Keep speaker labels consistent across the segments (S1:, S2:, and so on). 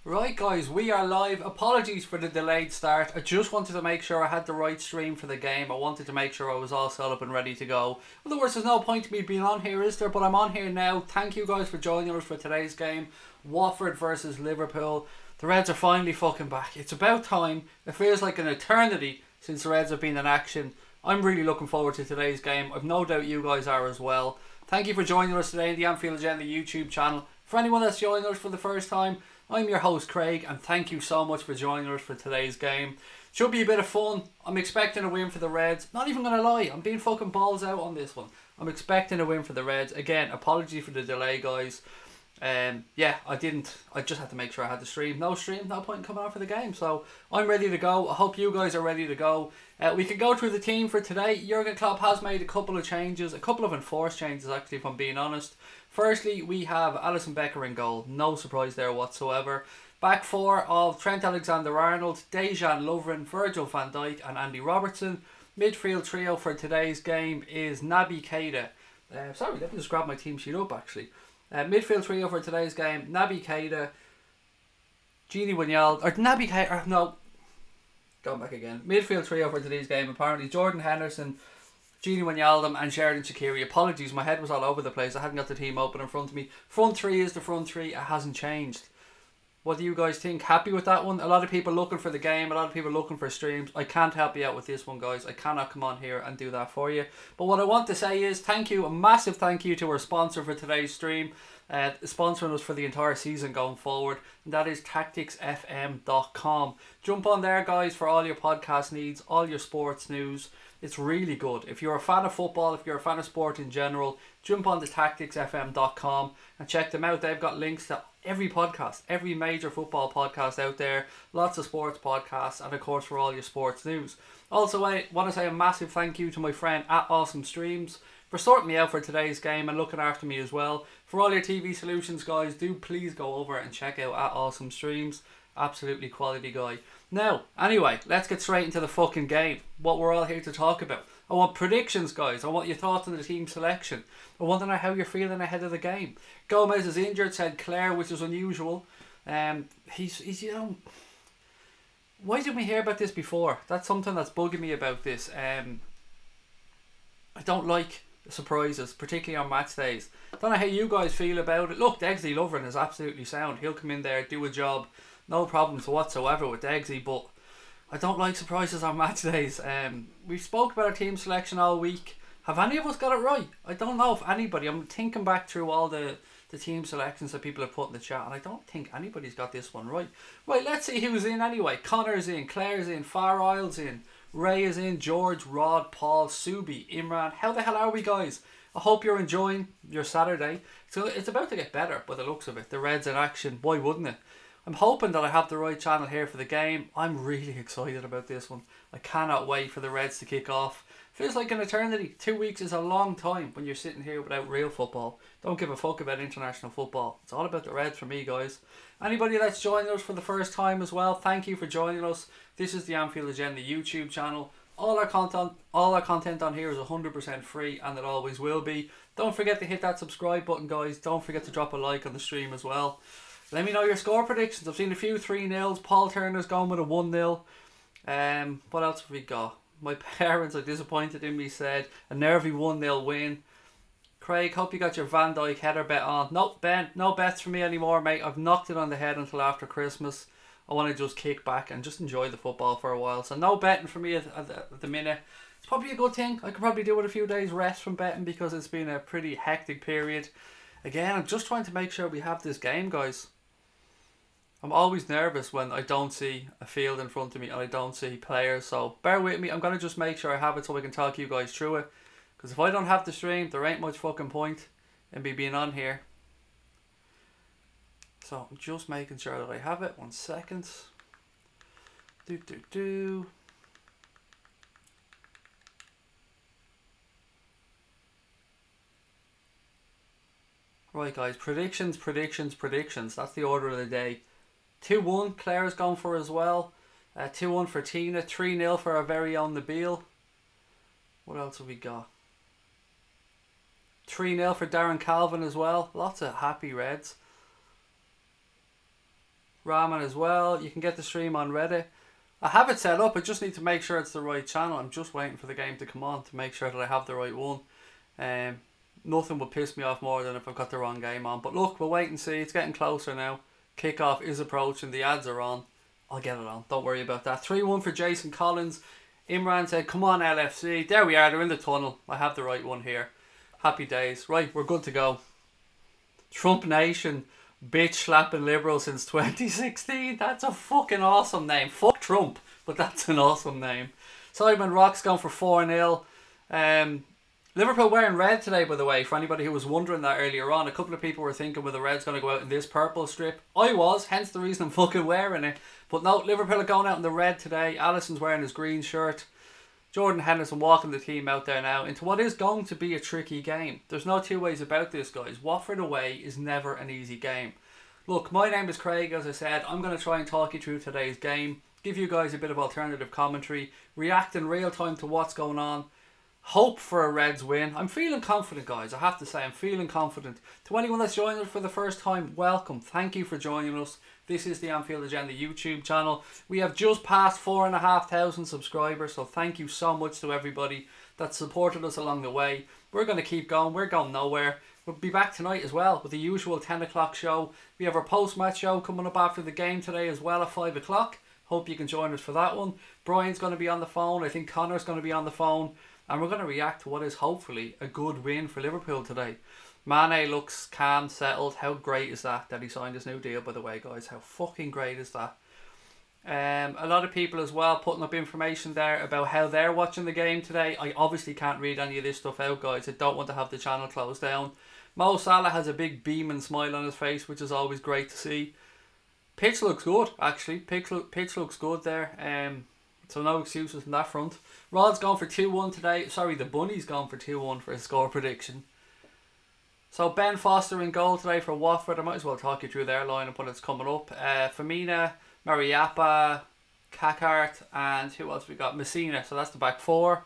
S1: Right guys, we are live. Apologies for the delayed start. I just wanted to make sure I had the right stream for the game. I wanted to make sure I was all set up and ready to go. Otherwise there's no point to me being on here, is there? But I'm on here now. Thank you guys for joining us for today's game. Watford versus Liverpool. The Reds are finally fucking back. It's about time. It feels like an eternity since the Reds have been in action. I'm really looking forward to today's game. I've no doubt you guys are as well. Thank you for joining us today on the Anfield Agenda YouTube channel. For anyone that's joining us for the first time, I'm your host Craig, and thank you so much for joining us for today's game. Should be a bit of fun. I'm expecting a win for the Reds. Not even going to lie, I'm being fucking balls out on this one. I'm expecting a win for the Reds. Again, apology for the delay, guys. Yeah, I just had to make sure I had the stream. No stream, no point in coming on for the game. So I'm ready to go. I hope you guys are ready to go. We can go through the team for today. Jurgen Klopp has made a couple of changes, a couple of enforced changes actually, if I'm being honest. Firstly, we have Alisson Becker in goal. No surprise there whatsoever. Back four of Trent Alexander-Arnold, Dejan Lovren, Virgil van Dijk and Andy Robertson. Midfield trio for today's game is Naby Keita. Sorry, let me just grab my team sheet up actually. Midfield trio for today's game, Naby Keita, Gini Wijnaldum, or Naby Keita, no, going back again. Midfield trio for today's game, apparently Jordan Henderson, Gini Wijnaldum and Sheridan Shaqiri. Apologies, my head was all over the place. I hadn't got the team open in front of me. Front three is the front three. It hasn't changed. What do you guys think? Happy with that one? A lot of people looking for the game. A lot of people looking for streams. I can't help you out with this one, guys. I cannot come on here and do that for you. But what I want to say is thank you. A massive thank you to our sponsor for today's stream. Sponsoring us for the entire season going forward. And that is tacticsfm.com. Jump on there, guys, for all your podcast needs. All your sports news. It's really good. If you're a fan of football, if you're a fan of sport in general, jump on to tacticsfm.com and check them out. They've got links to every podcast, every major football podcast out there, lots of sports podcasts, and of course for all your sports news. Also, I want to say a massive thank you to my friend at Awesome Streams for sorting me out for today's game and looking after me as well. For all your TV solutions, guys, do please go over and check out at Awesome Streams. Absolutely quality guy. Now, anyway, let's get straight into the fucking game. What we're all here to talk about. I want predictions, guys. I want your thoughts on the team selection. I want to know how you're feeling ahead of the game. Gomez is injured, said Claire, which is unusual. He's you know, why didn't we hear about this before? That's something that's bugging me about this. I don't like surprises, particularly on match days. I don't know how you guys feel about it. Look, Degsley Lovren is absolutely sound. He'll come in there, do a job. No problems whatsoever with Degsley, but I don't like surprises on match days. We spoke about our team selection all week. Have any of us got it right? I don't know if anybody. I'm thinking back through all the team selections that people have put in the chat, and I don't think anybody's got this one right. Right, let's see who's in anyway. Connor's in, Claire's in, Far Isle's in, Ray is in, George, Rod, Paul, Subi, Imran. How the hell are we, guys? I hope you're enjoying your Saturday. So it's about to get better by the looks of it. The Reds in action. Why wouldn't it? I'm hoping that I have the right channel here for the game. I'm really excited about this one. I cannot wait for the Reds to kick off. Feels like an eternity. 2 weeks is a long time when you're sitting here without real football. Don't give a fuck about international football. It's all about the Reds for me, guys. Anybody that's joining us for the first time as well, thank you for joining us. This is the Anfield Agenda YouTube channel. All our content on here is 100% free, and it always will be. Don't forget to hit that subscribe button, guys. Don't forget to drop a like on the stream as well. Let me know your score predictions. I've seen a few 3-0s. Paul Turner's going with a 1-0. What else have we got? My parents are disappointed in me, said a nervy 1-0 win. Craig, hope you got your Van Dijk header bet on. Nope, Ben, no bets for me anymore, mate. I've knocked it on the head until after Christmas. I want to just kick back and just enjoy the football for a while. So no betting for me at the minute. It's probably a good thing. I could probably do with a few days rest from betting because it's been a pretty hectic period. Again, I'm just trying to make sure we have this game, guys. I'm always nervous when I don't see a field in front of me and I don't see players, so bear with me. I'm going to just make sure I have it so I can talk you guys through it, because if I don't have the stream, there ain't much fucking point in me being on here. So I'm just making sure that I have it. 1 second. Right, guys, predictions. That's the order of the day. 2-1, Claire's gone for as well. 2-1 for Tina. 3-0 for our very own Nabil. What else have we got? 3-0 for Darren Calvin as well. Lots of happy Reds. Ramen as well. You can get the stream on Reddit. I have it set up. I just need to make sure it's the right channel. I'm just waiting for the game to come on to make sure that I have the right one. Nothing would piss me off more than if I've got the wrong game on. But look, we'll wait and see. It's getting closer now. Kickoff is approaching. The ads are on. I'll get it on. Don't worry about that. 3-1 for Jason Collins. Imran said, come on LFC. There we are. They're in the tunnel. I have the right one here. Happy days. Right, we're good to go. Trump Nation. Bitch slapping Liberal since 2016. That's a fucking awesome name. Fuck Trump, but that's an awesome name. Simon Rock's gone for 4-0. Liverpool wearing red today, by the way, for anybody who was wondering that earlier on. A couple of people were thinking, well, the red's going to go out in this purple strip. I was, hence the reason I'm fucking wearing it. But no, Liverpool are going out in the red today. Alisson's wearing his green shirt. Jordan Henderson walking the team out there now into what is going to be a tricky game. There's no two ways about this, guys. Watford away is never an easy game. Look, my name is Craig, as I said. I'm going to try and talk you through today's game, give you guys a bit of alternative commentary, react in real time to what's going on, hope for a Reds win. I'm feeling confident, guys. I have to say, I'm feeling confident. To anyone that's joining us for the first time, welcome. Thank you for joining us. This is the Anfield Agenda YouTube channel. We have just passed 4,500 subscribers, so thank you so much to everybody that supported us along the way. We're going to keep going. We're going nowhere. We'll be back tonight as well with the usual 10 o'clock show. We have our post-match show coming up after the game today as well at 5 o'clock. Hope you can join us for that one. Brian's going to be on the phone. I think Connor's going to be on the phone. And we're going to react to what is hopefully a good win for Liverpool today. Mane looks calm, settled. How great is that he signed his new deal, by the way, guys? How fucking great is that? A lot of people as well putting up information there about how they're watching the game today. I obviously can't read any of this stuff out, guys. I don't want to have the channel closed down. Mo Salah has a big beaming smile on his face, which is always great to see. Pitch looks good, actually. Pitch looks good there. So no excuses from that front. Rod's gone for 2-1 today. Sorry, the Bunny's gone for 2-1 for his score prediction. So Ben Foster in goal today for Watford. I might as well talk you through their lineup when it's coming up. Firmino, Mariappa, Kakart, and who else we got? Messina. So that's the back four.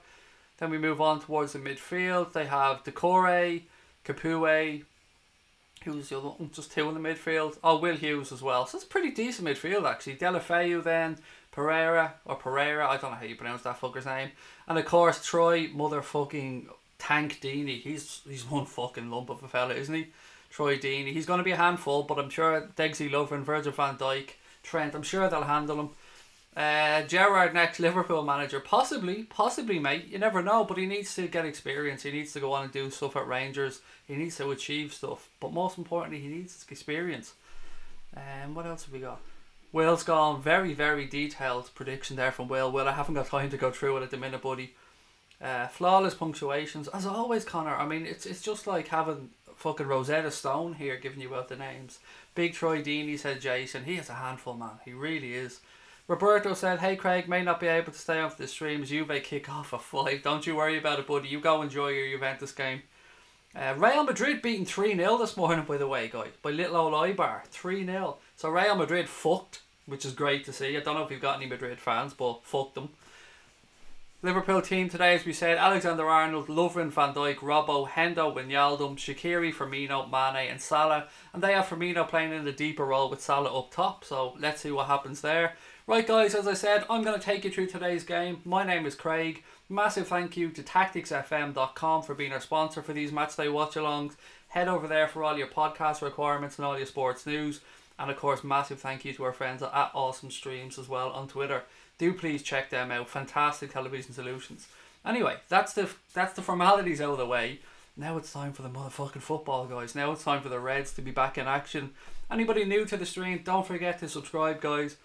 S1: Then we move on towards the midfield. They have Decore, Capoue. Who's the other one? Just two in the midfield. Oh, Will Hughes as well. So it's pretty decent midfield actually. Delafeu then. Pereira, I don't know how you pronounce that fucker's name. And of course Troy motherfucking Tank Deeney. He's one fucking lump of a fella, isn't he? Troy Deeney. He's going to be a handful, but I'm sure Degsy Lovren, Virgil van Dijk, Trent, I'm sure they'll handle him. Gerrard next Liverpool manager. Possibly mate. You never know, but he needs to get experience. He needs to go on and do stuff at Rangers. He needs to achieve stuff. But most importantly, he needs experience. What else have we got? Will's gone. Very, very detailed prediction there from Will. Will, I haven't got time to go through it at the minute, buddy. Flawless punctuations. As always, Connor, I mean, it's just like having fucking Rosetta Stone here giving you out the names. Big Troy Deeney, said Jason. He is a handful, man. He really is. Roberto said, hey Craig, may not be able to stay off the streams. Juve kick off at 5. Don't you worry about it, buddy. You go enjoy your Juventus game. Real Madrid beaten 3-0 this morning, by the way, guys. By little old Ibar. 3-0. So Real Madrid fucked, which is great to see. I don't know if you've got any Madrid fans, but fuck them. Liverpool team today, as we said, Alexander-Arnold, Lovren, Van Dijk, Robbo, Hendo, Wijnaldum, Shaqiri, Firmino, Mane and Salah. And they have Firmino playing in the deeper role with Salah up top. So let's see what happens there. Right guys, as I said, I'm going to take you through today's game. My name is Craig. Massive thank you to tacticsfm.com for being our sponsor for these matchday watch-alongs. Head over there for all your podcast requirements and all your sports news. And of course, massive thank you to our friends at Awesome Streams as well on Twitter. Do please check them out. Fantastic television solutions. Anyway, that's the formalities out of the way. Now it's time for the motherfucking football, guys. Now it's time for the Reds to be back in action. Anybody new to the stream, don't forget to subscribe, guys.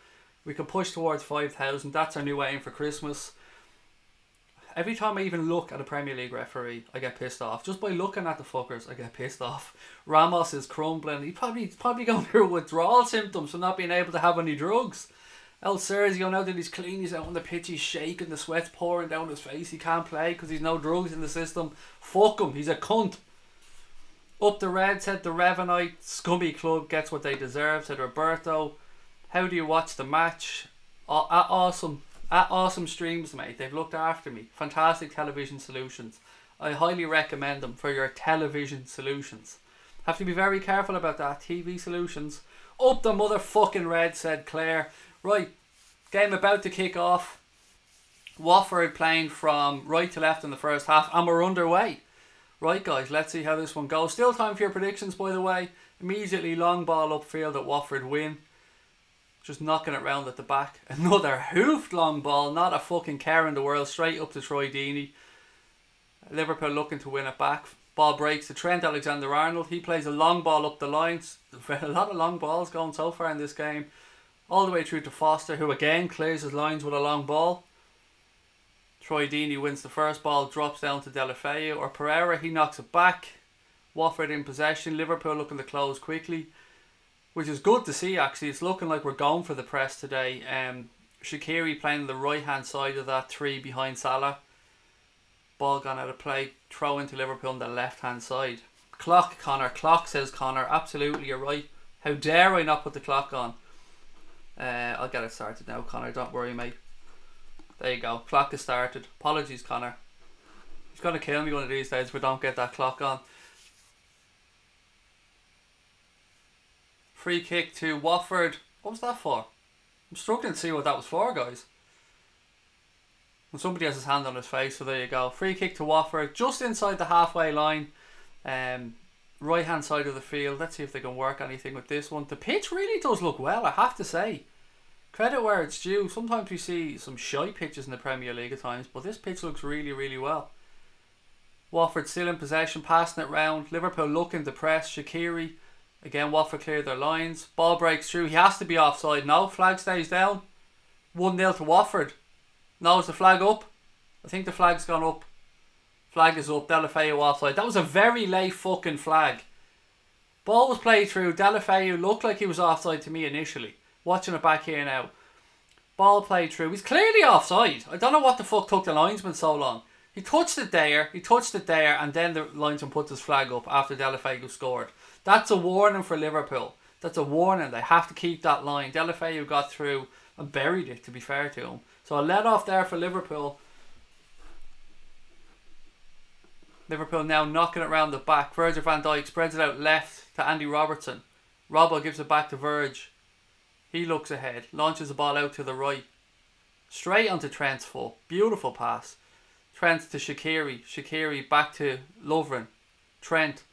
S1: We can push towards 5,000. That's our new aim for Christmas. Every time I even look at a Premier League referee, I get pissed off. Just by looking at the fuckers, I get pissed off. Ramos is crumbling. He's probably going through withdrawal symptoms from not being able to have any drugs. El Sergio, now that he's clean, he's out on the pitch, he's shaking, the sweat's pouring down his face. He can't play because he's no drugs in the system. Fuck him, he's a cunt. Up the Red, said the Revanite scummy club gets what they deserve, said Roberto. How do you watch the match? At Awesome Streams, mate. They've looked after me. Fantastic television solutions. I highly recommend them for your television solutions. Have to be very careful about that. TV solutions. Up the motherfucking red, said Claire. Right, game about to kick off. Watford playing from right to left in the first half, and we're underway. Right, guys, let's see how this one goes. Still time for your predictions, by the way. Immediately long ball upfield at Watford win. Just knocking it round at the back. Another hoofed long ball, not a fucking care in the world, straight up to Troy Deeney. Liverpool looking to win it back. Ball breaks to Trent Alexander-Arnold. He plays a long ball up the lines. A lot of long balls going so far in this game. All the way through to Foster, who again clears his lines with a long ball. Troy Deeney wins the first ball, drops down to Delafeu or Pereira. He knocks it back. Watford in possession. Liverpool looking to close quickly, which is good to see actually. It's looking like we're going for the press today. Shaqiri playing on the right hand side of that three behind Salah. Ball gone out of play. Throw into Liverpool on the left hand side. Clock, Connor. Clock, says Connor. Absolutely, you're right. How dare I not put the clock on? I'll get it started now, Connor. Don't worry, mate. There you go. Clock is started. Apologies, Connor. He's going to kill me one of these days if we don't get that clock on. Free kick to Watford. What was that for? I'm struggling to see what that was for, guys. And somebody has his hand on his face, so there you go. Free kick to Watford, just inside the halfway line. Right hand side of the field. Let's see if they can work anything with this one. The pitch really does look well, I have to say. Credit where it's due. Sometimes we see some shy pitches in the Premier League at times, but this pitch looks really, really well. Watford still in possession, passing it round. Liverpool looking to press. Shaqiri. Again, Watford clear their lines. Ball breaks through. He has to be offside. No, flag stays down. 1-0 to Watford. No, is the flag up? I think the flag's gone up. Flag is up. Delafeu offside. That was a very late fucking flag. Ball was played through. Delafeu looked like he was offside to me initially. Watching it back here now. Ball played through. He's clearly offside. I don't know what the fuck took the linesman so long. He touched it there. And then the linesman put his flag up after Delafeu scored. That's a warning for Liverpool. That's a warning. They have to keep that line. Delafeu got through and buried it, to be fair to him. So a let off there for Liverpool. Liverpool now knocking it round the back. Virgil van Dijk spreads it out left to Andy Robertson. Robbo gives it back to Virg. He looks ahead. Launches the ball out to the right. Straight onto Trent's foot. Beautiful pass. Trent to Shaqiri. Shaqiri back to Lovren. Trent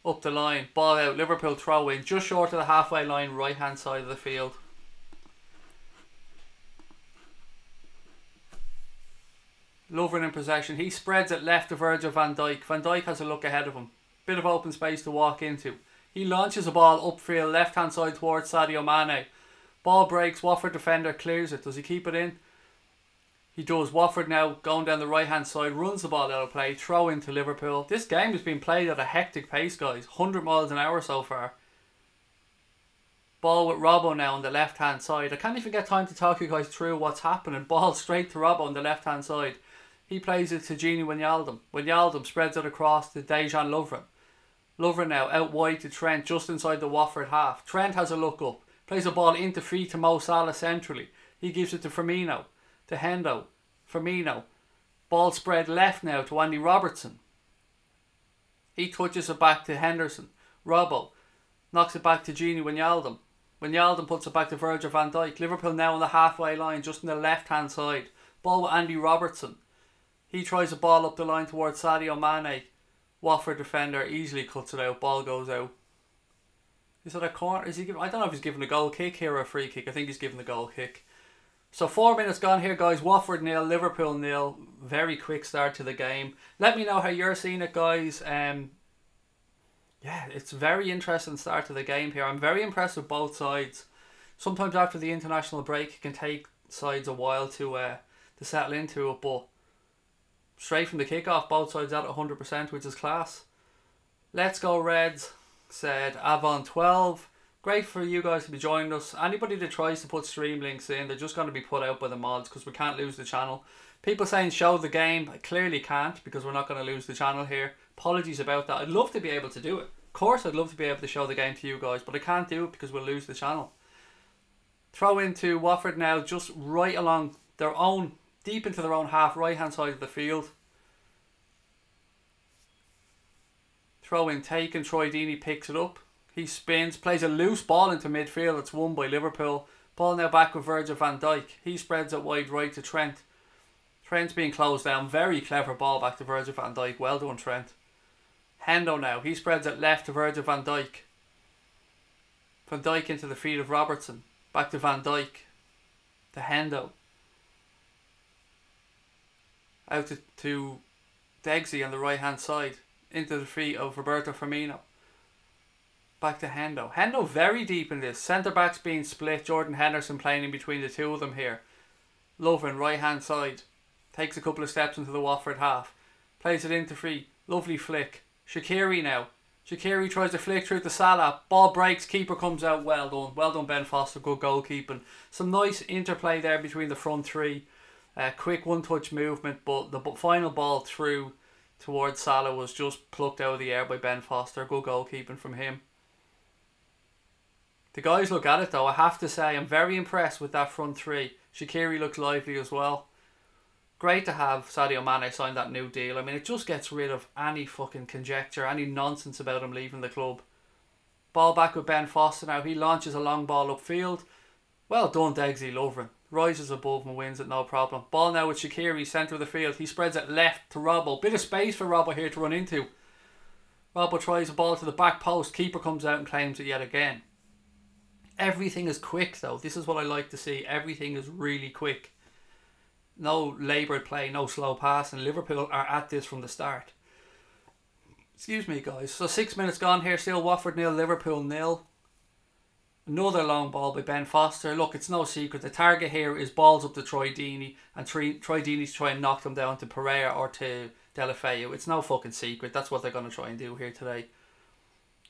S1: up the line. Ball out. Liverpool throw in. Just short of the halfway line. Right hand side of the field. Lovren in possession. He spreads it left to Virgil van Dijk. Van Dijk has a look ahead of him. Bit of open space to walk into. He launches a ball upfield, left hand side towards Sadio Mane. Ball breaks, Watford defender clears it. Does he keep it in? He does. Watford now going down the right hand side, runs the ball out of play, throw into Liverpool. This game has been played at a hectic pace, guys. 100 miles an hour so far. Ball with Robbo now on the left hand side. I can't even get time to talk you guys through what's happening. Ball straight to Robbo on the left hand side. He plays it to Gini Wijnaldum. Wijnaldum spreads it across to Dejan Lovren. Lovren now out wide to Trent, just inside the Watford half. Trent has a look up. Plays a ball into feet to Mo Salah centrally. He gives it to Firmino. To Hendo. Firmino. Ball spread left now to Andy Robertson. He touches it back to Henderson. Robbo knocks it back to Gini Wijnaldum. Wijnaldum puts it back to Virgil van Dijk. Liverpool now on the halfway line, just on the left hand side. Ball with Andy Robertson. He tries a ball up the line towards Sadio Mane. Watford defender easily cuts it out. Ball goes out. Is it a corner? Is he giving? I don't know if he's giving a goal kick here or a free kick. I think he's giving a goal kick. So 4 minutes gone here, guys. Watford 0, Liverpool 0. Very quick start to the game. Let me know how you're seeing it, guys. Yeah, it's a very interesting start to the game here. I'm very impressed with both sides. Sometimes after the international break, it can take sides a while to settle into it, but straight from the kickoff, both sides at 100%, which is class. Let's go Reds, said Avon 12. Great for you guys to be joining us. Anybody that tries to put stream links in, they're just going to be put out by the mods because we can't lose the channel. People saying show the game. I clearly can't because we're not going to lose the channel here. Apologies about that. I'd love to be able to do it. Of course I'd love to be able to show the game to you guys, but I can't do it because we'll lose the channel. Throw into Watford now, just right along their own, deep into their own half, right hand side of the field. Throw in taken. Troy Deeney picks it up. He spins, plays a loose ball into midfield. It's won by Liverpool. Ball now back with Virgil van Dijk. He spreads it wide right to Trent. Trent's being closed down. Very clever ball back to Virgil van Dijk. Well done, Trent. Hendo now. He spreads it left to Virgil van Dijk. Van Dijk into the feet of Robertson. Back to Van Dijk. To Hendo. Out to Degsy on the right hand side. Into the feet of Roberto Firmino. Back to Hendo. Hendo very deep in this. Centre backs being split. Jordan Henderson playing in between the two of them here. Lovren right hand side. Takes a couple of steps into the Watford half. Plays it into free. Lovely flick. Shaqiri now. Shaqiri tries to flick through to Salah. Ball breaks. Keeper comes out. Well done. Well done, Ben Foster. Good goalkeeping. Some nice interplay there between the front three. Quick one-touch movement. But the final ball through towards Salah was just plucked out of the air by Ben Foster. Good goalkeeping from him. The guys look at it though. I have to say I'm very impressed with that front three. Shaqiri looks lively as well. Great to have Sadio Mane sign that new deal. I mean, it just gets rid of any fucking conjecture, any nonsense about him leaving the club. Ball back with Ben Foster now. He launches a long ball upfield. Well done, Degsy Lovren. Rises above and wins it, no problem. Ball now with Shaqiri, centre of the field. He spreads it left to Robbo. Bit of space for Robbo here to run into. Robbo tries a ball to the back post. Keeper comes out and claims it yet again. Everything is quick though. This is what I like to see. Everything is really quick. No laboured play, no slow pass, and Liverpool are at this from the start. Excuse me, guys. So 6 minutes gone here. Still Watford 0, Liverpool 0. Another long ball by Ben Foster. Look, it's no secret. The target here is balls up to Troy Deeney, and Troy Deeney's trying to knock them down to Pereira or to Deulofeu. It's no fucking secret. That's what they're going to try and do here today.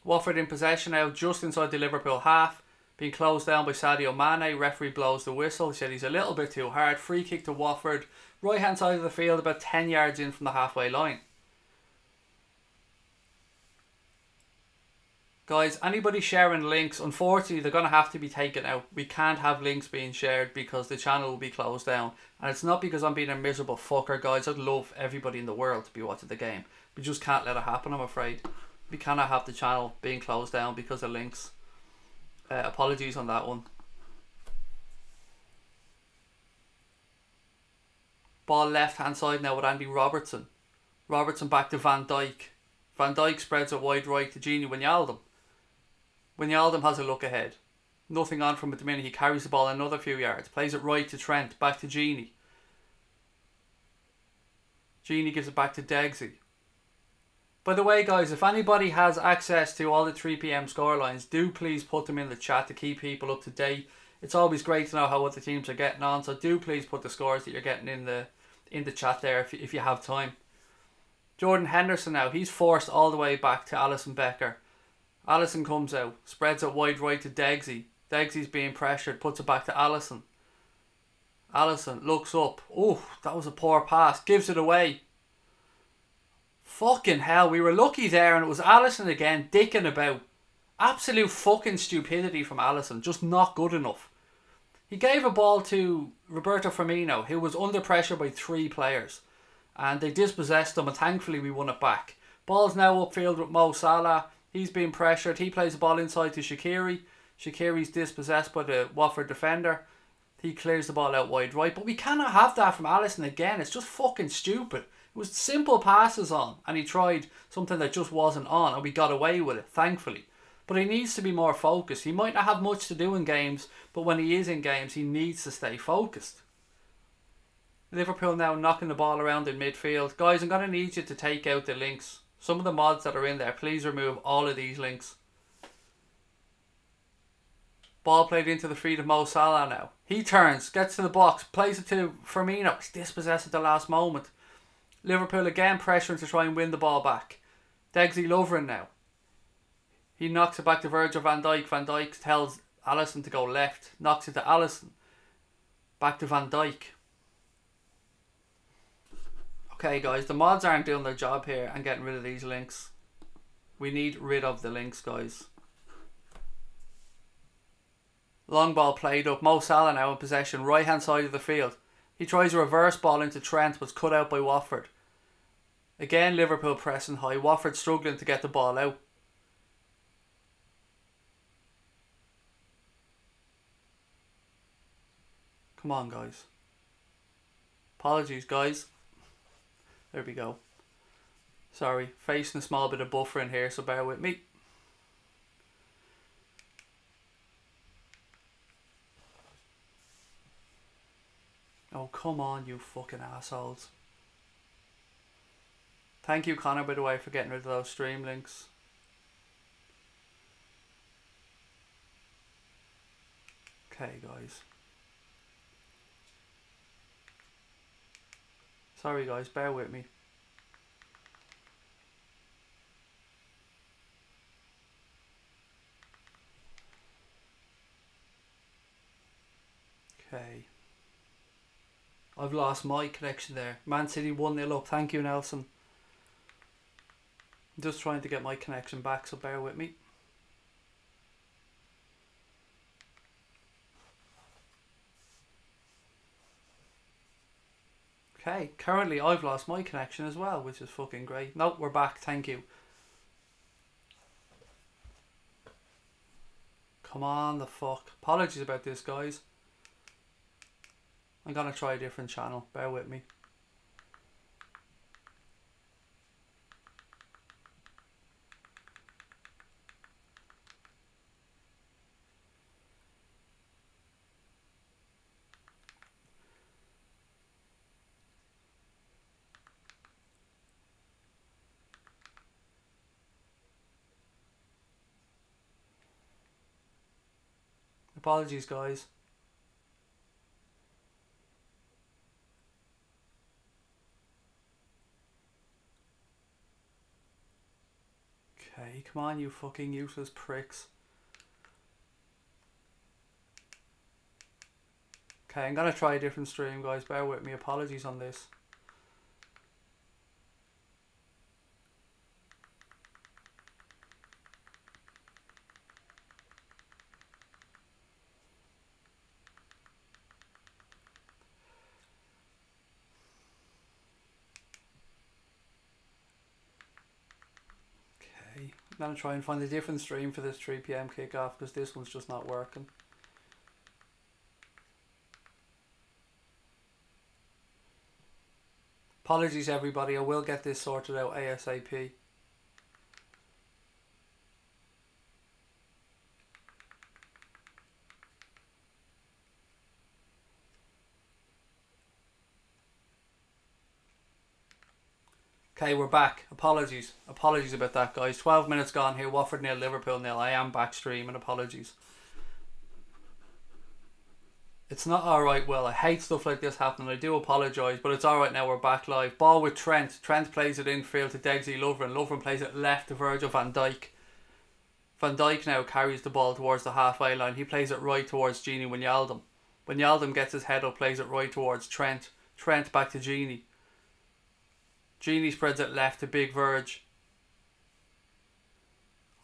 S1: Watford in possession now, just inside the Liverpool half. Being closed down by Sadio Mane. Referee blows the whistle. He said he's a little bit too hard. Free kick to Watford. Right hand side of the field, about 10 yards in from the halfway line. Guys, anybody sharing links, unfortunately they're going to have to be taken out. We can't have links being shared because the channel will be closed down. And it's not because I'm being a miserable fucker, guys. I'd love everybody in the world to be watching the game. We just can't let it happen, I'm afraid. We cannot have the channel being closed down because of links. Apologies on that one. Ball left hand side now with Andy Robertson. Robertson back to Van Dijk. Van Dijk spreads it wide right to Gini Wijnaldum. Wijnaldum has a look ahead. Nothing on from it at the minute. He carries the ball another few yards. Plays it right to Trent. Back to Gini. Gini gives it back to Degsy. By the way, guys, if anybody has access to all the 3 PM scorelines, do please put them in the chat to keep people up to date. It's always great to know how other teams are getting on, so do please put the scores that you're getting in the chat there if you have time. Jordan Henderson now, he's forced all the way back to Alisson Becker. Alisson comes out, spreads it wide right to Degsy. Degsy's being pressured, puts it back to Alisson. Alisson looks up. Oh, that was a poor pass. Gives it away. Fucking hell, we were lucky there, and it was Alisson again dicking about. Absolute fucking stupidity from Alisson, just not good enough. He gave a ball to Roberto Firmino, who was under pressure by 3 players, and they dispossessed him, and thankfully we won it back. Ball's now upfield with Mo Salah. He's being pressured. He plays the ball inside to Shaqiri. Shaqiri's dispossessed by the Watford defender. He clears the ball out wide right, but we cannot have that from Alisson again. It's just fucking stupid. It was simple passes on, and he tried something that just wasn't on, and we got away with it, thankfully. But he needs to be more focused. He might not have much to do in games, but when he is in games, he needs to stay focused. Liverpool now knocking the ball around in midfield. Guys, I'm going to need you to take out the links. Some of the mods that are in there, please remove all of these links. Ball played into the feet of Mo Salah now. He turns, gets to the box, plays it to Firmino. He's dispossessed at the last moment. Liverpool again pressuring to try and win the ball back. Degsy Lovren now. He knocks it back to Virgil van Dijk. Van Dijk tells Alisson to go left. Knocks it to Alisson. Back to Van Dijk. Okay, guys, the mods aren't doing their job here and getting rid of these links. We need rid of the links, guys. Long ball played up. Mo Salah now in possession. Right hand side of the field. He tries a reverse ball into Trent, but it's cut out by Watford. Again, Liverpool pressing high. Watford struggling to get the ball out. Come on, guys. Apologies, guys. There we go. Sorry, facing a small bit of buffer in here, so bear with me. Oh, come on, you fucking assholes. Thank you, Connor, by the way, for getting rid of those stream links. Okay, guys. Sorry, guys, bear with me. Okay. I've lost my connection there. Man City 1-0 up. Thank you, Nelson. I'm just trying to get my connection back, so bear with me. Okay, currently I've lost my connection as well, which is fucking great. Nope, we're back. Thank you. Come on, the fuck. Apologies about this, guys. I'm gonna try a different channel. Bear with me. Apologies, guys. Okay, come on, you fucking useless pricks. Okay, I'm gonna try a different stream, guys. Bear with me. Apologies on this. I'm going to try and find a different stream for this 3 PM kickoff because this one's just not working. Apologies, everybody. I will get this sorted out ASAP. Okay, we're back. Apologies. Apologies about that, guys. 12 minutes gone here. Watford 0, Liverpool 0. I am back streaming. Apologies. It's not alright, Will. I hate stuff like this happening. I do apologise, but it's alright now. We're back live. Ball with Trent. Trent plays it infield to Degsy Lovren. Lovren plays it left to Virgil van Dijk. Van Dijk now carries the ball towards the halfway line. He plays it right towards Gini Wijnaldum. Wijnaldum gets his head up, plays it right towards Trent. Trent back to Gini. Gini spreads it left to Big Verge.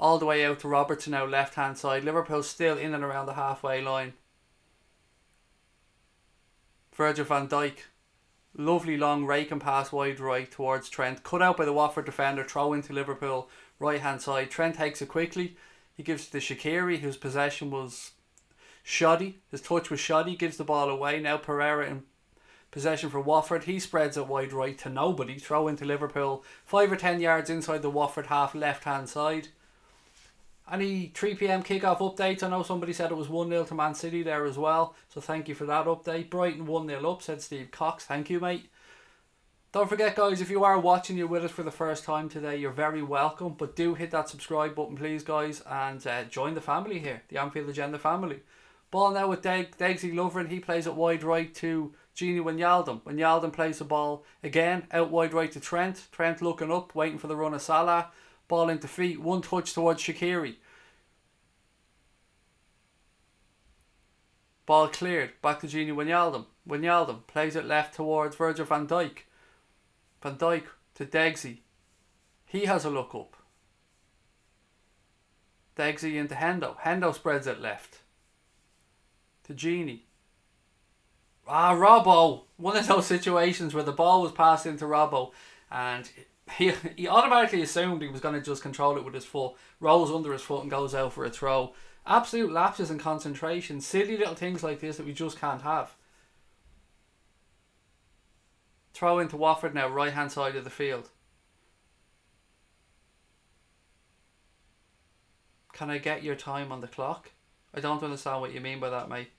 S1: All the way out to Robertson now, left hand side. Liverpool still in and around the halfway line. Virgil van Dijk. Lovely long rake and pass wide right towards Trent. Cut out by the Watford defender. Throw into Liverpool right hand side. Trent takes it quickly. He gives it to Shaqiri, whose possession was shoddy. His touch was shoddy. Gives the ball away. Now Pereira in possession for Watford. He spreads it wide right to nobody. Throw into Liverpool. 5 or 10 yards inside the Watford half left hand side. Any 3 PM kickoff updates? I know somebody said it was 1-0 to Man City there as well. So thank you for that update. Brighton 1-0 up, said Steve Cox. Thank you, mate. Don't forget, guys, if you are watching, you're with us for the first time today, you're very welcome. But do hit that subscribe button, please, guys. And join the family here, the Anfield Agenda family. Ball now with Degsy Lovren. He plays it wide right to Gini Wijnaldum. Wijnaldum plays the ball again out wide right to Trent. Trent looking up, waiting for the run of Salah. Ball into feet. One touch towards Shaqiri. Ball cleared. Back to Gini Wijnaldum. Wijnaldum plays it left towards Virgil van Dijk. Van Dijk to Degsy. He has a look up. Degsy into Hendo. Hendo spreads it left to Gini. Robbo. One of those situations where the ball was passed into Robbo and he automatically assumed he was going to just control it with his foot, rolls under his foot and goes out for a throw. Absolute lapses in concentration. Silly little things like this that we just can't have. Throw into Watford now, right hand side of the field. Can I get your time on the clock? I don't understand what you mean by that, mate.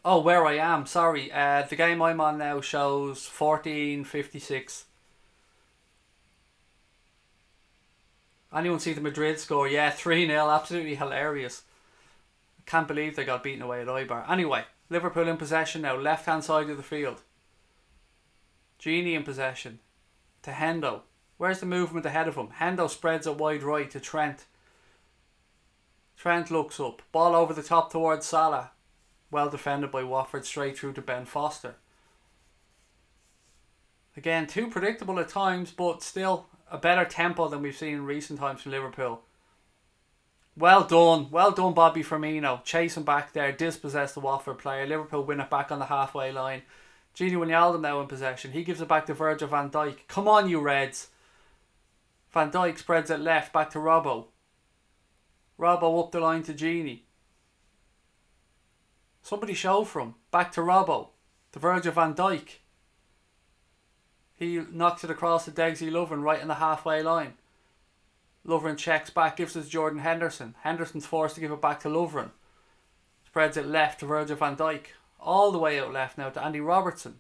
S1: Oh, where I am, sorry. The game I'm on now shows 14:56. Anyone see the Madrid score? Yeah, 3-0, absolutely hilarious. Can't believe they got beaten away at Eibar. Anyway, Liverpool in possession now, left hand side of the field. Gini in possession. To Hendo. Where's the movement ahead of him? Hendo spreads it wide right to Trent. Trent looks up. Ball over the top towards Salah. Well defended by Watford, straight through to Ben Foster. Again, too predictable at times, but still a better tempo than we've seen in recent times from Liverpool. Well done Bobby Firmino. Chasing back there, dispossessed the Watford player. Liverpool win it back on the halfway line. Gini Wijnaldum now in possession. He gives it back to Virgil van Dijk. Come on, you Reds. Van Dijk spreads it left, back to Robbo. Robbo up the line to Gini. Somebody show for him. Back to Robbo. To Virgil van Dijk. He knocks it across to Degsy Lovren right in the halfway line. Lovren checks back, gives it to Jordan Henderson. Henderson's forced to give it back to Lovren. Spreads it left to Virgil van Dijk. All the way out left now to Andy Robertson.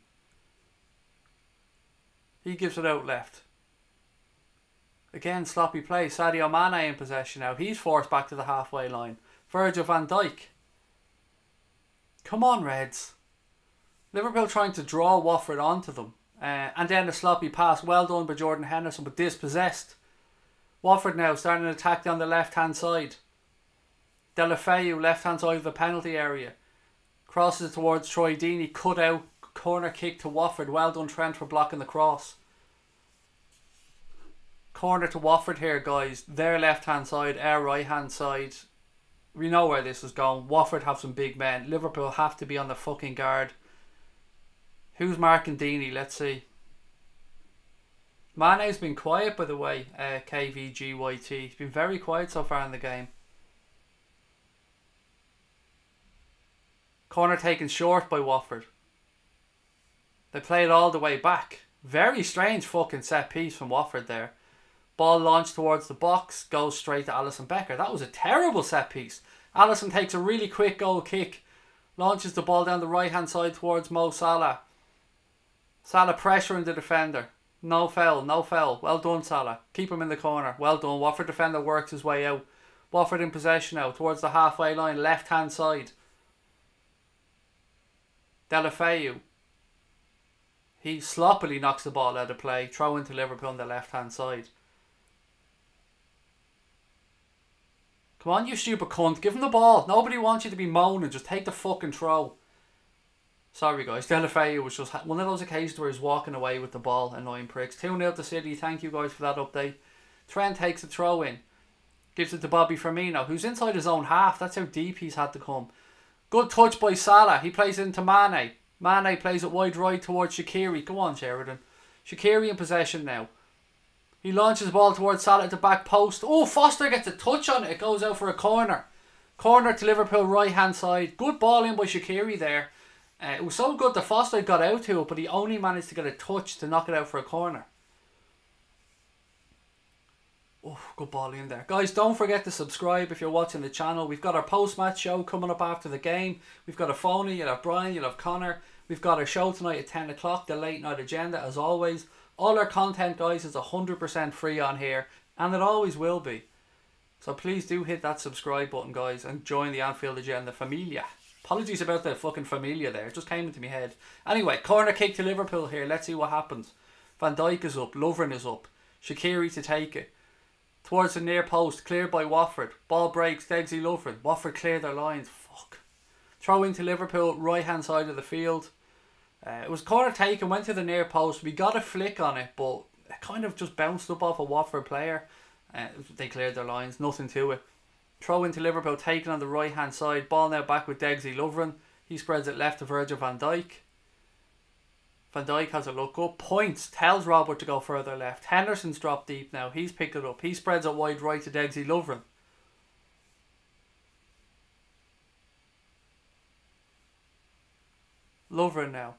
S1: He gives it out left. Again, sloppy play. Sadio Mane in possession now. He's forced back to the halfway line. Virgil van Dijk. Come on, Reds. Liverpool trying to draw Watford onto them. And then a sloppy pass. Well done by Jordan Henderson, but dispossessed. Watford now starting an attack down the left-hand side. Deulofeu, left-hand side of the penalty area. Crosses it towards Troy Deeney. Cut out. Corner kick to Watford. Well done, Trent, for blocking the cross. Corner to Watford here, guys. Their left-hand side, our right-hand side. We know where this is going. Watford have some big men. Liverpool have to be on the fucking guard. Who's marking Deeney? Let's see. Mane's been quiet, by the way. KVGYT. He's been very quiet so far in the game. Corner taken short by Watford. They play it all the way back. Very strange fucking set piece from Watford there. Ball launched towards the box. Goes straight to Alisson Becker. That was a terrible set piece. Alisson takes a really quick goal kick. Launches the ball down the right hand side towards Mo Salah. Salah pressuring the defender. No foul, no foul. Well done, Salah. Keep him in the corner. Well done. Watford defender works his way out. Watford in possession now towards the halfway line, left hand side. Deulofeu. He sloppily knocks the ball out of play. Throw into Liverpool on the left hand side. Come on, you stupid cunt. Give him the ball. Nobody wants you to be moaning. Just take the fucking throw. Sorry, guys. Deulofeu was just one of those occasions where he's walking away with the ball. Annoying pricks. 2-0 to City. Thank you, guys, for that update. Trent takes a throw in. Gives it to Bobby Firmino, who's inside his own half. That's how deep he's had to come. Good touch by Salah. He plays it into Mane. Mane plays it wide right towards Shaqiri. Go on, Sheridan. Shaqiri in possession now. He launches the ball towards Salah at the back post. Oh, Foster gets a touch on it. It goes out for a corner. Corner to Liverpool right hand side. Good ball in by Shaqiri there. It was so good that Foster got out to it, but he only managed to get a touch to knock it out for a corner. Oh, good ball in there. Guys, don't forget to subscribe if you're watching the channel. We've got our post-match show coming up after the game. We've got a phony, you'll have Brian, you'll have Connor. We've got our show tonight at 10 o'clock, the late night agenda, as always. All our content, guys, is 100% free on here, and it always will be. So please do hit that subscribe button, guys, and join the Anfield Agenda Familia. Apologies about the fucking Familia there. It just came into my head. Anyway, corner kick to Liverpool here. Let's see what happens. Van Dijk is up. Lovren is up. Shaqiri to take it. Towards the near post. Cleared by Watford. Ball breaks. Degsy Lovren. Watford clear their lines. Fuck. Throw into Liverpool. Right hand side of the field. It was corner taken. Went to the near post. We got a flick on it, but it kind of just bounced up off a Watford player. They cleared their lines. Nothing to it. Throw into Liverpool, taken on the right hand side. Ball now back with Degsy Lovren. He spreads it left to Virgil van Dijk. Van Dijk has a look up. Points. Tells Robert to go further left. Henderson's dropped deep now. He's picked it up. He spreads it wide right to Degsy Lovren. Lovren now.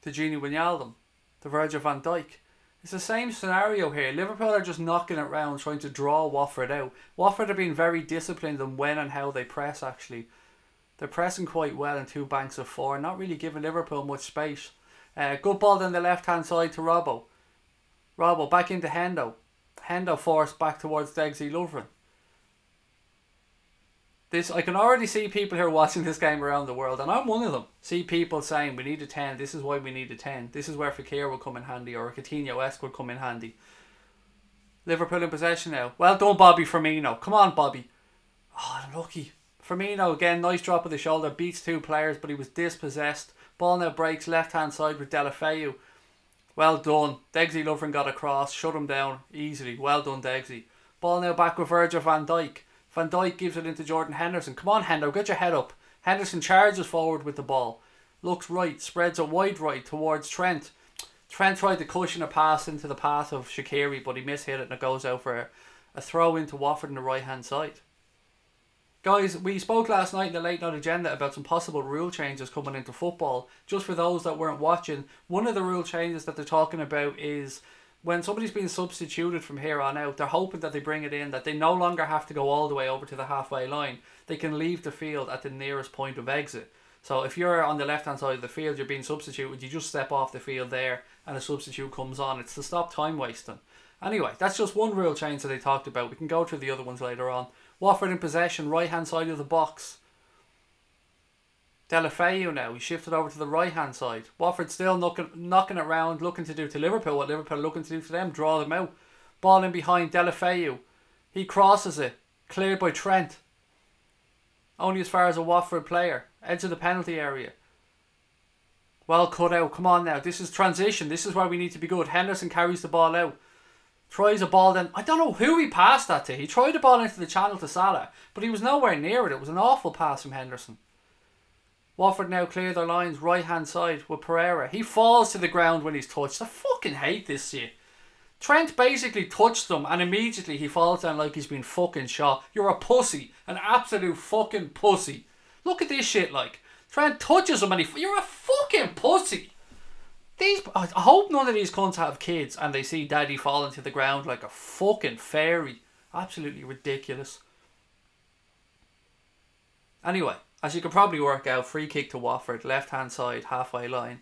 S1: To Gini Wijnaldum. To Virgil van Dijk. It's the same scenario here. Liverpool are just knocking it round, trying to draw Watford out. Watford have been very disciplined in when and how they press, actually. They're pressing quite well in 2 banks of 4, not really giving Liverpool much space. Good ball down the left-hand side to Robbo. Robbo back into Hendo. Hendo forced back towards Degsy Lovren. I can already see people here watching this game around the world, and I'm one of them. See people saying, we need a 10, this is why we need a 10. This is where Fekir will come in handy, or a Coutinho-esque would come in handy. Liverpool in possession now. Well done, Bobby Firmino. Come on, Bobby. Oh, unlucky. Firmino again, nice drop of the shoulder, beats 2 players, but he was dispossessed. Ball now breaks left-hand side with Deulofeu. Well done. Degsy Lovren got across, shut him down easily. Well done, Degsy. Ball now back with Virgil van Dijk. Van Dijk gives it into Jordan Henderson. Come on, Hendo, get your head up. Henderson charges forward with the ball. Looks right, spreads it wide right towards Trent. Trent tried to cushion a pass into the path of Shaqiri, but he mishit it and it goes out for a throw into Watford on the right-hand side. Guys, we spoke last night in the late night agenda about some possible rule changes coming into football. Just for those that weren't watching, one of the rule changes that they're talking about is when somebody's been substituted from here on out, they're hoping that they bring it in, that they no longer have to go all the way over to the halfway line. They can leave the field at the nearest point of exit. So if you're on the left-hand side of the field, you're being substituted, you just step off the field there and a substitute comes on. It's to stop time wasting. Anyway, that's just one rule change that they talked about. We can go through the other ones later on. Watford in possession, right-hand side of the box. Deulofeu now, he shifted over to the right-hand side. Watford still knocking it around, looking to do to Liverpool what Liverpool are looking to do to them, draw them out. Ball in behind Deulofeu. He crosses it, cleared by Trent. Only as far as a Watford player. Edge of the penalty area. Well cut out, come on now. This is transition, this is where we need to be good. Henderson carries the ball out. Tries a ball then, I don't know who he passed that to. He tried the ball into the channel to Salah, but he was nowhere near it. It was an awful pass from Henderson. Watford now clear their lines right hand side with Pereira. He falls to the ground when he's touched. I fucking hate this shit. Trent basically touched them and immediately he falls down like he's been fucking shot. You're a pussy. An absolute fucking pussy. Look at this shit like. Trent touches him and you're a fucking pussy. I hope none of these cunts have kids and they see daddy falling to the ground like a fucking fairy. Absolutely ridiculous. Anyway, as you can probably work out, free kick to Watford, left hand side, halfway line.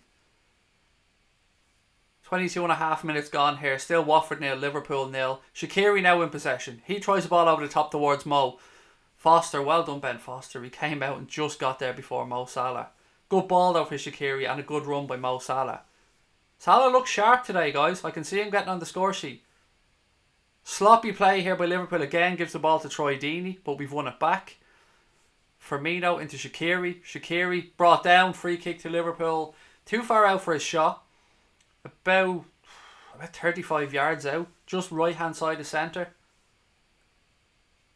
S1: 22.5 minutes gone here. Still Watford 0, Liverpool 0. Shaqiri now in possession. He tries the ball over the top towards Mo. Foster, well done Ben Foster. He came out and just got there before Mo Salah. Good ball though for Shaqiri and a good run by Mo Salah. Salah looks sharp today, guys. I can see him getting on the score sheet. Sloppy play here by Liverpool again. Gives the ball to Troy Deeney, but we've won it back. Firmino into Shaqiri. Shaqiri brought down. Free kick to Liverpool. Too far out for his shot. About 35 yards out. Just right hand side of centre.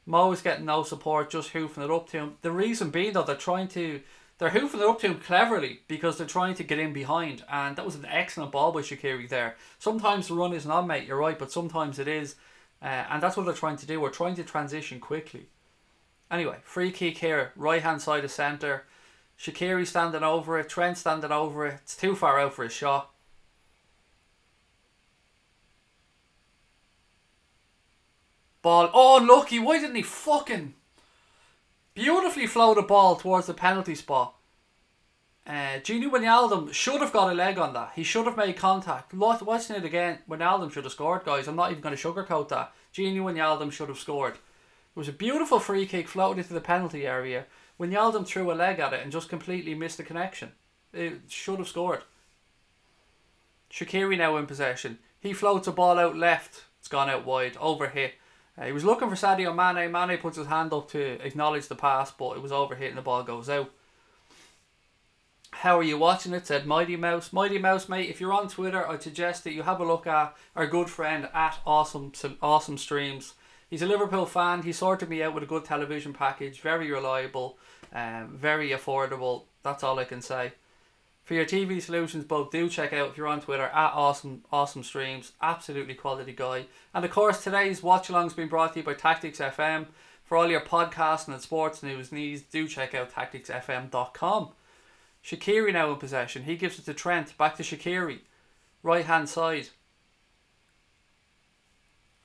S1: Mo is getting no support. Just hoofing it up to him. The reason being though, they're hoofing it up to him cleverly because they're trying to get in behind, and that was an excellent ball by Shaqiri there. Sometimes the run isn't on, mate, you're right, but sometimes it is, and that's what they're trying to do. We're trying to transition quickly. Anyway, free kick here, right hand side of centre. Shaqiri standing over it, Trent standing over it. It's too far out for his shot. Ball, oh unlucky, why didn't he fucking beautifully flow the ball towards the penalty spot. Gini Wijnaldum should have got a leg on that. He should have made contact. Watching it again, Wijnaldum should have scored, guys. I'm not even going to sugarcoat that. Gini Wijnaldum should have scored. It was a beautiful free kick floated into the penalty area. Wijnaldum threw a leg at it and just completely missed the connection. It should have scored. Shaqiri now in possession. He floats a ball out left. It's gone out wide. Overhit. He was looking for Sadio Mane. Mane puts his hand up to acknowledge the pass, but it was overhit and the ball goes out. How are you watching it? Said Mighty Mouse. Mighty Mouse, mate, if you're on Twitter, I'd suggest that you have a look at our good friend at Awesome Streams. He's a Liverpool fan. He sorted me out with a good television package. Very reliable. Very affordable. That's all I can say. For your TV solutions, both do check out, if you're on Twitter, at awesome streams. Absolutely quality guy. And of course, today's Watchalong has been brought to you by Tactics FM. For all your podcasting and sports news needs, do check out tacticsfm.com. Shaqiri now in possession. He gives it to Trent. Back to Shaqiri. Right hand side.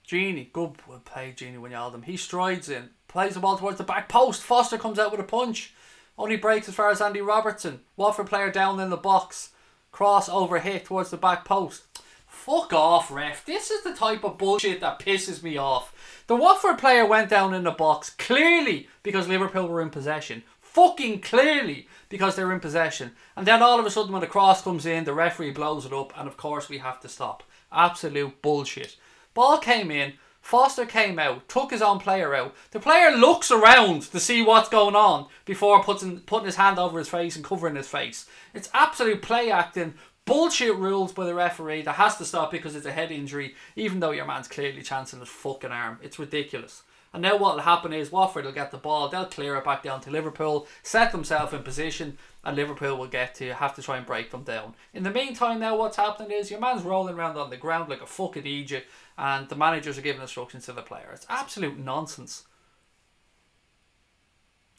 S1: Genie. Good play, Genie Wijnaldum. He strides in. Plays the ball towards the back post. Foster comes out with a punch. Only breaks as far as Andy Robertson. Watford player down in the box. Cross over hit towards the back post. Fuck off, ref. This is the type of bullshit that pisses me off. The Watford player went down in the box clearly because Liverpool were in possession. Fucking clearly because they were in possession. And then all of a sudden when the cross comes in, the referee blows it up and of course we have to stop. Absolute bullshit. Ball came in. Foster came out, took his own player out. The player looks around to see what's going on before putting his hand over his face and covering his face. It's absolute play acting, bullshit rules by the referee that has to stop because it's a head injury, even though your man's clearly chancing his fucking arm. It's ridiculous. And now what will happen is Watford will get the ball, they'll clear it back down to Liverpool, set themselves in position, and Liverpool will have to try and break them down. In the meantime now what's happening is your man's rolling around on the ground like a fucking idiot, and the managers are giving instructions to the player. It's absolute nonsense.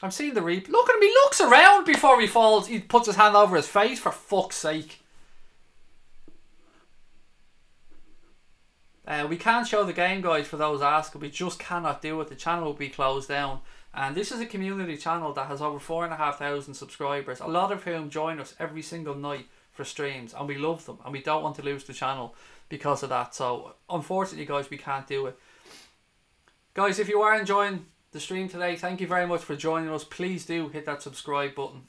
S1: I'm seeing the replay. Look at him, he looks around before he falls. He puts his hand over his face, for fuck's sake. We can't show the game, guys, for those asking. We just cannot do it. The channel will be closed down. And this is a community channel that has over 4,500 subscribers, a lot of whom join us every single night for streams. And we love them. And we don't want to lose the channel because of that. So, unfortunately, guys, we can't do it. Guys, if you are enjoying the stream today, thank you very much for joining us. Please do hit that subscribe button.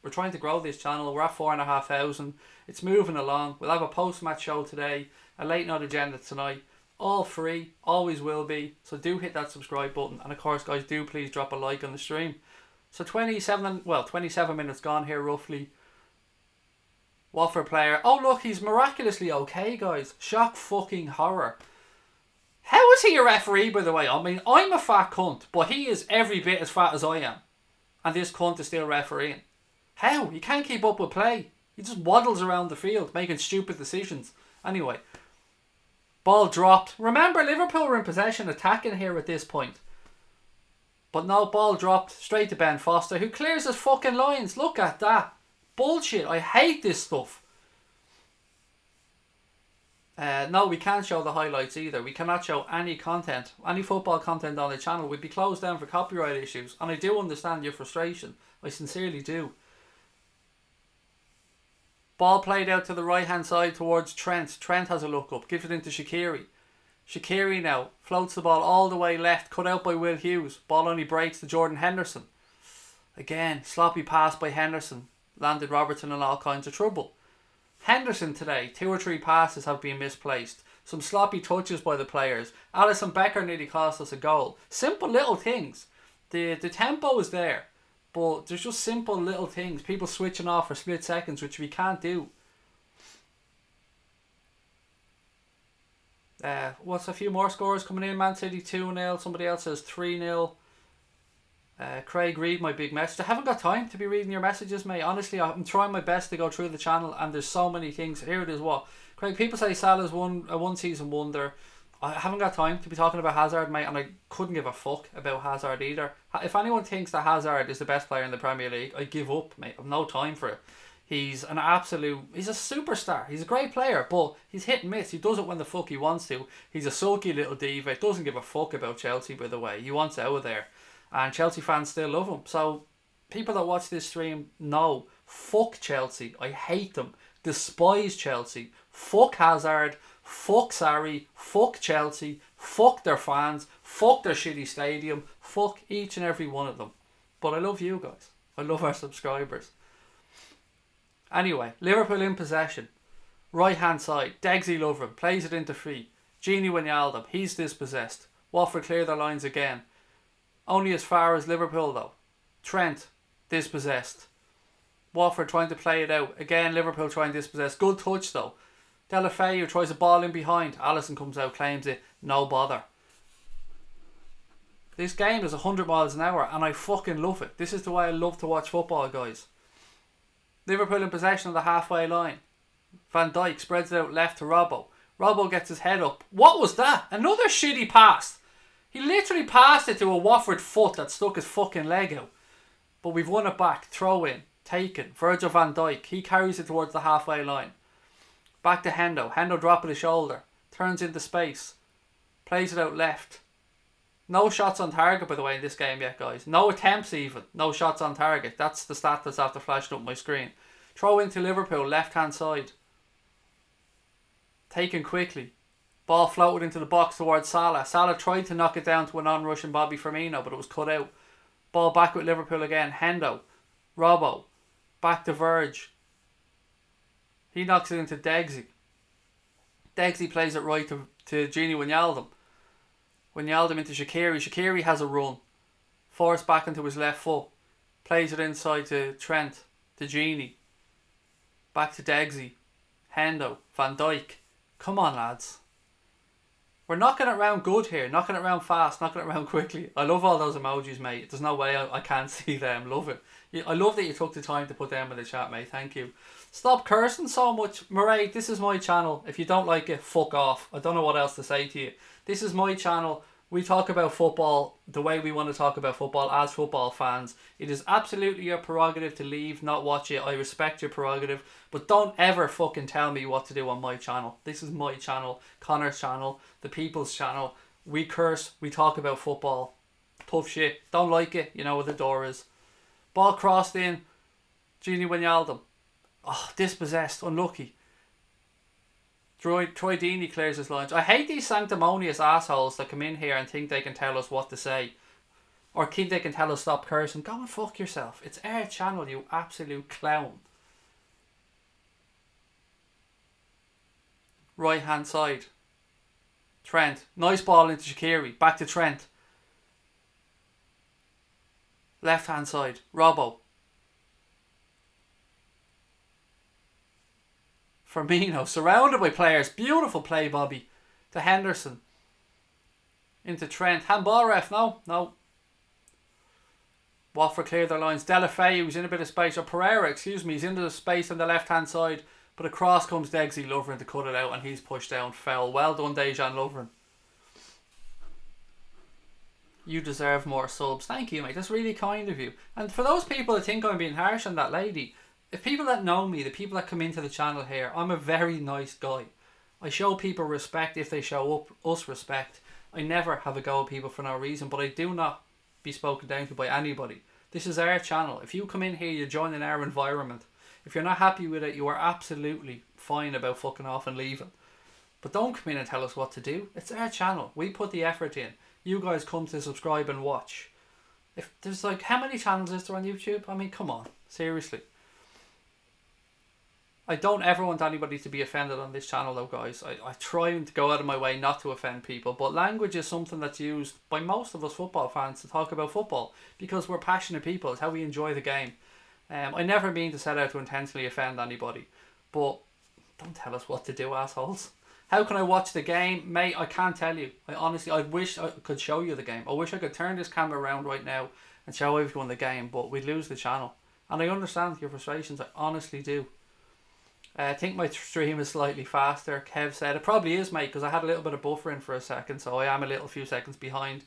S1: We're trying to grow this channel. We're at 4,500. It's moving along. We'll have a post-match show today, a late night agenda tonight. All free, always will be. So do hit that subscribe button. And of course, guys, do please drop a like on the stream. So 27 minutes gone here roughly. Watford player. Oh look, he's miraculously okay, guys. Shock fucking horror. How is he a referee, by the way? I mean, I'm a fat cunt, but he is every bit as fat as I am. And this cunt is still refereeing. How? He can't keep up with play. He just waddles around the field, making stupid decisions. Anyway. Ball dropped. Remember, Liverpool were in possession, attacking here at this point. But no, ball dropped straight to Ben Foster, who clears his fucking lines. Look at that. Bullshit. I hate this stuff. No, we can't show the highlights either. We cannot show any content, any football content on the channel. We'd be closed down for copyright issues. And I do understand your frustration. I sincerely do. Ball played out to the right hand side towards Trent. Trent has a look up. Gives it into Shaqiri. Shaqiri now floats the ball all the way left. Cut out by Will Hughes. Ball only breaks to Jordan Henderson. Again, sloppy pass by Henderson. Landed Robertson in all kinds of trouble. Henderson today, 2 or 3 passes have been misplaced. Some sloppy touches by the players. Alisson Becker nearly cost us a goal. Simple little things. The tempo is there. But there's just simple little things. People switching off for split seconds, which we can't do. What's a few more scores coming in? Man City 2-0. Somebody else says 3-0. Craig, read my big message. I haven't got time to be reading your messages, mate. Honestly, I'm trying my best to go through the channel, and there's so many things. Here it is. What? Craig, people say Salah's a one-season wonder. I haven't got time to be talking about Hazard, mate, and I couldn't give a fuck about Hazard either. If anyone thinks that Hazard is the best player in the Premier League, I give up, mate. I've no time for it. He's an absolute... He's a superstar. He's a great player, but he's hit and miss. He does it when the fuck he wants to. He's a sulky little diva. Doesn't give a fuck about Chelsea, by the way. He wants out of there. And Chelsea fans still love him. So, people that watch this stream know, fuck Chelsea. I hate them. Despise Chelsea. Fuck Hazard. Fuck Sarri, fuck Chelsea, fuck their fans, fuck their shitty stadium, fuck each and every one of them. But I love you guys. I love our subscribers. Anyway, Liverpool in possession. Right hand side, Degsy Lovren plays it into free. Genie Wijnaldum, he's dispossessed. Watford clear their lines again. Only as far as Liverpool though. Trent, dispossessed. Watford trying to play it out. Again, Liverpool trying to dispossess. Good touch though. Delafeu tries a ball in behind. Alisson comes out, claims it. No bother. This game is 100 miles an hour and I fucking love it. This is the way I love to watch football, guys. Liverpool in possession of the halfway line. Van Dijk spreads it out left to Robbo. Robbo gets his head up. What was that? Another shitty pass. He literally passed it to a Watford foot that stuck his fucking leg out. But we've won it back. Throw in. Taken. Virgil van Dijk. He carries it towards the halfway line. Back to Hendo. Hendo dropping his shoulder. Turns into space. Plays it out left. No shots on target, by the way, in this game yet, guys. No attempts even. No shots on target. That's the stat that's after flashing up my screen. Throw into Liverpool, left-hand side. Taken quickly. Ball floated into the box towards Salah. Salah tried to knock it down to a non-rushing Bobby Firmino, but it was cut out. Ball back with Liverpool again. Hendo. Robbo. Back to Verge. He knocks it into Degsy. Degsy plays it right to Gini Wijnaldum. Wijnaldum into Shaqiri. Shaqiri has a run. Forced back into his left foot. Plays it inside to Trent. To Gini. Back to Degsy. Hendo. Van Dijk. Come on, lads. We're knocking it around good here. Knocking it around fast. Knocking it around quickly. I love all those emojis, mate. There's no way I can't see them. Love it. I love that you took the time to put them in the chat, mate. Thank you. Stop cursing so much. Murray, this is my channel. If you don't like it, fuck off. I don't know what else to say to you. This is my channel. We talk about football the way we want to talk about football as football fans. It is absolutely your prerogative to leave, not watch it. I respect your prerogative. But don't ever fucking tell me what to do on my channel. This is my channel. Connor's channel. The people's channel. We curse. We talk about football. Tough shit. Don't like it. You know what the door is. Ball crossed in. Gini Wijnaldum. Oh, dispossessed. Unlucky. Troy Deeney clears his lines. I hate these sanctimonious assholes that come in here and think they can tell us what to say. Or think they can tell us stop cursing. Go and fuck yourself. It's our channel, you absolute clown. Right hand side. Trent. Nice ball into Shaqiri. Back to Trent. Left hand side. Robbo. Firmino. Surrounded by players. Beautiful play, Bobby. To Henderson. Into Trent. Handball ref. No. Watford cleared their lines. Delafeu was in a bit of space. Or Pereira, excuse me. He's into the space on the left hand side. But across comes Degsy Lovren to cut it out. And he's pushed down. Foul. Well done, Dejan Lovren. You deserve more subs. Thank you, mate. That's really kind of you. And for those people that think I'm being harsh on that lady, if people that know me, the people that come into the channel here, I'm a very nice guy. I show people respect if they show us respect. I never have a go at people for no reason, but I do not be spoken down to by anybody. This is our channel. If you come in here, you're joining our environment. If you're not happy with it, you are absolutely fine about fucking off and leaving. But don't come in and tell us what to do. It's our channel. We put the effort in. You guys come to subscribe and watch. If there's like, how many channels is there on YouTube? I mean, come on, seriously. I don't ever want anybody to be offended on this channel though, guys. I try to go out of my way not to offend people, but language is something that's used by most of us football fans to talk about football because we're passionate people. It's how we enjoy the game. I never mean to set out to intentionally offend anybody, but don't tell us what to do, assholes. How can I watch the game? Mate, I can't tell you. I wish I could show you the game. I wish I could turn this camera around right now and show everyone the game, but we'd lose the channel. And I understand your frustrations, I honestly do. I think my stream is slightly faster. Kev said it probably is, mate, because I had a little bit of buffering for a second, so I am a few seconds behind.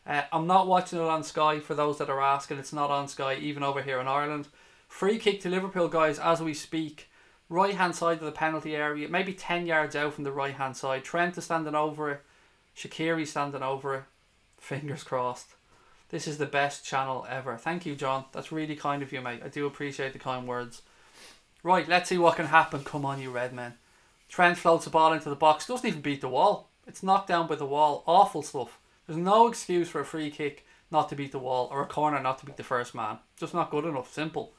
S1: I'm not watching it on Sky, for those that are asking. It's not on Sky, even over here in Ireland. Free kick to Liverpool, guys, as we speak. Right hand side of the penalty area, maybe 10 yards out from the right hand side. Trent is standing over it. Shaqiri standing over it. Fingers crossed. This is the best channel ever. Thank you, John. That's really kind of you, mate. I do appreciate the kind words. Right, let's see what can happen. Come on, you red men. Trent floats the ball into the box. Doesn't even beat the wall. It's knocked down by the wall. Awful stuff. There's no excuse for a free kick not to beat the wall or a corner not to beat the first man. Just not good enough. Simple.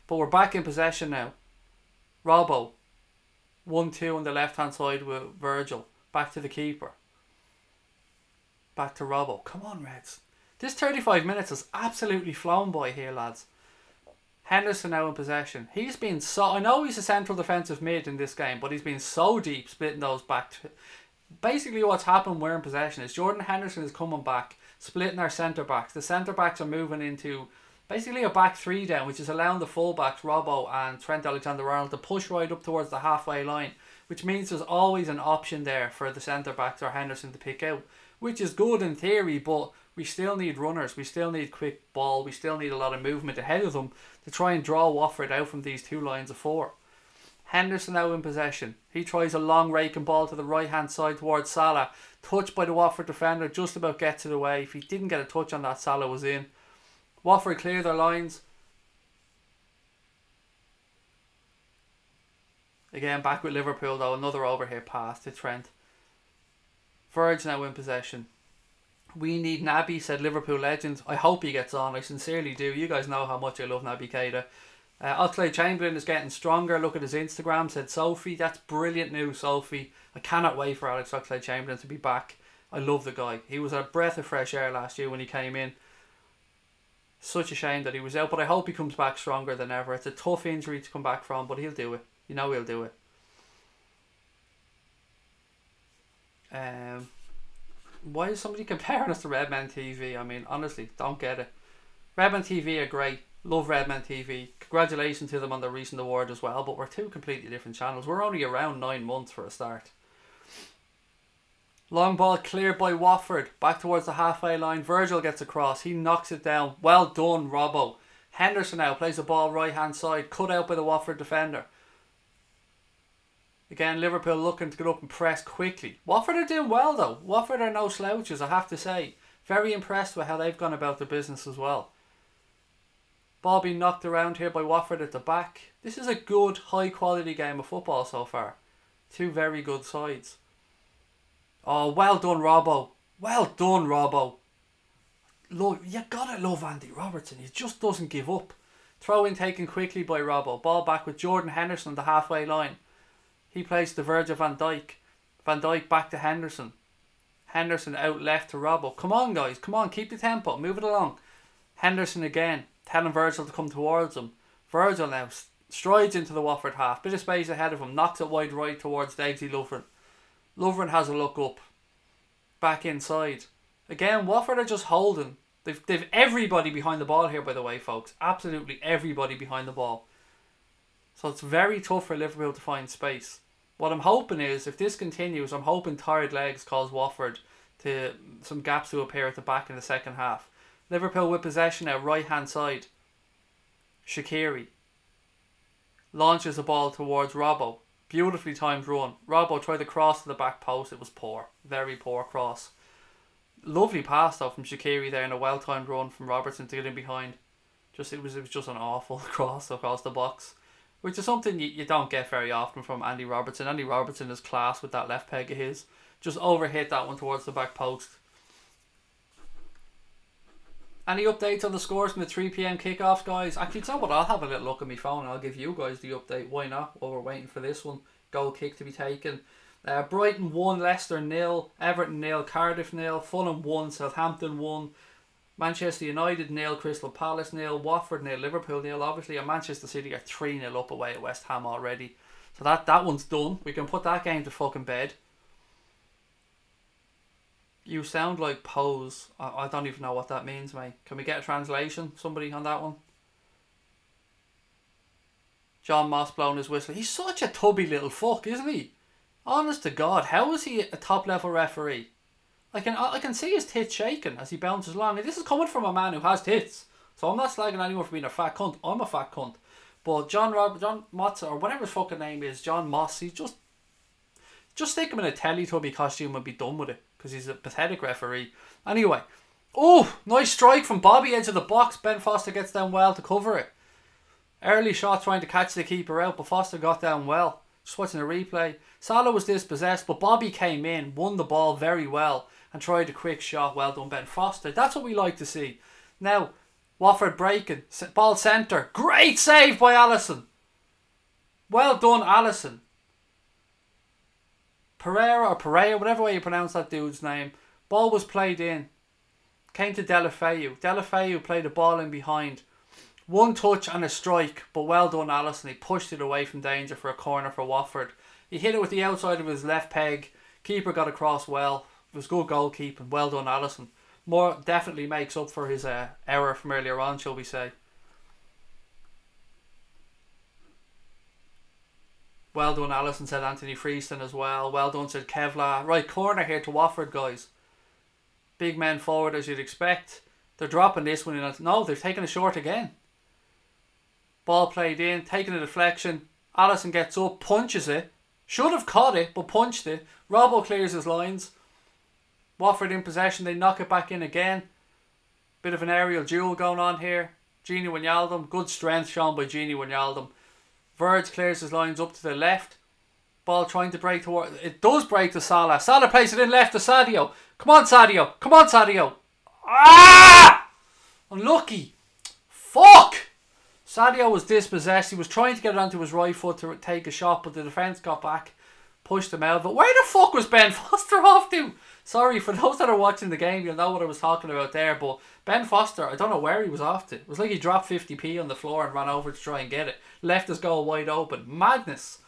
S1: But we're back in possession now. Robbo. 1-2 on the left hand side with Virgil. Back to the keeper. Back to Robbo. Come on, Reds. This 35 minutes has absolutely flown by here, lads. Henderson now in possession. He's been so... I know he's a central defensive mid in this game, but he's been so deep splitting those back. Basically what's happened, we're in possession, is Jordan Henderson is coming back, splitting our centre backs. The centre backs are moving into basically a back three down, which is allowing the fullbacks, Robbo and Trent Alexander-Arnold, to push right up towards the halfway line, which means there's always an option there for the centre-backs or Henderson to pick out, which is good in theory, but we still need runners, we still need quick ball, we still need a lot of movement ahead of them to try and draw Watford out from these two lines of four. Henderson now in possession. He tries a long raking ball to the right hand side towards Salah. Touched by the Watford defender, just about gets it away. If he didn't get a touch on that, Salah was in. Watford clear their lines. Again, back with Liverpool though, another overhit pass to Trent. Verge now in possession. We need Naby, said Liverpool legend. I hope he gets on, I sincerely do. You guys know how much I love Naby Keita. Oxlade-Chamberlain is getting stronger. Look at his Instagram, said Sophie. That's brilliant news, Sophie. I cannot wait for Alex Oxlade-Chamberlain to be back. I love the guy. He was a breath of fresh air last year when he came in. Such a shame that he was out, but I hope he comes back stronger than ever. It's a tough injury to come back from, but he'll do it. You know he'll do it. Why is somebody comparing us to Redmen TV? I mean, honestly, don't get it. Redmen TV are great. Love Redmen TV. Congratulations to them on their recent award as well, but we're two completely different channels. We're only around 9 months for a start. Long ball cleared by Watford. Back towards the halfway line. Virgil gets across. He knocks it down. Well done, Robbo. Henderson now plays the ball right hand side. Cut out by the Watford defender. Again, Liverpool looking to get up and press quickly. Watford are doing well though. Watford are no slouches, I have to say. Very impressed with how they've gone about their business as well. Ball being knocked around here by Watford at the back. This is a good, high quality game of football so far. Two very good sides. Oh, well done, Robbo. Well done, Robbo. Look, you gotta love Andy Robertson. He just doesn't give up. Throw in taken quickly by Robbo. Ball back with Jordan Henderson on the halfway line. He plays to Virgil van Dijk. Van Dijk back to Henderson. Henderson out left to Robbo. Come on, guys. Come on. Keep the tempo. Move it along. Henderson again. Telling Virgil to come towards him. Virgil now strides into the Watford half. Bit of space ahead of him. Knocks it wide right towards Daisy Lovren. Lovren has a look up. Back inside. Again, Watford are just holding. They've everybody behind the ball here, by the way, folks. Absolutely everybody behind the ball. So it's very tough for Liverpool to find space. What I'm hoping is, if this continues, I'm hoping tired legs cause Watford to some gaps to appear at the back in the second half. Liverpool with possession now, right hand side. Shaqiri launches the ball towards Robbo. Beautifully timed run. Robbo tried to cross to the back post. It was poor. Very poor cross. Lovely pass though from Shaqiri there, and a well timed run from Robertson to get in behind. It was just an awful cross across the box, which is something you don't get very often from Andy Robertson. Andy Robertson is class with that left peg of his. Just overhit that one towards the back post. Any updates on the scores from the 3 PM kickoffs, guys? Actually, it's not what, I'll have a little look at my phone and I'll give you guys the update. Why not? While we're waiting for this one. Goal kick to be taken. Brighton 1, Leicester 0, Everton 0, Cardiff 0, Fulham 1, Southampton 1, Manchester United 0, Crystal Palace 0, Watford 0, Liverpool 0, obviously, and Manchester City are 3-0 up away at West Ham already. So that one's done. We can put that game to fucking bed. You sound like pose. I don't even know what that means, mate. Can we get a translation? Somebody on that one? John Moss blowing his whistle. He's such a tubby little fuck, isn't he? Honest to God, how is he a top level referee? I can see his tits shaking as he bounces along. And this is coming from a man who has tits. So I'm not slagging anyone for being a fat cunt. I'm a fat cunt. But John Motz, or whatever his fucking name is, John Moss, he's just stick him in a Teletubby costume and be done with it. Because he's a pathetic referee. Anyway. Oh, nice strike from Bobby, edge of the box. Ben Foster gets down well to cover it. Early shot trying to catch the keeper out, but Foster got down well. Just watching the replay. Salah was dispossessed, but Bobby came in, won the ball very well, and tried a quick shot. Well done, Ben Foster. That's what we like to see. Now, Watford breaking. Ball centre. Great save by Alisson. Well done, Alisson. Pereira, whatever way you pronounce that dude's name. Ball was played in. Came to Deulofeu. Deulofeu played the ball in behind. One touch and a strike, but well done, Alisson. He pushed it away from danger for a corner for Watford. He hit it with the outside of his left peg. Keeper got across well. It was good goalkeeping. Well done, Alisson. More definitely makes up for his error from earlier on, shall we say. Well done, Allison, said Anthony Freeston as well. Well done, said Kevlar. Right, corner here to Watford, guys. Big men forward as you'd expect. They're dropping this one in. No, they're taking a short again. Ball played in, taking a deflection. Allison gets up, punches it. Should have caught it, but punched it. Robbo clears his lines. Watford in possession, they knock it back in again. Bit of an aerial duel going on here. Gini Wijnaldum, good strength shown by Gini Wijnaldum. Verge clears his lines up to the left. Ball trying to break toward... It does break to Salah. Salah plays it in left to Sadio. Come on, Sadio. Come on, Sadio. Ah! Unlucky. Fuck! Sadio was dispossessed. He was trying to get it onto his right foot to take a shot, but the defence got back. Pushed him out. But where the fuck was Ben Foster off to? Sorry, for those that are watching the game, you'll know what I was talking about there. But Ben Foster, I don't know where he was off to. It was like he dropped 50p on the floor and ran over to try and get it. Left his goal wide open. Madness.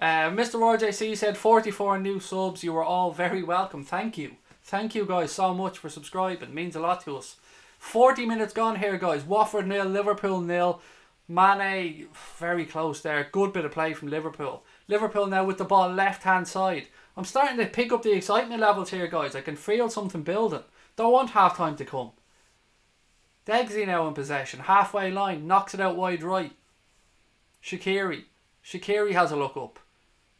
S1: Mr. RJC said 44 new subs. You were all very welcome. Thank you. Thank you guys so much for subscribing. It means a lot to us. 40 minutes gone here, guys. Watford 0, Liverpool 0. Mane very close there. Good bit of play from Liverpool. Liverpool now with the ball left hand side. I'm starting to pick up the excitement levels here, guys. I can feel something building. Don't want half time to come. Degsy now in possession. Halfway line. Knocks it out wide right. Shaqiri. Shaqiri has a look up.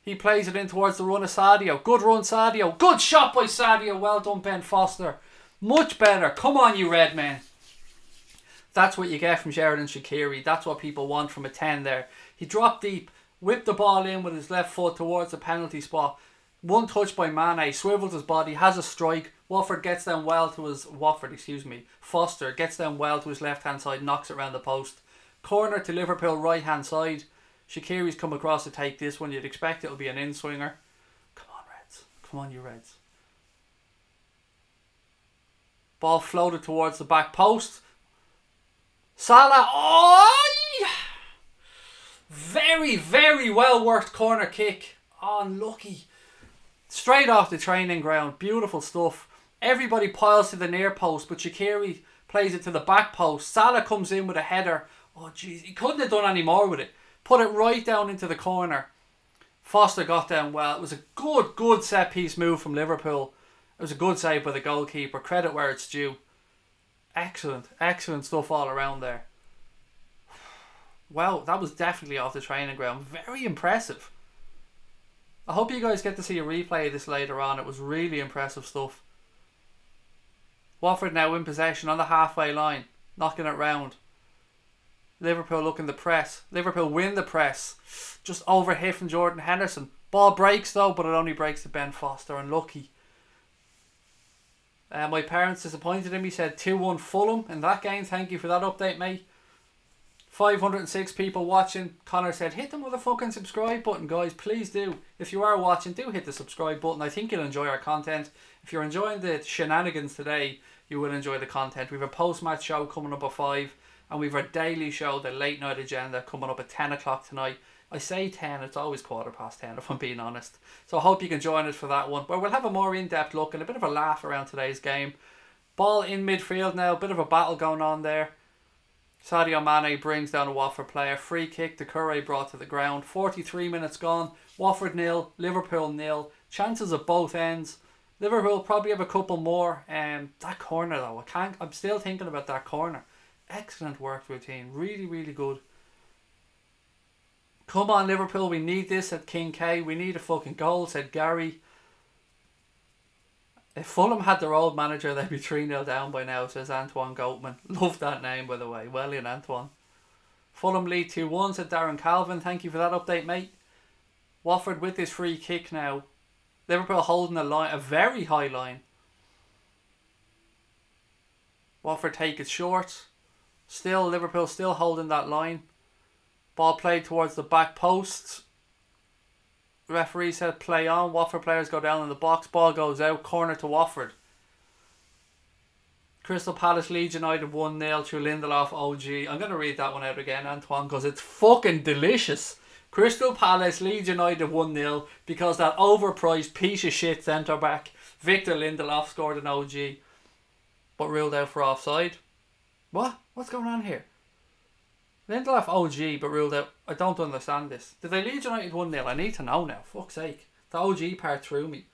S1: He plays it in towards the run of Sadio. Good run, Sadio. Good shot by Sadio. Well done, Ben Foster. Much better. Come on, you red men. That's what you get from Sheridan Shaqiri. That's what people want from a 10 there. He dropped deep. Whipped the ball in with his left foot towards the penalty spot. One touch by Mane. Swivels his body. Has a strike. Watford gets down well to his... Foster gets down well to his left-hand side. Knocks it around the post. Corner to Liverpool right-hand side. Shaqiri's come across to take this one. You'd expect it'll be an in-swinger. Come on, Reds. Come on, you Reds. Ball floated towards the back post. Salah. Oh! Very, very well worked corner kick. Oh, unlucky. Straight off the training ground. Beautiful stuff. Everybody piles to the near post, but Shaqiri plays it to the back post. Salah comes in with a header. Oh, jeez. He couldn't have done any more with it. Put it right down into the corner. Foster got down well. It was a good set piece move from Liverpool. It was a good save by the goalkeeper. Credit where it's due. Excellent stuff all around there. Wow, that was definitely off the training ground. Very impressive. I hope you guys get to see a replay of this later on. It was really impressive stuff. Watford now in possession on the halfway line. Knocking it round. Liverpool looking to press. Liverpool win the press. Just overhit from Jordan Henderson. Ball breaks though, but it only breaks to Ben Foster. Unlucky. My parents disappointed him. He said 2-1 Fulham in that game. Thank you for that update, mate. 506 people watching. Connor said hit the motherfucking subscribe button, guys. Please do. If you are watching, do hit the subscribe button. I think you'll enjoy our content. If you're enjoying the shenanigans today, you will enjoy the content. We have a post-match show coming up at 5. And we have our daily show, the late night agenda, coming up at 10 o'clock tonight. I say 10, it's always 10:15 if I'm being honest. So I hope you can join us for that one. Where we'll have a more in-depth look and a bit of a laugh around today's game. Ball in midfield now, a bit of a battle going on there. Sadio Mane brings down a Watford player. Free kick, Doucouré brought to the ground. 43 minutes gone. Watford 0, Liverpool 0. Chances at both ends. Liverpool probably have a couple more. That corner though, I'm still thinking about that corner. Excellent work routine. Really, really good. Come on, Liverpool. We need this, said King K. We need a fucking goal, said Gary. If Fulham had their old manager, they'd be 3-0 down by now, says Antoine Goatman. Love that name, by the way. Well in, Antoine. Fulham lead 2-1, said Darren Calvin. Thank you for that update, mate. Watford with this free kick now. Liverpool holding a line, a very high line. Watford take it short. Still, Liverpool still holding that line. Ball played towards the back post. Referee said play on. Watford players go down in the box. Ball goes out. Corner to Watford. Crystal Palace Leeds United 1-0 through Lindelof OG. I'm going to read that one out again, Antoine, because it's fucking delicious. Crystal Palace Leeds United 1-0 because that overpriced piece of shit centre back Victor Lindelof scored an OG. but ruled out for offside. What? What's going on here? Lindelof OG, but ruled out. I don't understand this. Did they lead United 1-0? I need to know now. Fuck's sake. The OG part threw me.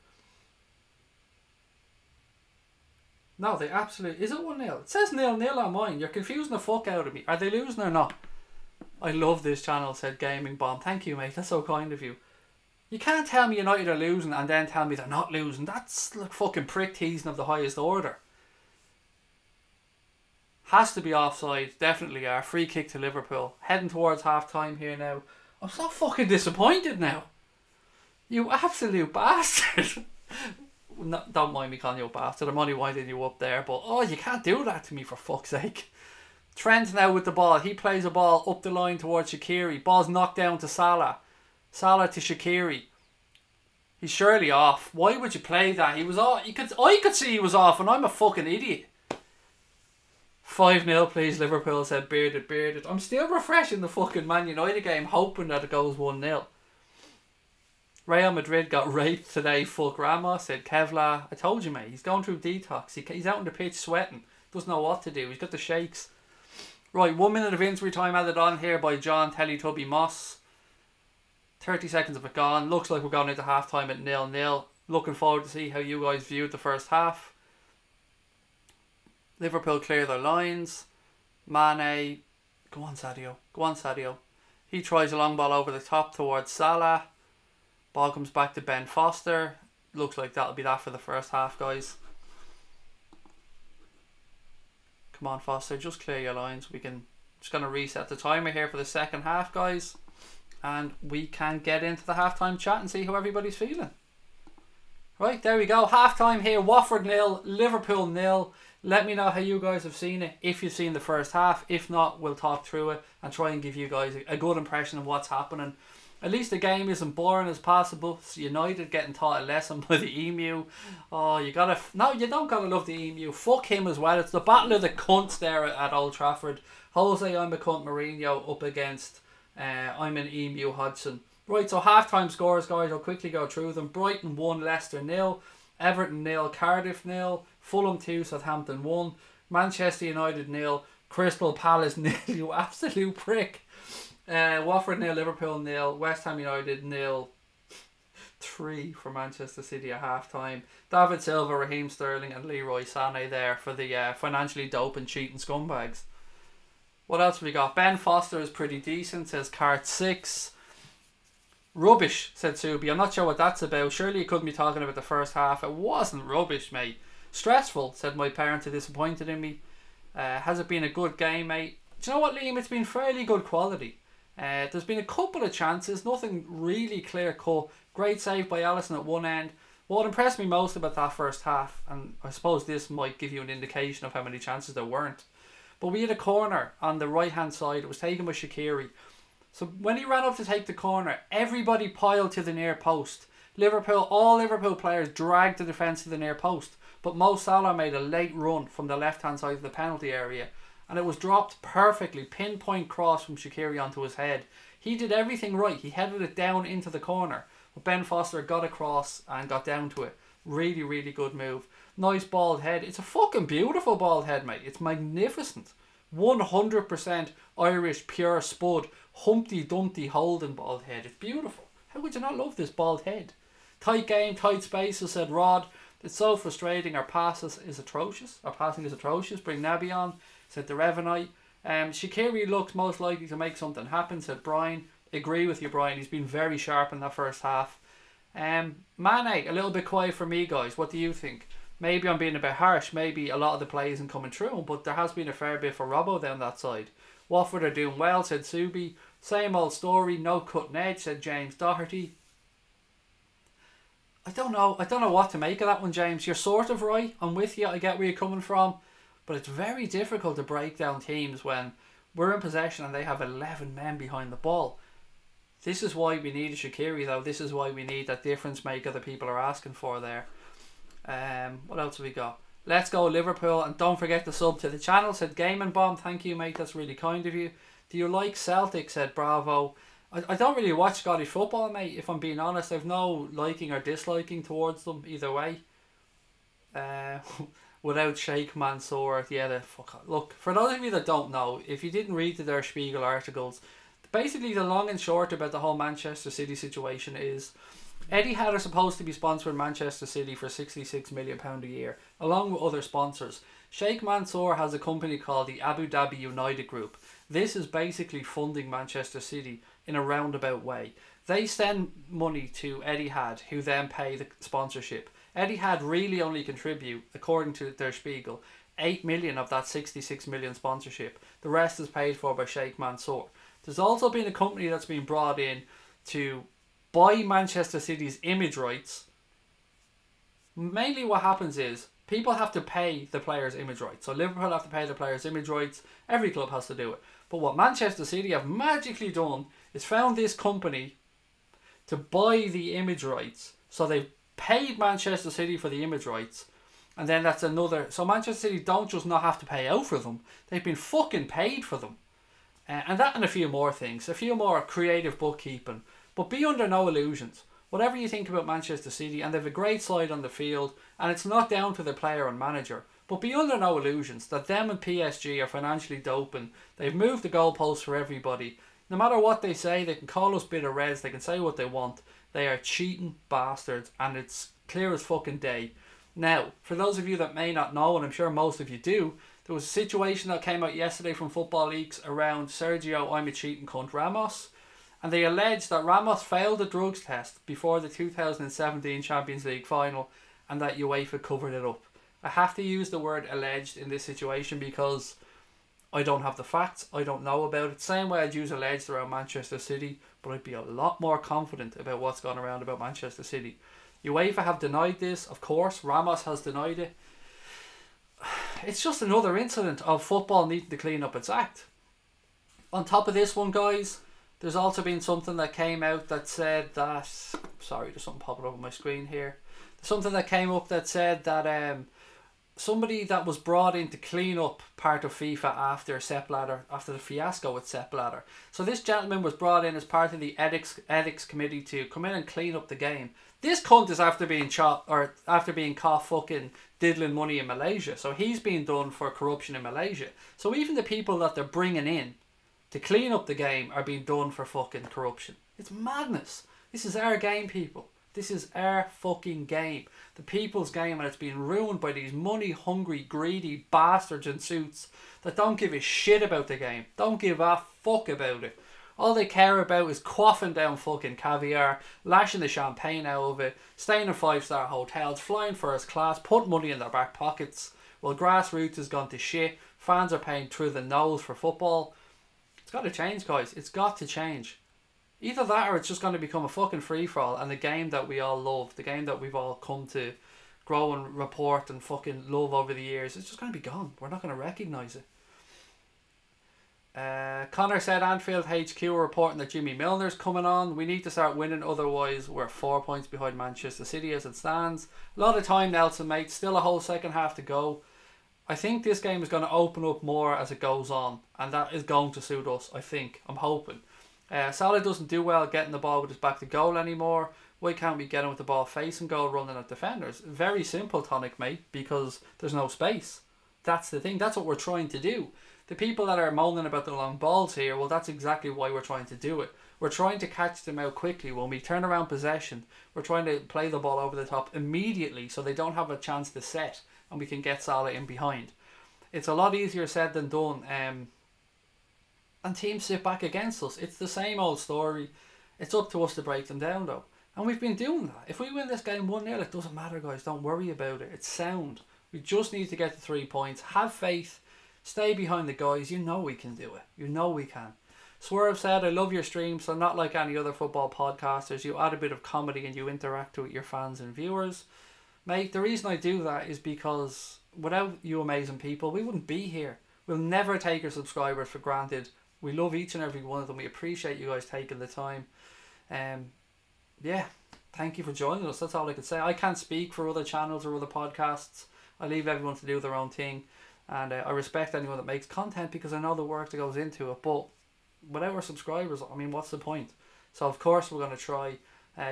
S1: No, they absolutely... Is it 1-0? It says 0-0 on mine. You're confusing the fuck out of me. Are they losing or not? I love this channel, said Gaming Bomb. Thank you, mate. That's so kind of you. You can't tell me United are losing and then tell me they're not losing. That's like fucking prick teasing of the highest order. Has to be offside. Definitely are. Free kick to Liverpool. Heading towards half time here now. I'm so fucking disappointed now. You absolute bastard. No, don't mind me calling you a bastard. I'm only winding you up there. But oh, you can't do that to me for fuck's sake. Trent now with the ball. He plays a ball up the line towards Shaqiri. Ball's knocked down to Salah. Salah to Shaqiri. He's surely off. Why would you play that? He was off. I could see he was off, and I'm a fucking idiot. 5-0 please, Liverpool, said Bearded. I'm still refreshing the fucking Man United game, hoping that it goes 1-0. Real Madrid got raped today, fuck Ramos, said Kevlar. I told you, mate, he's going through detox. He's out on the pitch sweating. Doesn't know what to do. He's got the shakes. Right, 1 minute of injury time added on here by John Teletubby Moss. 30 seconds of it gone. Looks like we're going into half time at 0-0. Looking forward to see how you guys viewed the first half. Liverpool clear their lines. Mane. Go on, Sadio. Go on, Sadio. He tries a long ball over the top towards Salah. Ball comes back to Ben Foster. Looks like that'll be that for the first half, guys. Come on, Foster. Just clear your lines. Just going to reset the timer here for the second half, guys. And we can get into the halftime chat and see how everybody's feeling. Right, there we go. Halftime here. Watford 0, Liverpool 0. Let me know how you guys have seen it. If you've seen the first half. If not, we'll talk through it and try and give you guys a good impression of what's happening. At least the game isn't boring as possible. It's United getting taught a lesson by the Emu. Oh, you gotta... No, you don't gotta love the Emu. Fuck him as well. It's the battle of the cunts there at Old Trafford. Jose, I'm a cunt Mourinho up against... I'm an Emu Hodgson. Right, so halftime scores, guys. I'll quickly go through them. Brighton 1, Leicester 0. Everton 0, Cardiff 0. Fulham 2, Southampton 1. Manchester United 0. Crystal Palace 0. You absolute prick. Watford 0, Liverpool 0. West Ham United 0. 3 for Manchester City at half-time. David Silva, Raheem Sterling and Leroy Sané there for the financially dope and cheating scumbags. What else have we got? Ben Foster is pretty decent, says Cart 6. Rubbish, said Subi. I'm not sure what that's about. Surely you couldn't be talking about the first half. It wasn't rubbish, mate. Stressful, said my parents are disappointed in me. Has it been a good game, mate? Do you know what, Liam? It's been fairly good quality. There's been a couple of chances, nothing really clear cut. Great save by Alisson at one end. What impressed me most about that first half, and I suppose this might give you an indication of how many chances there weren't, but we had a corner on the right hand side. It was taken by Shaqiri. So when he ran up to take the corner, everybody piled to the near post. All Liverpool players dragged the defence to the near post, but Mo Salah made a late run from the left hand side of the penalty area, and it was dropped perfectly, pinpoint cross from Shaqiri onto his head. He did everything right. He headed it down into the corner, but Ben Foster got across and got down to it. Really, really good move. Nice bald head. It's a fucking beautiful bald head, mate. It's magnificent. 100% Irish pure spud, Humpty Dumpty Holden bald head. It's beautiful. How would you not love this bald head? Tight game, tight spaces, said Rod. It's so frustrating. Our passing is atrocious. Bring Naby on, said the Revenite. Shaqiri looks most likely to make something happen, said Brian. Agree with you, Brian. He's been very sharp in that first half. Mane, a little bit quiet for me, guys. What do you think? Maybe I'm being a bit harsh. Maybe a lot of the play isn't coming through, but there has been a fair bit for Robbo down that side. Watford are doing well, said Subi. Same old story, no cutting edge, said James Doherty. I don't know what to make of that one, James. You're sort of right. I'm with you. I get where you're coming from. But it's very difficult to break down teams when we're in possession and they have 11 men behind the ball. This is why we need a Shaqiri, though. This is why we need that difference maker that people are asking for there. What else have we got? Let's go Liverpool, and don't forget to sub to the channel, said Gaming Bomb. Thank you, mate. That's really kind of you. Do you like Celtic, said Bravo. I don't really watch Scottish football, mate, if I'm being honest. I've no liking or disliking towards them either way. without Sheikh Mansour. Yeah, look, for those of you that don't know, if you didn't read the Der Spiegel articles, basically the long and short about the whole Manchester City situation is Etihad are supposed to be sponsoring Manchester City for £66 million a year, along with other sponsors. Sheikh Mansour has a company called the Abu Dhabi United Group. This is basically funding Manchester City in a roundabout way. They send money to Etihad, who then pay the sponsorship. Etihad really only contribute, according to Der Spiegel, 8 million of that 66 million sponsorship. The rest is paid for by Sheikh Mansour. There's also been a company that's been brought in to buy Manchester City's image rights. Mainly what happens is people have to pay the players' image rights. So Liverpool have to pay the players' image rights. Every club has to do it. But what Manchester City have magically done is found this company to buy the image rights. So they've paid Manchester City for the image rights. And then that's another... So Manchester City don't just not have to pay out for them. They've been fucking paid for them. And that and a few more things. A few more creative bookkeeping. But be under no illusions. Whatever you think about Manchester City, and they have a great side on the field, and it's not down to the player and manager, but be under no illusions that them and PSG are financially doping. They've moved the goalposts for everybody. No matter what they say, they can call us bitter reds, they can say what they want. They are cheating bastards, and it's clear as fucking day. Now, for those of you that may not know, and I'm sure most of you do, there was a situation that came out yesterday from Football Leaks around Sergio I'm a cheating cunt Ramos. And they alleged that Ramos failed a drugs test before the 2017 Champions League final and that UEFA covered it up. I have to use the word alleged in this situation because I don't have the facts. I don't know about it. Same way I'd use alleged around Manchester City, but I'd be a lot more confident about what's gone around about Manchester City. UEFA have denied this, of course. Ramos has denied it. It's just another incident of football needing to clean up its act. On top of this one, guys, there's also been something that came out that said that... Sorry, there's something popping up on my screen here. Something that came up that said that somebody that was brought in to clean up part of FIFA after Sepp Blatter, after the fiasco with Sepp Blatter. So this gentleman was brought in as part of the ethics committee to come in and clean up the game. This cunt is after being caught fucking diddling money in Malaysia. So he's been done for corruption in Malaysia. So even the people that they're bringing in to clean up the game are being done for fucking corruption. It's madness. This is our game, people. This is our fucking game. The people's game, and it's being ruined by these money-hungry, greedy bastards in suits that don't give a shit about the game. Don't give a fuck about it. All they care about is quaffing down fucking caviar, lashing the champagne out of it, staying in 5-star hotels, flying first class, put money in their back pockets. Well, grassroots has gone to shit. Fans are paying through the nose for football. It's got to change, guys. It's got to change. Either that or it's just going to become a fucking free-for-all, and the game that we all love, the game that we've all come to grow and report and fucking love over the years, it's just going to be gone. We're not going to recognise it. Connor said Anfield HQ are reporting that Jimmy Milner's coming on. We need to start winning, otherwise we're 4 points behind Manchester City as it stands. A lot of time, Nelson, mate. Still a whole second half to go. I think this game is going to open up more as it goes on, and that is going to suit us, I think. I'm hoping. Salah doesn't do well getting the ball with his back to goal anymore. Why can't we get him with the ball facing goal, running at defenders? Very simple, Tonic, mate, because there's no space. That's the thing. That's what we're trying to do. The people that are moaning about the long balls here, well, that's exactly why we're trying to do it. We're trying to catch them out quickly. When we turn around possession, we're trying to play the ball over the top immediately so they don't have a chance to set and we can get Salah in behind. It's a lot easier said than done. And teams sit back against us. It's the same old story. It's up to us to break them down, though. And we've been doing that. If we win this game 1-0, it doesn't matter, guys. Don't worry about it. It's sound. We just need to get to 3 points. Have faith. Stay behind the guys. You know we can do it. You know we can. Swerve said, I love your streams. So not like any other football podcasters. You add a bit of comedy and you interact with your fans and viewers. Mate, the reason I do that is because without you amazing people, we wouldn't be here. We'll never take our subscribers for granted. We love each and every one of them. We appreciate you guys taking the time. Yeah, thank you for joining us. That's all I can say. I can't speak for other channels or other podcasts. I leave everyone to do their own thing. And I respect anyone that makes content because I know the work that goes into it. But without our subscribers, I mean, what's the point? So, of course, we're going to try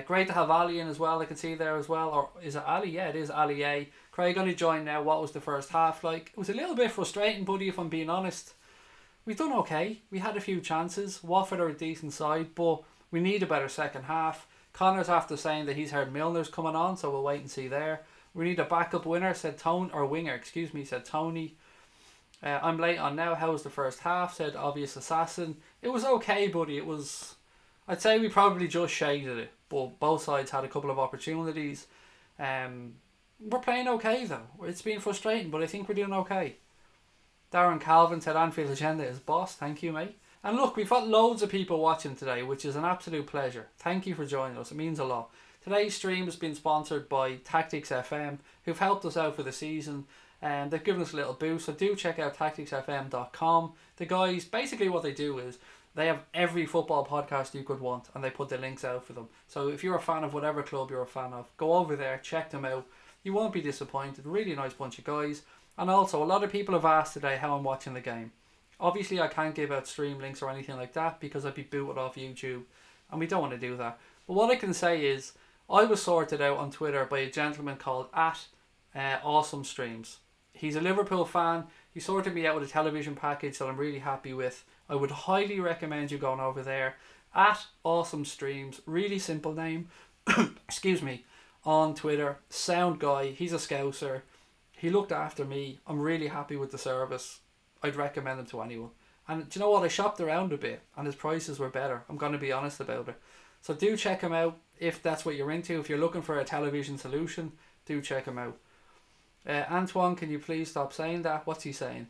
S1: Great to have Ali in as well. I can see there as well. Or is it Ali? Yeah, it is Ali A. Craig, only joined now. What was the first half like? It was a little bit frustrating, buddy, if I'm being honest. We've done okay. We had a few chances. Watford are a decent side, but we need a better second half. Connor's after saying that he's heard Milner's coming on, so we'll wait and see there. We need a backup winner, said Tony, or winger, excuse me, said Tony. I'm late on now. How was the first half? Said Obvious Assassin. It was okay, buddy. It was... I'd say we probably just shaded it, but both sides had a couple of opportunities. We're playing okay though. It's been frustrating, but I think we're doing okay. Darren Calvin said Anfield Agenda is boss. Thank you, mate. And look, we've got loads of people watching today, which is an absolute pleasure. Thank you for joining us. It means a lot. Today's stream has been sponsored by Tactics FM, who've helped us out for the season. And they've given us a little boost, so do check out tacticsfm.com. The guys, basically what they do is they have every football podcast you could want, and they put the links out for them. So if you're a fan of whatever club you're a fan of, go over there, check them out. You won't be disappointed. Really nice bunch of guys. And also, a lot of people have asked today how I'm watching the game. Obviously, I can't give out stream links or anything like that because I'd be booted off YouTube, and we don't want to do that. But what I can say is, I was sorted out on Twitter by a gentleman called Awesome Streams. He's a Liverpool fan. He sorted me out with a television package that I'm really happy with. I would highly recommend you going over there. Awesome Streams, really simple name. Excuse me. On Twitter, sound guy. He's a Scouser. He looked after me. I'm really happy with the service. I'd recommend him to anyone. And do you know what? I shopped around a bit and his prices were better. I'm going to be honest about it. So do check him out if that's what you're into. If you're looking for a television solution, do check him out. Antoine, can you please stop saying that? What's he saying?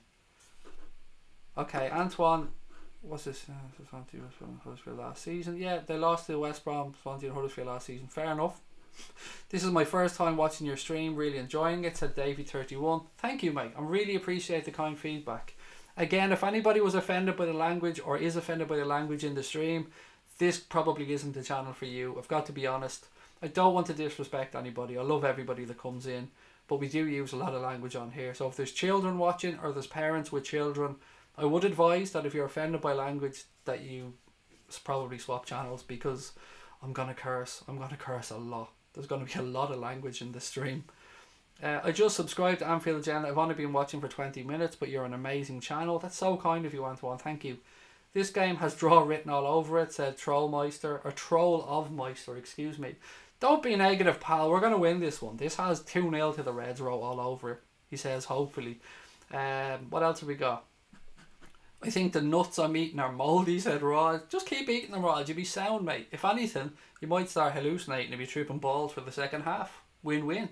S1: Okay, Antoine, what's this? Huddersfield last season. Yeah, they lost to West Brom, Swansea and Huddersfield last season. Fair enough. This is my first time watching your stream. Really enjoying it, said Davey31. Thank you, mate. I really appreciate the kind feedback. Again, if anybody was offended by the language or is offended by the language in the stream, this probably isn't the channel for you. I've got to be honest. I don't want to disrespect anybody. I love everybody that comes in, but we do use a lot of language on here. So if there's children watching or there's parents with children, I would advise that if you're offended by language that you probably swap channels, because I'm going to curse. I'm going to curse a lot. There's going to be a lot of language in the stream. I just subscribed to Anfield Agenda. I've only been watching for 20 minutes, but you're an amazing channel. That's so kind of you, Antoine. Thank you. This game has draw written all over it, said Trollmeister, or Troll of Meister, excuse me. Don't be negative, pal. We're going to win this one. This has 2-0 to the Reds wrote all over it, he says, hopefully. What else have we got? I think the nuts I'm eating are mouldy, said Rod. Just keep eating them, Rod. You'll be sound, mate. If anything, you might start hallucinating and be tripping balls for the second half. Win-win.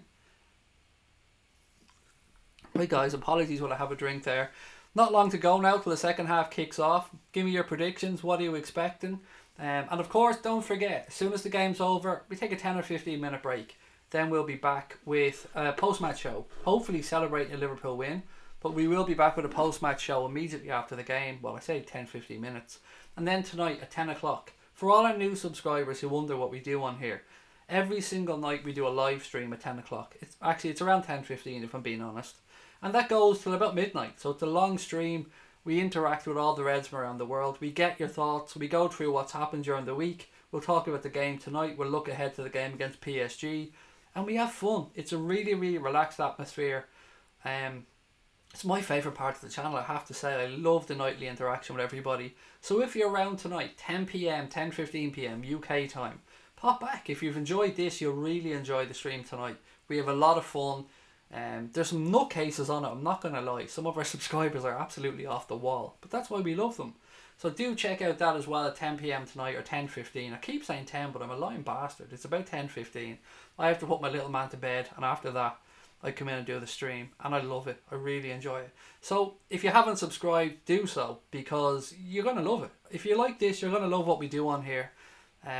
S1: Right, guys, apologies while I have a drink there. Not long to go now till the second half kicks off. Give me your predictions. What are you expecting? And of course, don't forget, as soon as the game's over, we take a 10 or 15 minute break. Then we'll be back with a post-match show. Hopefully celebrating a Liverpool win. But we will be back with a post-match show immediately after the game. Well, I say 10-15 minutes. And then tonight at 10 o'clock. For all our new subscribers who wonder what we do on here, every single night we do a live stream at 10 o'clock. It's around 10:15 if I'm being honest. And that goes till about midnight. So it's a long stream. We interact with all the Reds from around the world. We get your thoughts. We go through what's happened during the week. We'll talk about the game tonight. We'll look ahead to the game against PSG. And we have fun. It's a really, really relaxed atmosphere. It's my favourite part of the channel, I have to say. I love the nightly interaction with everybody. So if you're around tonight, 10 PM, 10:15 PM UK time, pop back. If you've enjoyed this, you'll really enjoy the stream tonight. We have a lot of fun. There's some nutcases on it, I'm not going to lie. Some of our subscribers are absolutely off the wall, but that's why we love them. So do check out that as well at 10 PM tonight or 10:15. I keep saying 10, but I'm a lying bastard. It's about 10:15. I have to put my little man to bed, and after that I come in and do the stream, and I love it. I really enjoy it. So if you haven't subscribed, do so, because you're going to love it. If you like this, you're going to love what we do on here.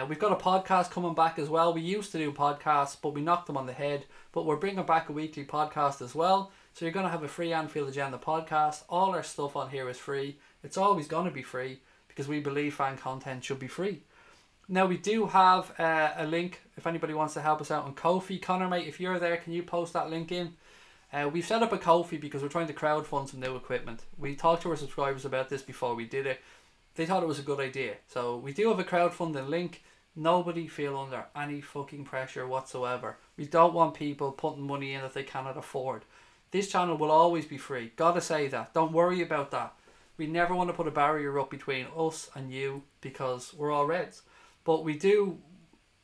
S1: We've got a podcast coming back as well. We used to do podcasts, but we knocked them on the head. But we're bringing back a weekly podcast as well. So you're going to have a free Anfield Agenda podcast. All our stuff on here is free. It's always going to be free because we believe fan content should be free. Now we do have a link if anybody wants to help us out on Ko-fi. Connor, mate, if you're there, can you post that link in? We've set up a Ko-fi because we're trying to crowdfund some new equipment. We talked to our subscribers about this before we did it. They thought it was a good idea. So we do have a crowdfunding link. Nobody feel under any fucking pressure whatsoever. We don't want people putting money in that they cannot afford. This channel will always be free. Gotta say that. Don't worry about that. We never want to put a barrier up between us and you because we're all Reds. But we do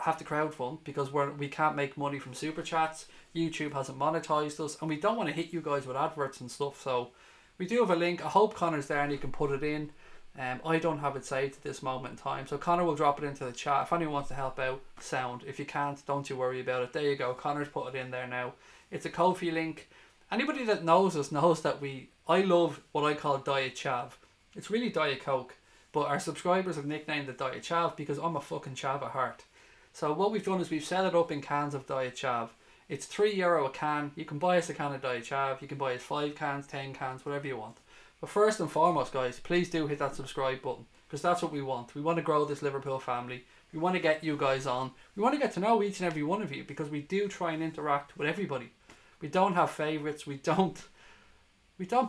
S1: have to crowdfund because we can't make money from super chats. YouTube hasn't monetized us, and we don't want to hit you guys with adverts and stuff. So we do have a link. I hope Connor's there and he can put it in. I don't have it saved at this moment in time, so Connor will drop it into the chat. If anyone wants to help out, sound. If you can't, don't you worry about it. There you go. Connor's put it in there now. It's a Ko-fi link. Anybody that knows us knows that I love what I call Diet Chav. It's really Diet Coke, but our subscribers have nicknamed it Diet Chav because I'm a fucking chav at heart. So what we've done is we've set it up in cans of Diet Chav. It's €3 a can. You can buy us a can of Diet Chav. You can buy us 5 cans, 10 cans, whatever you want. But first and foremost, guys, please do hit that subscribe button because that's what we want. We want to grow this Liverpool family. We want to get you guys on. We want to get to know each and every one of you because we do try and interact with everybody. We don't have favourites. We don't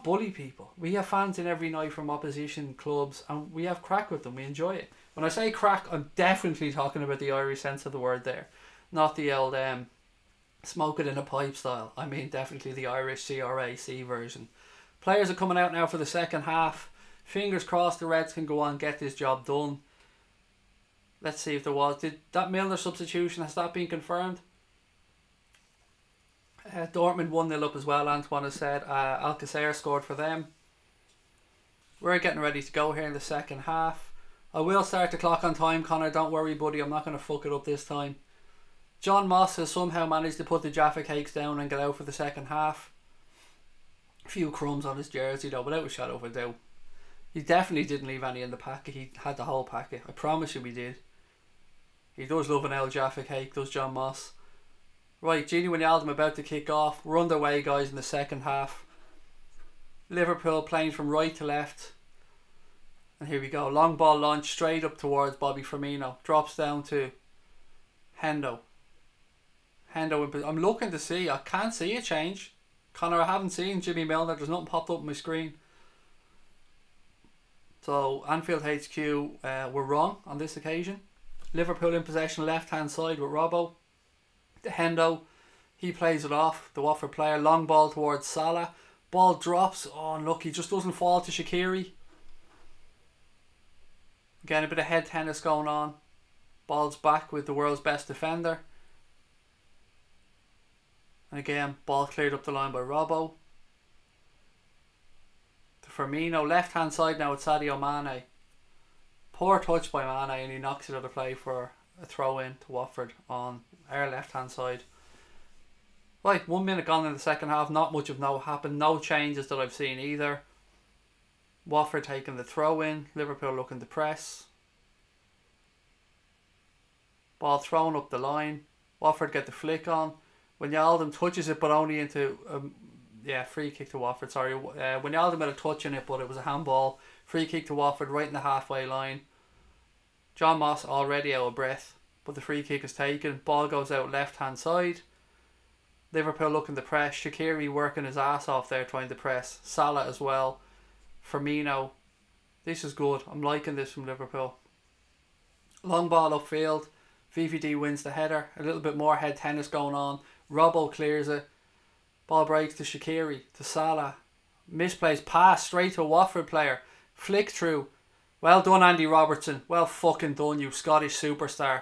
S1: bully people. We have fans in every night from opposition clubs and we have crack with them. We enjoy it. When I say crack, I'm definitely talking about the Irish sense of the word there. Not the old smoke it in a pipe style. I mean definitely the Irish CRAC version. Players are coming out now for the second half. Fingers crossed the Reds can go on and get this job done. Let's see if there was. Did that Milner substitution, has that been confirmed? Dortmund 1-0 up as well, Antoine has said. Alcacer scored for them. We're getting ready to go here in the second half. I will start the clock on time, Connor. Don't worry, buddy. I'm not going to fuck it up this time. John Moss has somehow managed to put the Jaffa Cakes down and get out for the second half. A few crumbs on his jersey though, without a shadow of a doubt. He definitely didn't leave any in the packet. He had the whole packet. I promise you he did. He does love an old Jaffa Cake, does John Moss. Right, Gini Wijnaldum about to kick off. We're underway, guys, in the second half. Liverpool playing from right to left. And here we go. Long ball launch straight up towards Bobby Firmino. Drops down to Hendo. I'm looking to see. I can't see a change. Connor, I haven't seen Jimmy Milner. There's nothing popped up on my screen. So, Anfield HQ were wrong on this occasion. Liverpool in possession left hand side with Robbo. The Hendo, he plays it off. The Watford player, long ball towards Salah. Ball drops. Oh, look, he just doesn't fall to Shaqiri. Again, a bit of head tennis going on. Ball's back with the world's best defender. And again, ball cleared up the line by Robbo. To Firmino, left hand side now with Sadio Mane. Poor touch by Mane and he knocks it out of play for a throw in to Watford on our left hand side. Right, 1 minute gone in the second half. Not much of no happened. No changes that I've seen either. Watford taking the throw in. Liverpool looking to press. Ball thrown up the line. Watford get the flick on. Wijnaldum touches it but only into free kick to Watford, sorry. Wijnaldum had a touch in it but it was a handball. Free kick to Watford right in the halfway line. John Moss already out of breath but the free kick is taken. Ball goes out left hand side. Liverpool looking to press. Shaqiri working his ass off there trying to press. Salah as well. Firmino. This is good. I'm liking this from Liverpool. Long ball upfield. VVD wins the header. A little bit more head tennis going on. Robbo clears it. Ball breaks to Shaqiri. To Salah. Misplaced pass straight to a Watford player. Flick through. Well done, Andy Robertson. Well fucking done, you Scottish superstar.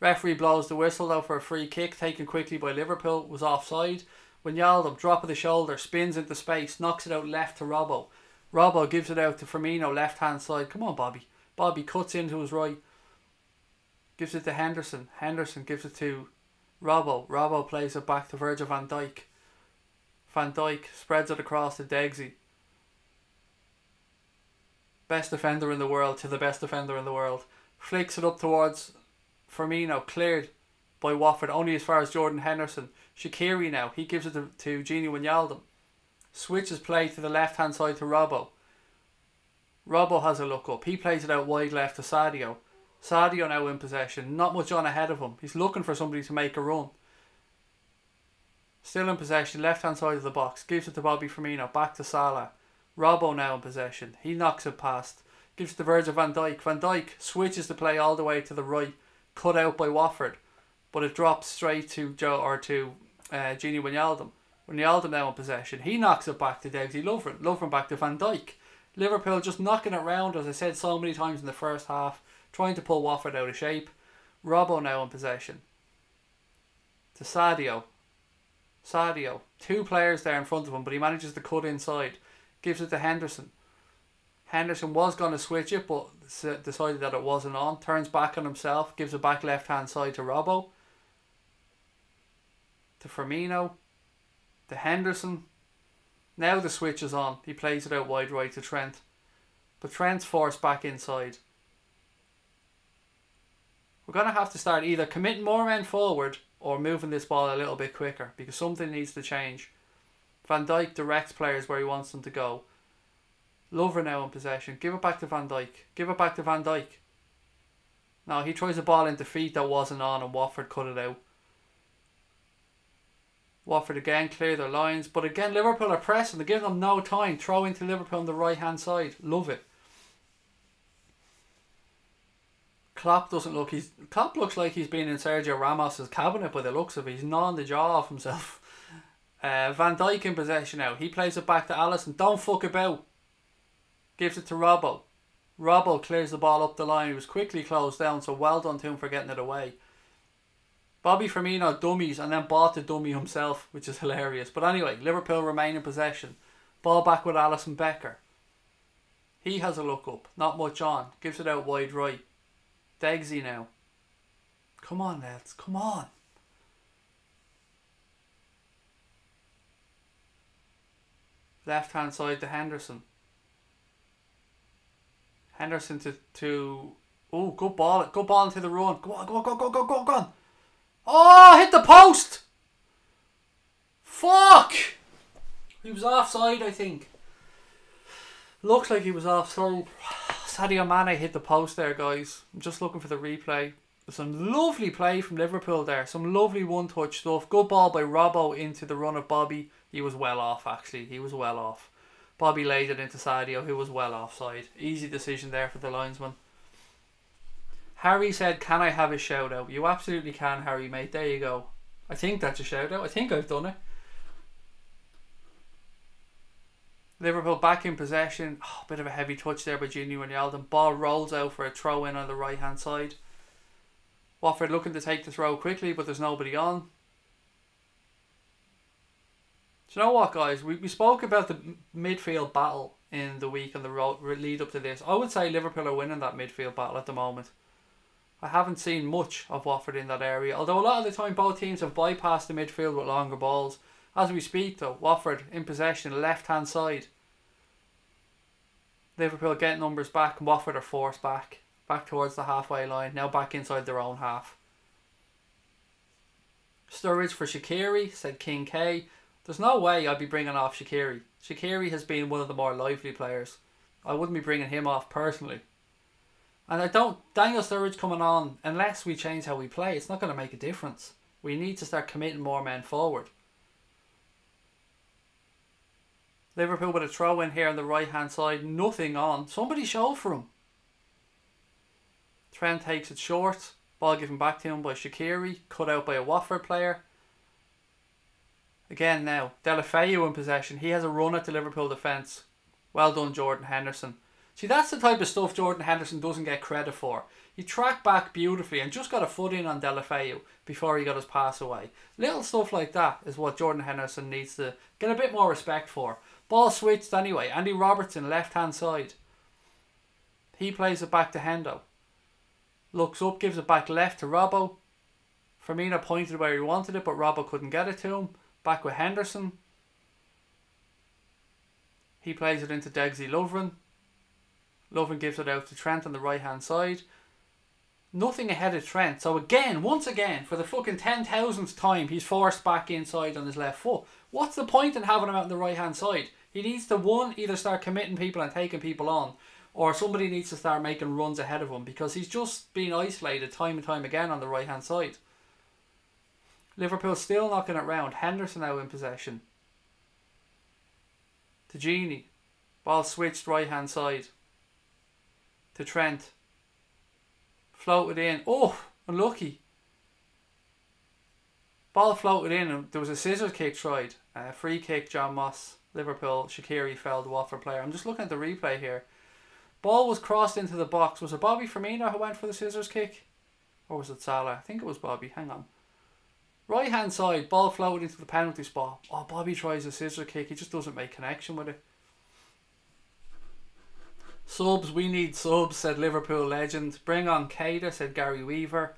S1: Referee blows the whistle though for a free kick taken quickly by Liverpool. Was offside. Wijnaldum, drop of the shoulder, spins into space, knocks it out left to Robbo. Robbo gives it out to Firmino, left hand side. Come on, Bobby. Bobby cuts into his right. Gives it to Henderson. Henderson gives it to Robbo. Robbo plays it back to Virgil van Dijk. Van Dijk spreads it across to Degsy. Best defender in the world to the best defender in the world. Flicks it up towards Firmino. Cleared by Watford only as far as Jordan Henderson. Shaqiri now. He gives it to Gini Wijnaldum. Switches play to the left hand side to Robbo. Robbo has a look up. He plays it out wide left to Sadio. Sadio now in possession. Not much on ahead of him. He's looking for somebody to make a run. Still in possession. Left hand side of the box. Gives it to Bobby Firmino. Back to Salah. Robbo now in possession. He knocks it past. Gives it to Virgil van Dijk. Van Dijk switches the play all the way to the right cut out by Watford, but it drops straight to Gini Wijnaldum. Wijnaldum now in possession. He knocks it back to Dexy Lovren. Lovren back to Van Dijk. Liverpool just knocking it round, as I said so many times in the first half, trying to pull Watford out of shape. Robbo now in possession. To Sadio. Sadio. 2 players there in front of him, but he manages to cut inside. Gives it to Henderson. Henderson was going to switch it, but decided that it wasn't on. Turns back on himself. Gives it back left hand side to Robbo. To Firmino. To Henderson. Now the switch is on. He plays it out wide right to Trent. But Trent's forced back inside. We're going to have to start either committing more men forward or moving this ball a little bit quicker, because something needs to change. Van Dijk directs players where he wants them to go. Lovren now in possession. Give it back to Van Dijk. Give it back to Van Dijk. No, he tries a ball into feet that wasn't on and Watford cut it out. Watford again clear their lines, but again Liverpool are pressing. They're giving them no time. Throw into Liverpool on the right hand side. Love it. Klopp looks like he's been in Sergio Ramos's cabinet by the looks of it. He's gnawing the jaw off himself. Van Dijk in possession now. He plays it back to Alisson. Don't fuck about. Gives it to Robbo. Robbo clears the ball up the line. He was quickly closed down, so well done to him for getting it away. Bobby Firmino dummies and then bought the dummy himself, which is hilarious. But anyway, Liverpool remain in possession. Ball back with Alisson Becker. He has a look up. Not much on. Gives it out wide right. Degsy now. Come on, lads. Come on. Left hand side to Henderson. Henderson to oh, good ball. Good ball into the run. Go on, go on, go on, go on, go on, go on. Oh, hit the post! Fuck! He was offside, I think. Looks like he was offside. Sadio Mane hit the post there, guys. I'm just looking for the replay. Some lovely play from Liverpool there. Some lovely one-touch stuff. Good ball by Robbo into the run of Bobby. He was well off, actually. He was well off. Bobby laid it into Sadio, who was well offside. Easy decision there for the linesman. Harry said, can I have a shout out? You absolutely can, Harry, mate. There you go. I think that's a shout out. I think I've done it. Liverpool back in possession. Oh, bit of a heavy touch there by Gini Wijnaldum. Ball rolls out for a throw in on the right hand side. Watford looking to take the throw quickly, but there's nobody on. Do you know what, guys? We spoke about the midfield battle in the week and the lead up to this. I would say Liverpool are winning that midfield battle at the moment. I haven't seen much of Watford in that area, although a lot of the time both teams have bypassed the midfield with longer balls. As we speak though, Watford in possession, left hand side. Liverpool get numbers back and Watford are forced back towards the halfway line, now back inside their own half. Sturridge for Shaqiri, said King K. There's no way I'd be bringing off Shaqiri. Shaqiri has been one of the more lively players. I wouldn't be bringing him off personally. And Daniel Sturridge coming on, unless we change how we play, it's not going to make a difference. We need to start committing more men forward. Liverpool with a throw in here on the right hand side, nothing on. Somebody show for him. Trent takes it short. Ball given back to him by Shaqiri, cut out by a Watford player. Again now, Deulofeu in possession. He has a run at the Liverpool defence. Well done, Jordan Henderson. See, that's the type of stuff Jordan Henderson doesn't get credit for. He tracked back beautifully and just got a foot in on Deulofeu before he got his pass away. Little stuff like that is what Jordan Henderson needs to get a bit more respect for. Ball switched anyway. Andy Robertson, left hand side. He plays it back to Hendo. Looks up, gives it back left to Robbo. Firmino pointed where he wanted it, but Robbo couldn't get it to him. Back with Henderson. He plays it into Dexy Lovren. Lovren gives it out to Trent on the right hand side. Nothing ahead of Trent. So again, once again, for the fucking 10,000th time, he's forced back inside on his left foot. What's the point in having him out on the right hand side? He needs to, one, either start committing people and taking people on, or somebody needs to start making runs ahead of him, because he's just been isolated time and time again on the right hand side. Liverpool still knocking it round. Henderson now in possession. To Gini. Ball switched right hand side. To Trent. Floated in. Oh! Unlucky. Ball floated in and there was a scissors kick tried. Free kick, John Moss. Liverpool, Shaqiri felled the Watford player. I'm just looking at the replay here. Ball was crossed into the box. Was it Bobby Firmino who went for the scissors kick? Or was it Salah? I think it was Bobby. Hang on. Right hand side, ball floated into the penalty spot. Oh, Bobby tries a scissor kick. He just doesn't make connection with it. Subs, we need subs, said Liverpool legend. Bring on Keita, said Gary Weaver.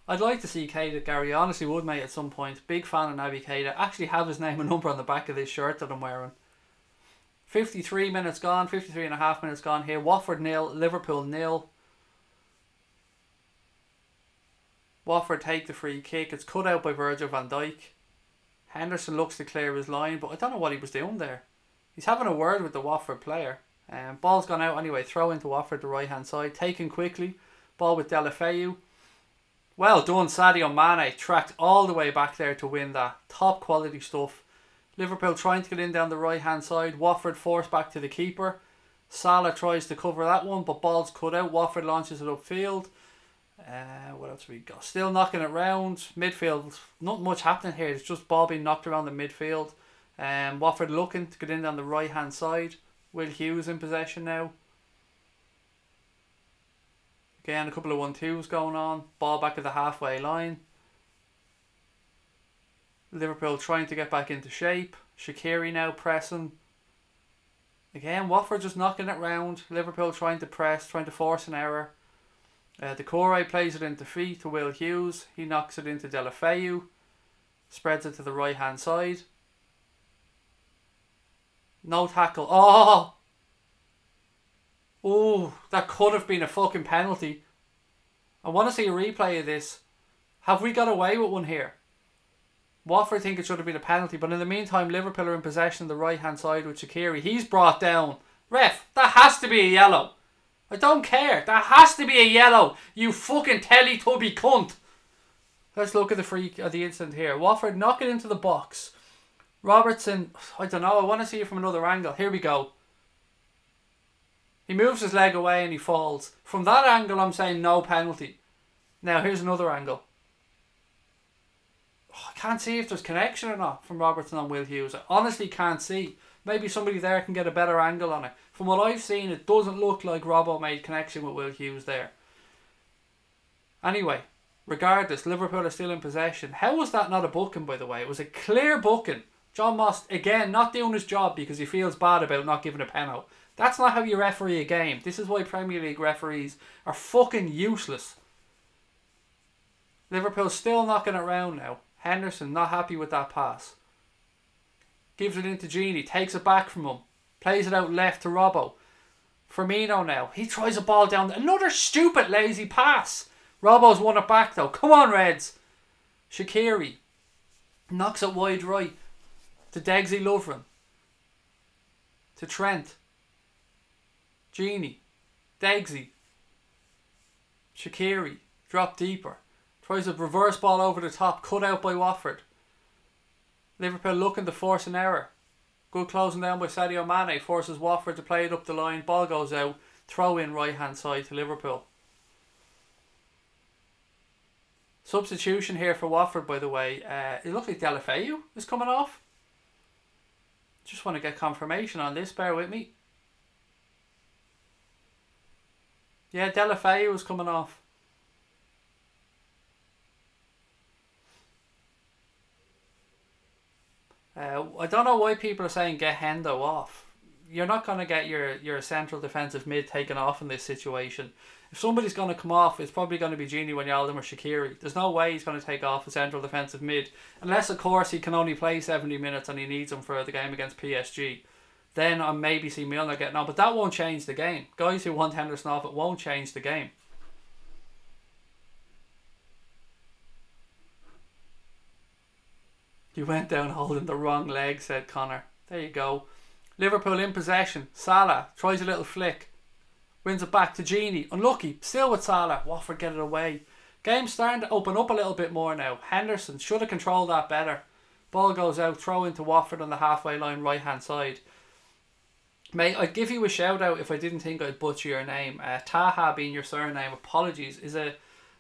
S1: I'd like to see Keita, Gary. I honestly would, mate, at some point. Big fan of Naby Keita. Actually have his name and number on the back of this shirt that I'm wearing. 53 minutes gone. 53 and a half minutes gone here. Watford 0, Liverpool 0. Watford take the free kick. It's cut out by Virgil van Dijk. Henderson looks to clear his line, but I don't know what he was doing there. He's having a word with the Watford player. Ball's gone out anyway. Throw into Watford, the right hand side. Taken quickly. Ball with Delafeu. Well done, Sadio Mane. Tracked all the way back there to win that. Top quality stuff. Liverpool trying to get in down the right hand side. Watford forced back to the keeper. Salah tries to cover that one, but ball's cut out. Watford launches it upfield. What else we got? Still knocking it round. Midfield, not much happening here. It's just ball being knocked around the midfield. Watford looking to get in down the right hand side. Will Hughes in possession now. Again, a couple of 1-2s going on. Ball back at the halfway line. Liverpool trying to get back into shape. Shaqiri now pressing. Again, Watford just knocking it round. Liverpool trying to press, trying to force an error. Decore plays it into feet to Will Hughes. He knocks it into Delafeu. Spreads it to the right hand side. No tackle. Oh! Oh, that could have been a fucking penalty. I want to see a replay of this. Have we got away with one here? Watford think it should have been a penalty, but in the meantime, Liverpool are in possession of the right hand side with Shaqiri. He's brought down. Ref, that has to be a yellow. I don't care. That has to be a yellow. You fucking Teletubby cunt. Let's look at the incident here. Watford knock it into the box. Robertson, I don't know. I want to see it from another angle. Here we go. He moves his leg away and he falls. From that angle, I'm saying no penalty. Now, here's another angle. Oh, I can't see if there's connection or not from Robertson on Will Hughes. I honestly can't see. Maybe somebody there can get a better angle on it. From what I've seen, it doesn't look like Robbo made connection with Will Hughes there. Anyway, regardless, Liverpool are still in possession. How was that not a booking, by the way? It was a clear booking. John Moss, again, not doing his job because he feels bad about not giving a penalty. That's not how you referee a game. This is why Premier League referees are fucking useless. Liverpool still knocking it around now. Henderson not happy with that pass. Gives it into Genie. Takes it back from him. Plays it out left to Robbo. Firmino now. He tries a ball down. Another stupid lazy pass. Robbo's won it back though. Come on, Reds. Shaqiri. Knocks it wide right. To Degsy Lovren. To Trent. Genie. Degsy. Shaqiri. Drop deeper. Tries a reverse ball over the top. Cut out by Watford. Liverpool looking to force an error. Good closing down by Sadio Mane. Forces Watford to play it up the line. Ball goes out. Throw in right hand side to Liverpool. Substitution here for Watford, by the way. It looks like Delafeu is coming off. Just want to get confirmation on this. Bear with me. Yeah, Delafeu is coming off. I don't know why people are saying get Hendo off. You're not going to get your central defensive mid taken off in this situation. If somebody's going to come off, it's probably going to be Gini Wijnaldum or Shaqiri. There's no way he's going to take off a central defensive mid. Unless, of course, he can only play 70 minutes and he needs him for the game against PSG. Then I maybe see Milner getting on. But that won't change the game. Guys who want Henderson off, it won't change the game. You went down holding the wrong leg, said Connor. There you go. Liverpool in possession. Salah tries a little flick. Wins it back to Genie. Unlucky. Still with Salah. Watford get it away. Game's starting to open up a little bit more now. Henderson should have controlled that better. Ball goes out. Throw into Watford on the halfway line, right hand side. Mate, I'd give you a shout out if I didn't think I'd butcher your name. Taha being your surname, apologies, is a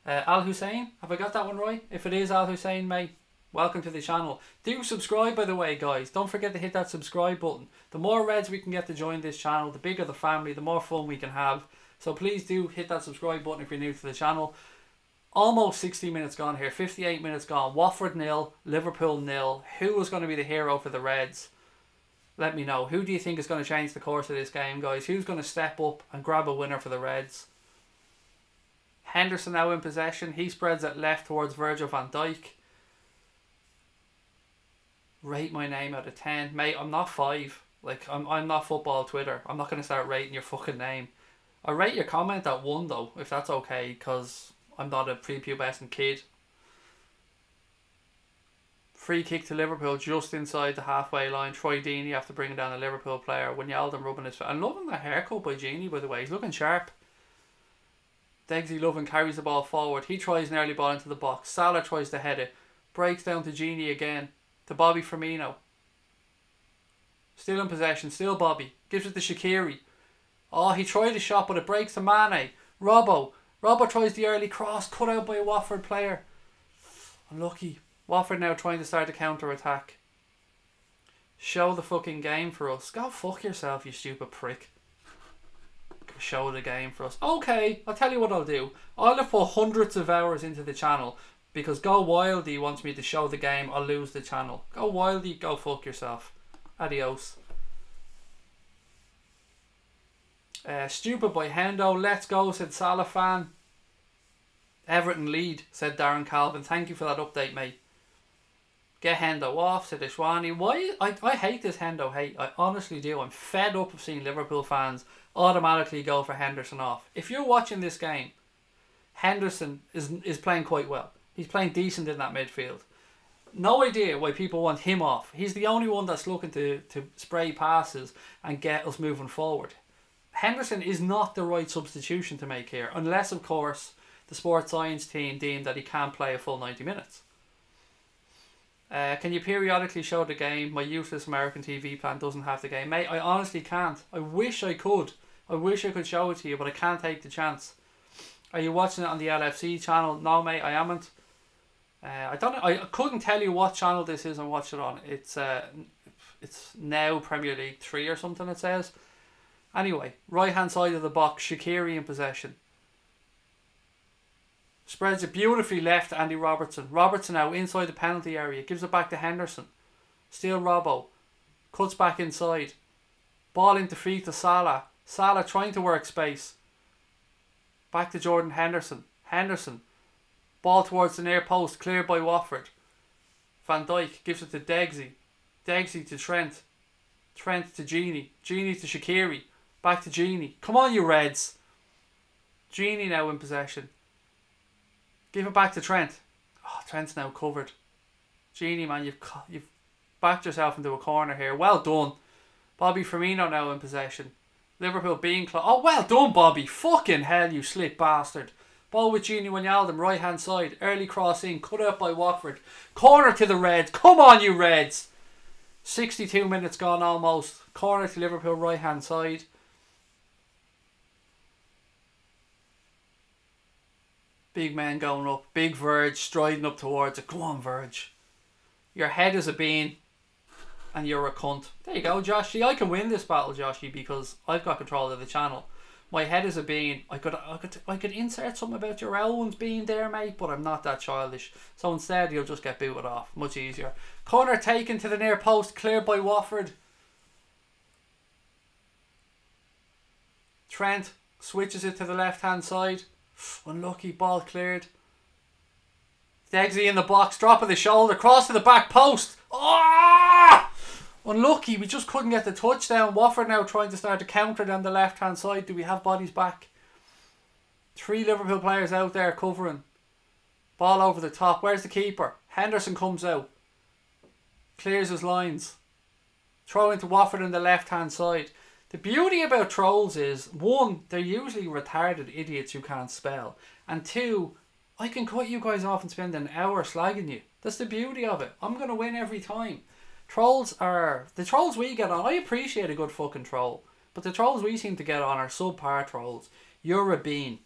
S1: Al Hussein, have I got that one right? If it is Al Hussein, mate, welcome to the channel. Do subscribe, by the way, guys. Don't forget to hit that subscribe button. The more Reds we can get to join this channel, the bigger the family, the more fun we can have. So please do hit that subscribe button if you're new to the channel. Almost 60 minutes gone here. 58 minutes gone. Watford 0, Liverpool 0. Who is going to be the hero for the Reds? Let me know. Who do you think is going to change the course of this game, guys? Who's going to step up and grab a winner for the Reds? Henderson now in possession. He spreads it left towards Virgil van Dijk. Rate my name out of 10. Mate, I'm not 5. Like, I'm not football Twitter. I'm not going to start rating your fucking name. I'll rate your comment at 1 though, if that's okay, because I'm not a prepubescent kid. Free kick to Liverpool just inside the halfway line. Troy Deeney after bringing down a Liverpool player. Wijnaldum rubbing his face. I'm loving the haircut by Genie, by the way. He's looking sharp. Degsy Lovin carries the ball forward. He tries an early ball into the box. Salah tries to head it. Breaks down to Genie again. To Bobby Firmino. Still in possession. Still Bobby. Gives it to Shaqiri. Oh, he tried a shot, but it breaks to Mane. Robbo tries the early cross. Cut out by a Watford player. Unlucky. Watford now trying to start a counter-attack. Show the fucking game for us. Go fuck yourself, you stupid prick. Show the game for us. Okay, I'll tell you what I'll do. I'll have put hundreds of hours into the channel because Go Wildy wants me to show the game. I'll lose the channel. Go Wildy, go fuck yourself. Adios. Stupid by Hendo. Let's go, said Salah fan. Everton lead, said Darren Calvin. Thank you for that update, mate. Get Hendo off, said Ishwani. Why? I hate this Hendo hate. I honestly do. I'm fed up of seeing Liverpool fans automatically go for Henderson off. If you're watching this game, Henderson is playing quite well. He's playing decent in that midfield. No idea why people want him off. He's the only one that's looking to spray passes and get us moving forward. Henderson is not the right substitution to make here, unless, of course, the sports science team deemed that he can't play a full 90 minutes. Can you periodically show the game? My useless American TV plan doesn't have the game. Mate, I honestly can't. I wish I could. I wish I could show it to you, but I can't take the chance. Are you watching it on the LFC channel? No, mate, I haven't. I don't know. I couldn't tell you what channel this is I'm watching it on. It's now Premier League 3 or something, it says. Anyway, right hand side of the box, Shaqiri in possession. Spreads it beautifully left to Andy Robertson. Robertson now inside the penalty area. Gives it back to Henderson. Still Robbo. Cuts back inside. Ball into feet to Salah. Salah trying to work space. Back to Jordan Henderson. Henderson. Ball towards the near post. Cleared by Watford. Van Dijk gives it to Degsy. Degsy to Trent. Trent to Genie. Genie to Shaqiri. Back to Genie. Come on, you Reds. Genie now in possession. Give it back to Trent. Oh, Trent's now covered. Genie, man, you've backed yourself into a corner here. Well done. Bobby Firmino now in possession. Liverpool being close. Oh, well done, Bobby. Fucking hell, you slick bastard. Ball with Genie Wijnaldum, right hand side. Early cross in, cut out by Watford. Corner to the Reds. Come on, you Reds. 62 minutes gone almost. Corner to Liverpool, right hand side. Big man going up. Big Verge striding up towards it. Go on, Verge. Your head is a bean. And you're a cunt. There you go, Joshy. I can win this battle, Joshy, because I've got control of the channel. My head is a bean. I could insert something about your Elwins being there, mate, but I'm not that childish. So instead, you'll just get booted off. Much easier. Corner taken to the near post. Cleared by Watford. Trent switches it to the left-hand side. Unlucky, ball cleared. Degsy in the box, drop of the shoulder, cross to the back post. Oh! Unlucky, we just couldn't get the touchdown. Watford now trying to start a counter down the left hand side. Do we have bodies back? 3 Liverpool players out there covering. Ball over the top. Where's the keeper? Henderson comes out. Clears his lines. Throw into Watford on the left hand side. The beauty about trolls is, 1, they're usually retarded idiots who can't spell. And 2, I can cut you guys off and spend an hour slagging you. That's the beauty of it. I'm going to win every time. Trolls are... The trolls we get on, I appreciate a good fucking troll. But the trolls we seem to get on are subpar trolls. You're a bean.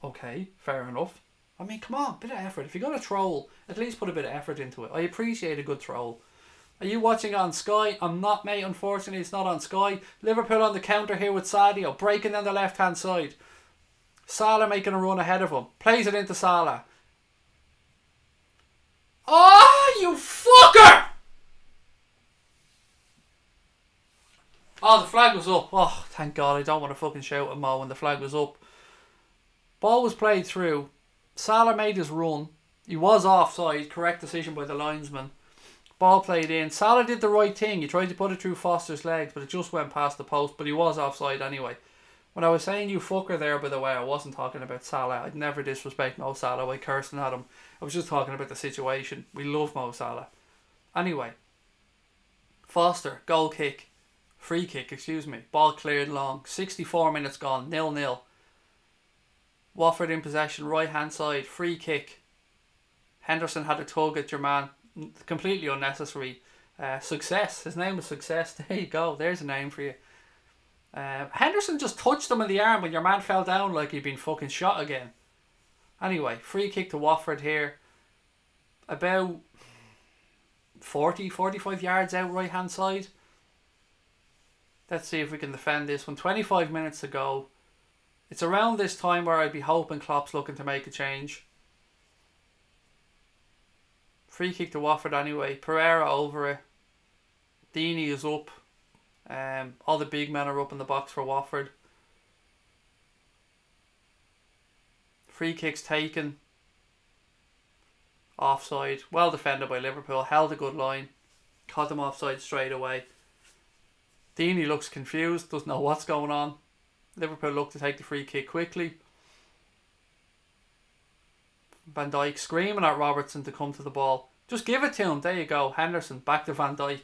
S1: Okay, fair enough. I mean, come on, bit of effort. If you're going to troll, at least put a bit of effort into it. I appreciate a good troll. Are you watching on Sky? I'm not, mate. Unfortunately, it's not on Sky. Liverpool on the counter here with Sadio. Breaking down the left-hand side. Salah making a run ahead of him. Plays it into Salah. Oh, you fucker! Oh, the flag was up. Oh, thank God. I don't want to fucking shout at Mo when the flag was up. Ball was played through. Salah made his run. He was offside. Correct decision by the linesman. Ball played in. Salah did the right thing. He tried to put it through Foster's legs, but it just went past the post. But he was offside anyway. When I was saying you fucker there, by the way, I wasn't talking about Salah. I'd never disrespect Mo Salah by cursing at him. I was just talking about the situation. We love Mo Salah. Anyway. Foster, goal kick. Free kick, excuse me. Ball cleared long. 64 minutes gone. 0-0. Watford in possession, right hand side. Free kick. Henderson had a tug at your man. Completely unnecessary. Success. His name was Success. There you go. There's a name for you. Henderson just touched him in the arm when your man fell down like he'd been fucking shot again. Anyway, free kick to Watford here. About 45 yards out right hand side. Let's see if we can defend this one. 25 minutes to go. It's around this time where I'd be hoping Klopp's looking to make a change. Free kick to Watford anyway. Pereira over it. Deeney is up. All the big men are up in the box for Watford. Free kicks taken. Offside. Well defended by Liverpool. Held a good line. Caught them offside straight away. Deeney looks confused. Doesn't know what's going on. Liverpool look to take the free kick quickly. Van Dijk screaming at Robertson to come to the ball. Just give it to him. There you go. Henderson back to Van Dijk.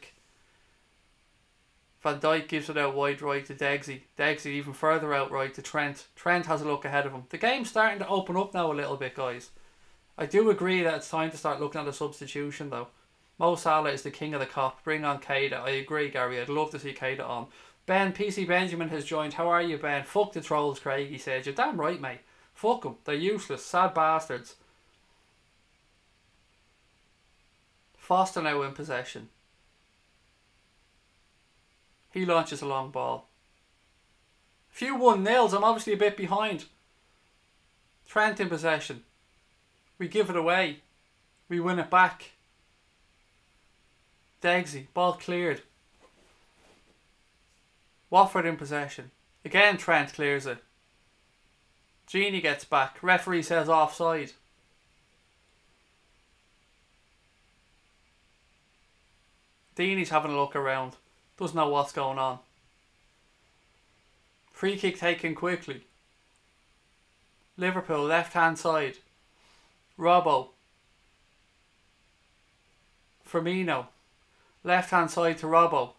S1: Van Dijk gives it out wide right to Degsy. Degsy even further out right to Trent. Trent has a look ahead of him. The game's starting to open up now a little bit, guys. I do agree that it's time to start looking at a substitution though. Mo Salah is the king of the cop. Bring on Keita. I agree, Gary. I'd love to see Keita on. Ben, PC Benjamin has joined. How are you, Ben? Fuck the trolls, Craig, he said. You're damn right, mate. Fuck them. They're useless. Sad bastards. Foster now in possession. He launches a long ball. Few 1-0s. I'm obviously a bit behind. Trent in possession. We give it away. We win it back. Degsy. Ball cleared. Watford in possession. Again Trent clears it. Genie gets back. Referee says offside. Deeney's having a look around. Doesn't know what's going on. Free kick taken quickly. Liverpool left hand side. Robbo. Firmino. Left hand side to Robbo.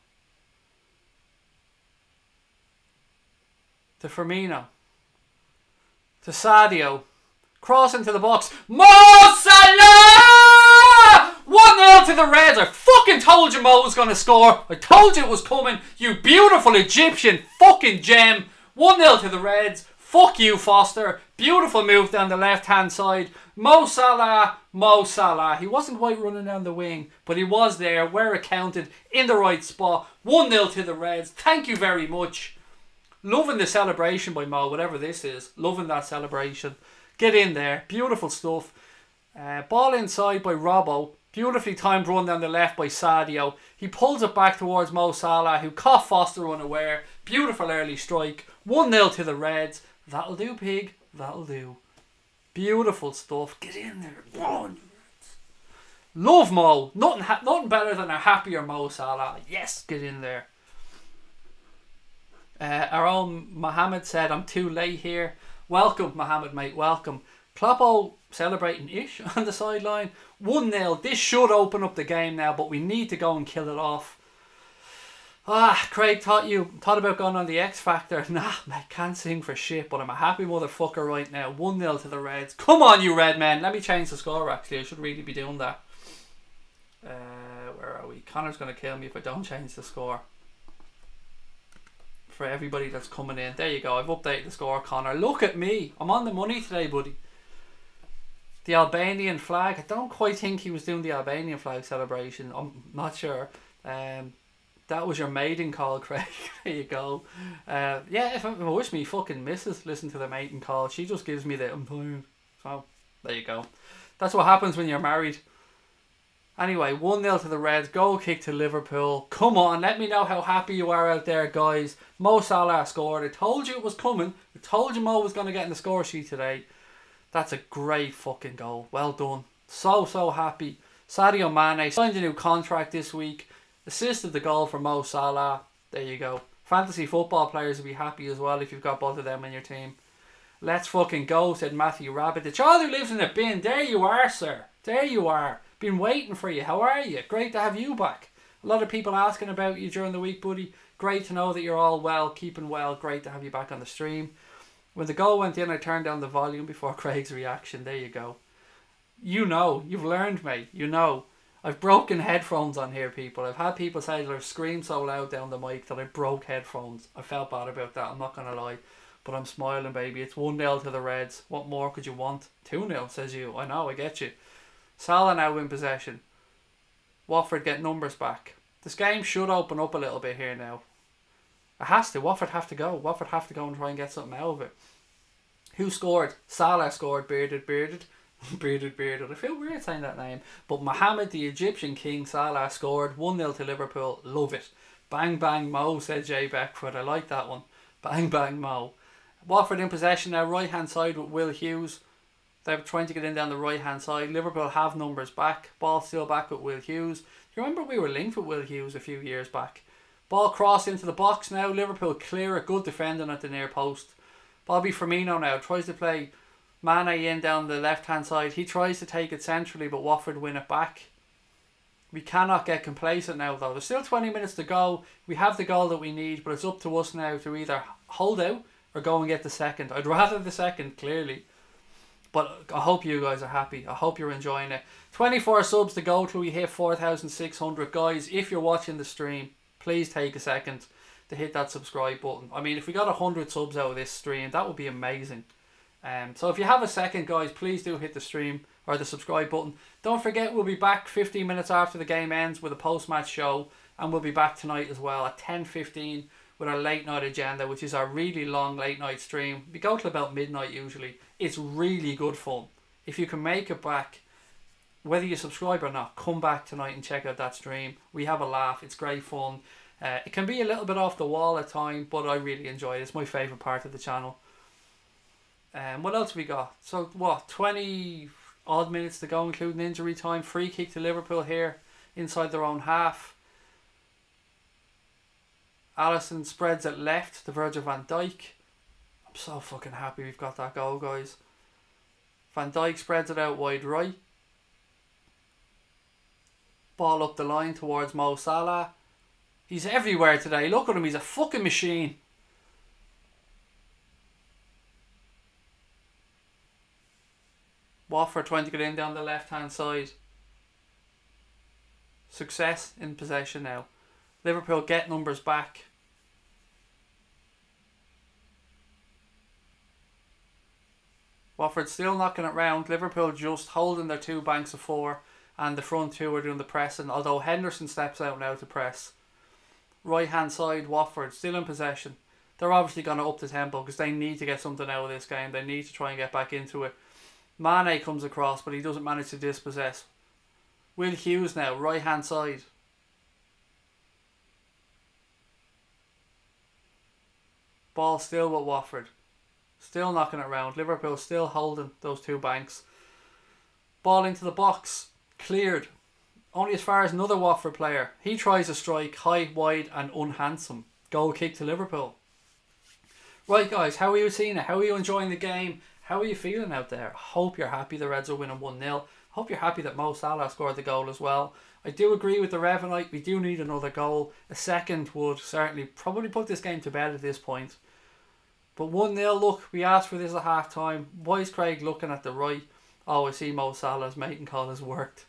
S1: To Firmino. To Sadio. Cross into the box. Mo Salah! 1-0 to the Reds. I fucking told you Mo was going to score. I told you it was coming. You beautiful Egyptian fucking gem. 1-0 to the Reds. Fuck you, Foster. Beautiful move down the left hand side. Mo Salah. Mo Salah. He wasn't quite running down the wing, but he was there where it counted in the right spot. 1-0 to the Reds. Thank you very much. Loving the celebration by Mo, whatever this is. Loving that celebration. Get in there. Beautiful stuff. Ball inside by Robbo. Beautifully timed run down the left by Sadio. He pulls it back towards Mo Salah, who caught Foster unaware. Beautiful early strike. 1-0 to the Reds. That'll do, pig. That'll do. Beautiful stuff. Get in there. Go on. Love Mo. Nothing better than a happier Mo Salah. Yes, get in there. Our own Mohammed said, I'm too late here. Welcome, Mohammed, mate. Welcome. Kloppo celebrating ish on the sideline. 1-0. This should open up the game now, but we need to go and kill it off. Craig thought about going on the X Factor. Nah, mate, can't sing for shit, but I'm a happy motherfucker right now. 1-0 to the Reds. Come on, you red men. Let me change the score, actually. I should really be doing that. Where are we? Connor's going to kill me if I don't change the score. For everybody that's coming in. There you go. I've updated the score, Connor. Look at me. I'm on the money today, buddy. The Albanian flag. I don't quite think he was doing the Albanian flag celebration. I'm not sure. That was your maiden call, Craig. There you go. Yeah, if I wish me fucking missus listen to the maiden call. She just gives me the I'm tired. So, there you go. That's what happens when you're married. Anyway, 1-0 to the Reds. Goal kick to Liverpool. Come on, let me know how happy you are out there, guys. Mo Salah scored. I told you it was coming. I told you Mo was going to get in the score sheet today. That's a great fucking goal. Well done. So happy. Sadio Mane signed a new contract this week. Assisted the goal for Mo Salah. There you go. Fantasy football players will be happy as well if you've got both of them in your team. Let's fucking go, said Matthew Rabbit. The child who lives in a bin. There you are, sir. There you are. Been waiting for you. How are you? Great to have you back. A lot of people asking about you during the week, buddy. Great to know that you're all well, keeping well. Great to have you back on the stream. When the goal went in, I turned down the volume before Craig's reaction. There you go. You know. You've learned, mate. You know. I've broken headphones on here, people. I've had people say that I've screamed so loud down the mic that I broke headphones. I felt bad about that. I'm not going to lie. But I'm smiling, baby. It's 1-0 to the Reds. What more could you want? 2-0, says you. I know, I get you. Salah now in possession. Watford get numbers back. This game should open up a little bit here now. It has to. Watford have to go. Watford have to go and try and get something out of it. Who scored? Salah scored. Bearded. I feel weird saying that name. But Mohammed, the Egyptian king, Salah scored. 1-0 to Liverpool. Love it. Bang bang Mo, said Jay Beckford. I like that one. Bang bang Mo. Watford in possession now. Right hand side with Will Hughes. They're trying to get in down the right hand side. Liverpool have numbers back. Ball still back with Will Hughes. You remember we were linked with Will Hughes a few years back. Ball crossed into the box now. Liverpool clear it. Good defending at the near post. Bobby Firmino now tries to play Mane in down the left hand side. He tries to take it centrally, but Watford win it back. We cannot get complacent now though. There's still 20 minutes to go. We have the goal that we need, but it's up to us now to either hold out or go and get the second. I'd rather the second, clearly. But I hope you guys are happy. I hope you're enjoying it. 24 subs to go till we hit 4,600. Guys, if you're watching the stream, please take a second to hit that subscribe button. I mean, if we got 100 subs out of this stream, that would be amazing. So if you have a second, guys, please do hit the stream or the subscribe button. Don't forget, we'll be back 15 minutes after the game ends with a post-match show. And we'll be back tonight as well at 10:15 with our late night agenda, which is our really long late night stream. We go till about midnight usually. It's really good fun. If you can make it back, whether you subscribe or not, come back tonight and check out that stream. We have a laugh. It's great fun. It can be a little bit off the wall at times, but I really enjoy it. It's my favourite part of the channel. What else we got? So what, 20 odd minutes to go, including injury time. Free kick to Liverpool here inside their own half. Alisson spreads it left to Virgil van Dijk. I'm so fucking happy we've got that goal, guys. Van Dijk spreads it out wide right. Ball up the line towards Mo Salah. He's everywhere today. Look at him. He's a fucking machine. Watford trying to get in down the left hand side. Success in possession now. Liverpool get numbers back. Watford still knocking it round. Liverpool just holding their two banks of four, and the front two are doing the pressing, although Henderson steps out now to press. Right hand side, Watford still in possession. They're obviously going to up the tempo because they need to get something out of this game. They need to try and get back into it. Mane comes across, but he doesn't manage to dispossess. Will Hughes now, right hand side. Ball still with Watford. Still knocking it round. Liverpool still holding those two banks. Ball into the box. Cleared. Only as far as another Watford player. He tries a strike. High, wide and unhandsome. Goal kick to Liverpool. Right guys, how are you seeing it? How are you enjoying the game? How are you feeling out there? I hope you're happy the Reds are winning 1-0. Hope you're happy that Mo Salah scored the goal as well. I do agree with the Revenite. We do need another goal. A second would certainly probably put this game to bed at this point. But 1-0, look, we asked for this at half time. Why is Craig looking at the right? Oh, I see Mo Salah's mating call has worked.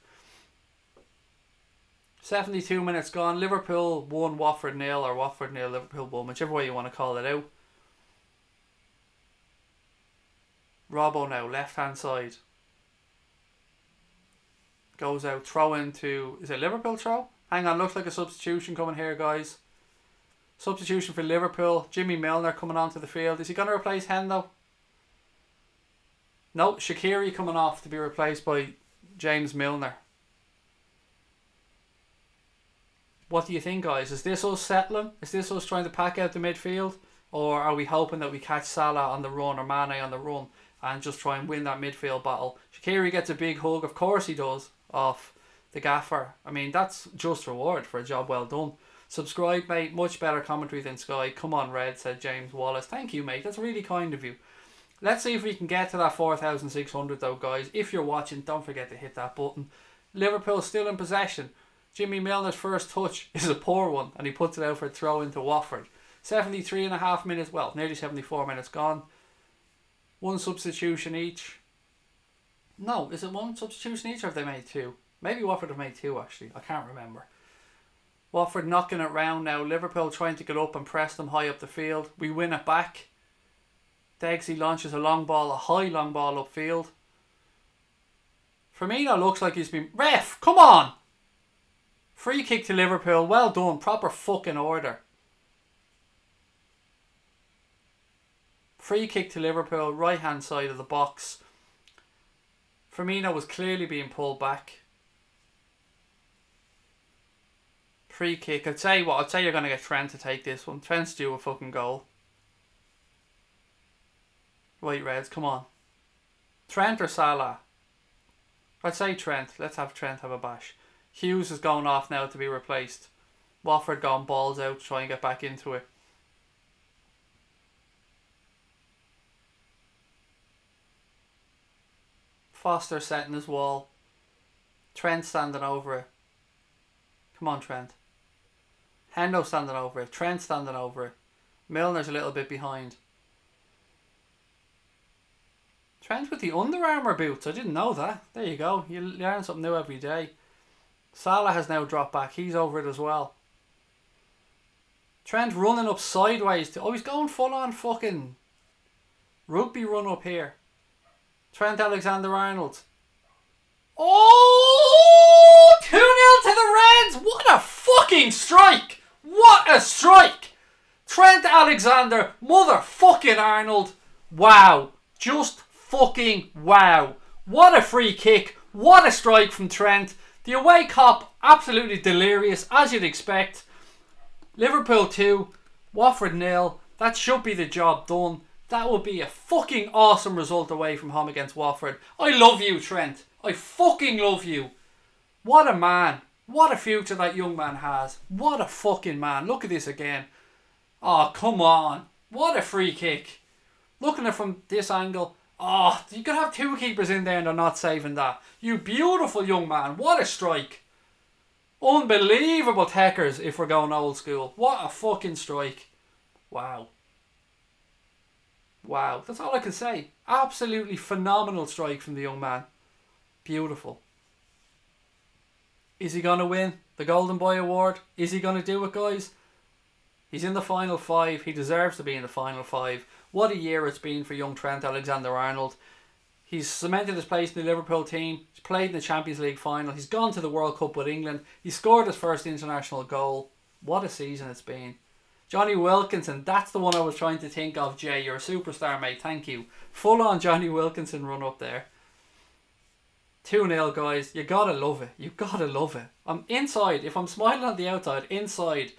S1: 72 minutes gone. Liverpool 1, Watford 0, or Watford 0, Liverpool 1, whichever way you want to call it out. Robbo now, left hand side. Goes out. Throw into... Is it Liverpool throw? Hang on. Looks like a substitution coming here, guys. Substitution for Liverpool. Jimmy Milner coming onto the field. Is he going to replace Hendo? No. Shaqiri coming off to be replaced by James Milner. What do you think, guys? Is this us settling? Is this us trying to pack out the midfield? Or are we hoping that we catch Salah on the run or Mane on the run and just try and win that midfield battle? Shaqiri gets a big hug. Of course he does. Off the gaffer. I mean, that's just reward for a job well done. Subscribe, mate. Much better commentary than Sky. Come on, Red, said James Wallace. Thank you, mate. That's really kind of you. Let's see if we can get to that 4,600 though, guys. If you're watching, don't forget to hit that button. Liverpool still in possession. Jimmy Milner's first touch is a poor one, and he puts it out for a throw into Watford. 73.5 minutes, well, nearly 74 minutes gone. One substitution each. No, is it one substitution each or have they made two? Maybe Watford have made two, actually. I can't remember. Watford knocking it round now. Liverpool trying to get up and press them high up the field. We win it back. Degsy launches a long ball, a high long ball upfield. Firmino looks like he's been... Ref, come on! Free kick to Liverpool. Well done. Proper fucking order. Free kick to Liverpool. Right hand side of the box. Firmino was clearly being pulled back. Free kick. I'd say you're going to get Trent to take this one. Trent's due a fucking goal. Right, Reds, come on. Trent or Salah? I'd say Trent. Let's have Trent have a bash. Hughes is going off now to be replaced. Watford gone balls out to try and get back into it. Foster setting his wall. Trent standing over it. Come on, Trent. Hendo standing over it. Trent standing over it. Milner's a little bit behind. Trent with the Under Armour boots. I didn't know that. There you go. You learn something new every day. Salah has now dropped back. He's over it as well. Trent running up sideways. Oh, he's going full on fucking rugby run up here. Trent Alexander-Arnold. Oh! 2-0 to the Reds. What a fucking strike. What a strike. Trent Alexander, motherfucking Arnold. Wow. Just fucking wow. What a free kick. What a strike from Trent. The away cop, absolutely delirious, as you'd expect. Liverpool 2, Watford 0. That should be the job done. That would be a fucking awesome result away from home against Watford. I love you, Trent. I fucking love you. What a man. What a future that young man has. What a fucking man. Look at this again. Oh, come on. What a free kick. Looking at it from this angle. Oh, you could have two keepers in there and they're not saving that. You beautiful young man. What a strike. Unbelievable techers if we're going old school. What a fucking strike. Wow. Wow. That's all I can say. Absolutely phenomenal strike from the young man. Beautiful. Is he going to win the Golden Boy Award? Is he going to do it, guys? He's in the final five. He deserves to be in the final five. What a year it's been for young Trent Alexander-Arnold. He's cemented his place in the Liverpool team. He's played in the Champions League final. He's gone to the World Cup with England. He scored his first international goal. What a season it's been. Johnny Wilkinson, that's the one I was trying to think of, Jay. You're a superstar, mate. Thank you. Full on Johnny Wilkinson run up there. 2-0, guys. You gotta love it. You gotta love it. I'm inside. If I'm smiling on the outside, inside,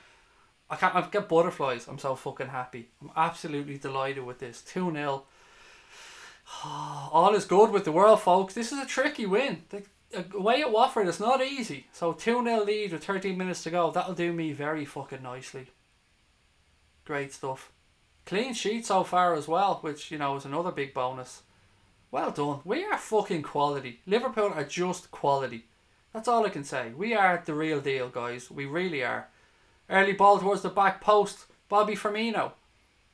S1: I get butterflies. I'm so fucking happy. I'm absolutely delighted with this. 2-0. All is good with the world, folks. This is a tricky win. Away at Watford, it's not easy. So 2-0 lead with 13 minutes to go. That'll do me very fucking nicely. Great stuff. Clean sheet so far as well, which, you know, is another big bonus. Well done. We are fucking quality. Liverpool are just quality. That's all I can say. We are the real deal, guys. We really are. Early ball towards the back post. Bobby Firmino.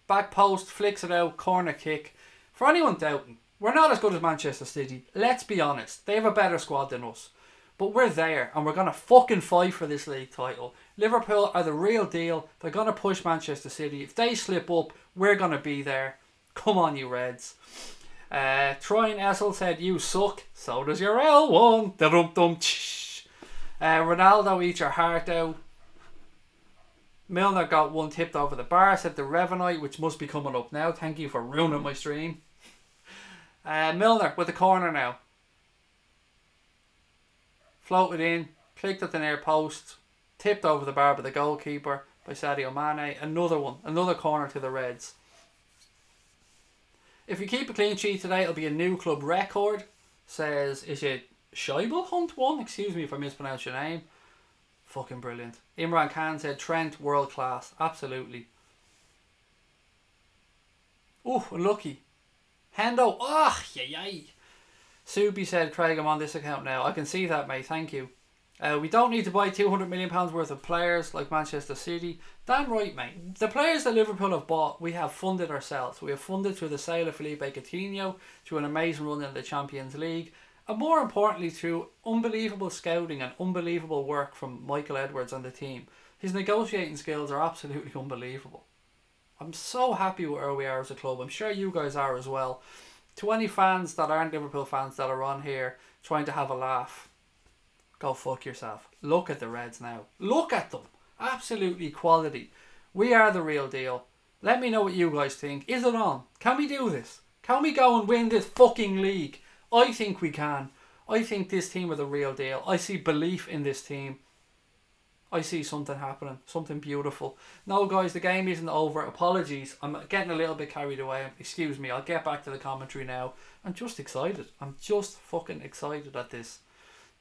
S1: Back post, flicks it out, corner kick. For anyone doubting, we're not as good as Manchester City. Let's be honest. They have a better squad than us. But we're there and we're going to fucking fight for this league title. Liverpool are the real deal. They're going to push Manchester City. If they slip up, we're going to be there. Come on, you Reds. Troyne Essel said, "You suck, so does your L1. Da-dum-dum. Ronaldo, eat your heart out. Milner got one tipped over the bar, said the Revenite, which must be coming up now. Thank you for ruining my stream. Milner with the corner now. Floated in, clicked at the near post, tipped over the bar by the goalkeeper by Sadio Mane. Another one, another corner to the Reds. If we keep a clean sheet today, it'll be a new club record. Says, is it Scheibel Hunt 1? Excuse me if I mispronounce your name. Fucking brilliant. Imran Khan said, Trent, world class. Absolutely. Oh, unlucky. Hendo. Oh, yay. Subi said, Craig, I'm on this account now. I can see that, mate. Thank you. We don't need to buy £200 million worth of players like Manchester City. Damn right, mate. The players that Liverpool have bought, we have funded ourselves. We have funded through the sale of Felipe Coutinho, through an amazing run in the Champions League, and more importantly, through unbelievable scouting and unbelievable work from Michael Edwards and the team. His negotiating skills are absolutely unbelievable. I'm so happy with where we are as a club. I'm sure you guys are as well. To any fans that aren't Liverpool fans that are on here trying to have a laugh, go fuck yourself. Look at the Reds now. Look at them. Absolutely quality. We are the real deal. Let me know what you guys think. Is it on? Can we do this? Can we go and win this fucking league? I think we can. I think this team are the real deal. I see belief in this team. I see something happening. Something beautiful. No, guys, the game isn't over. Apologies. I'm getting a little bit carried away. Excuse me. I'll get back to the commentary now. I'm just excited. I'm just fucking excited at this.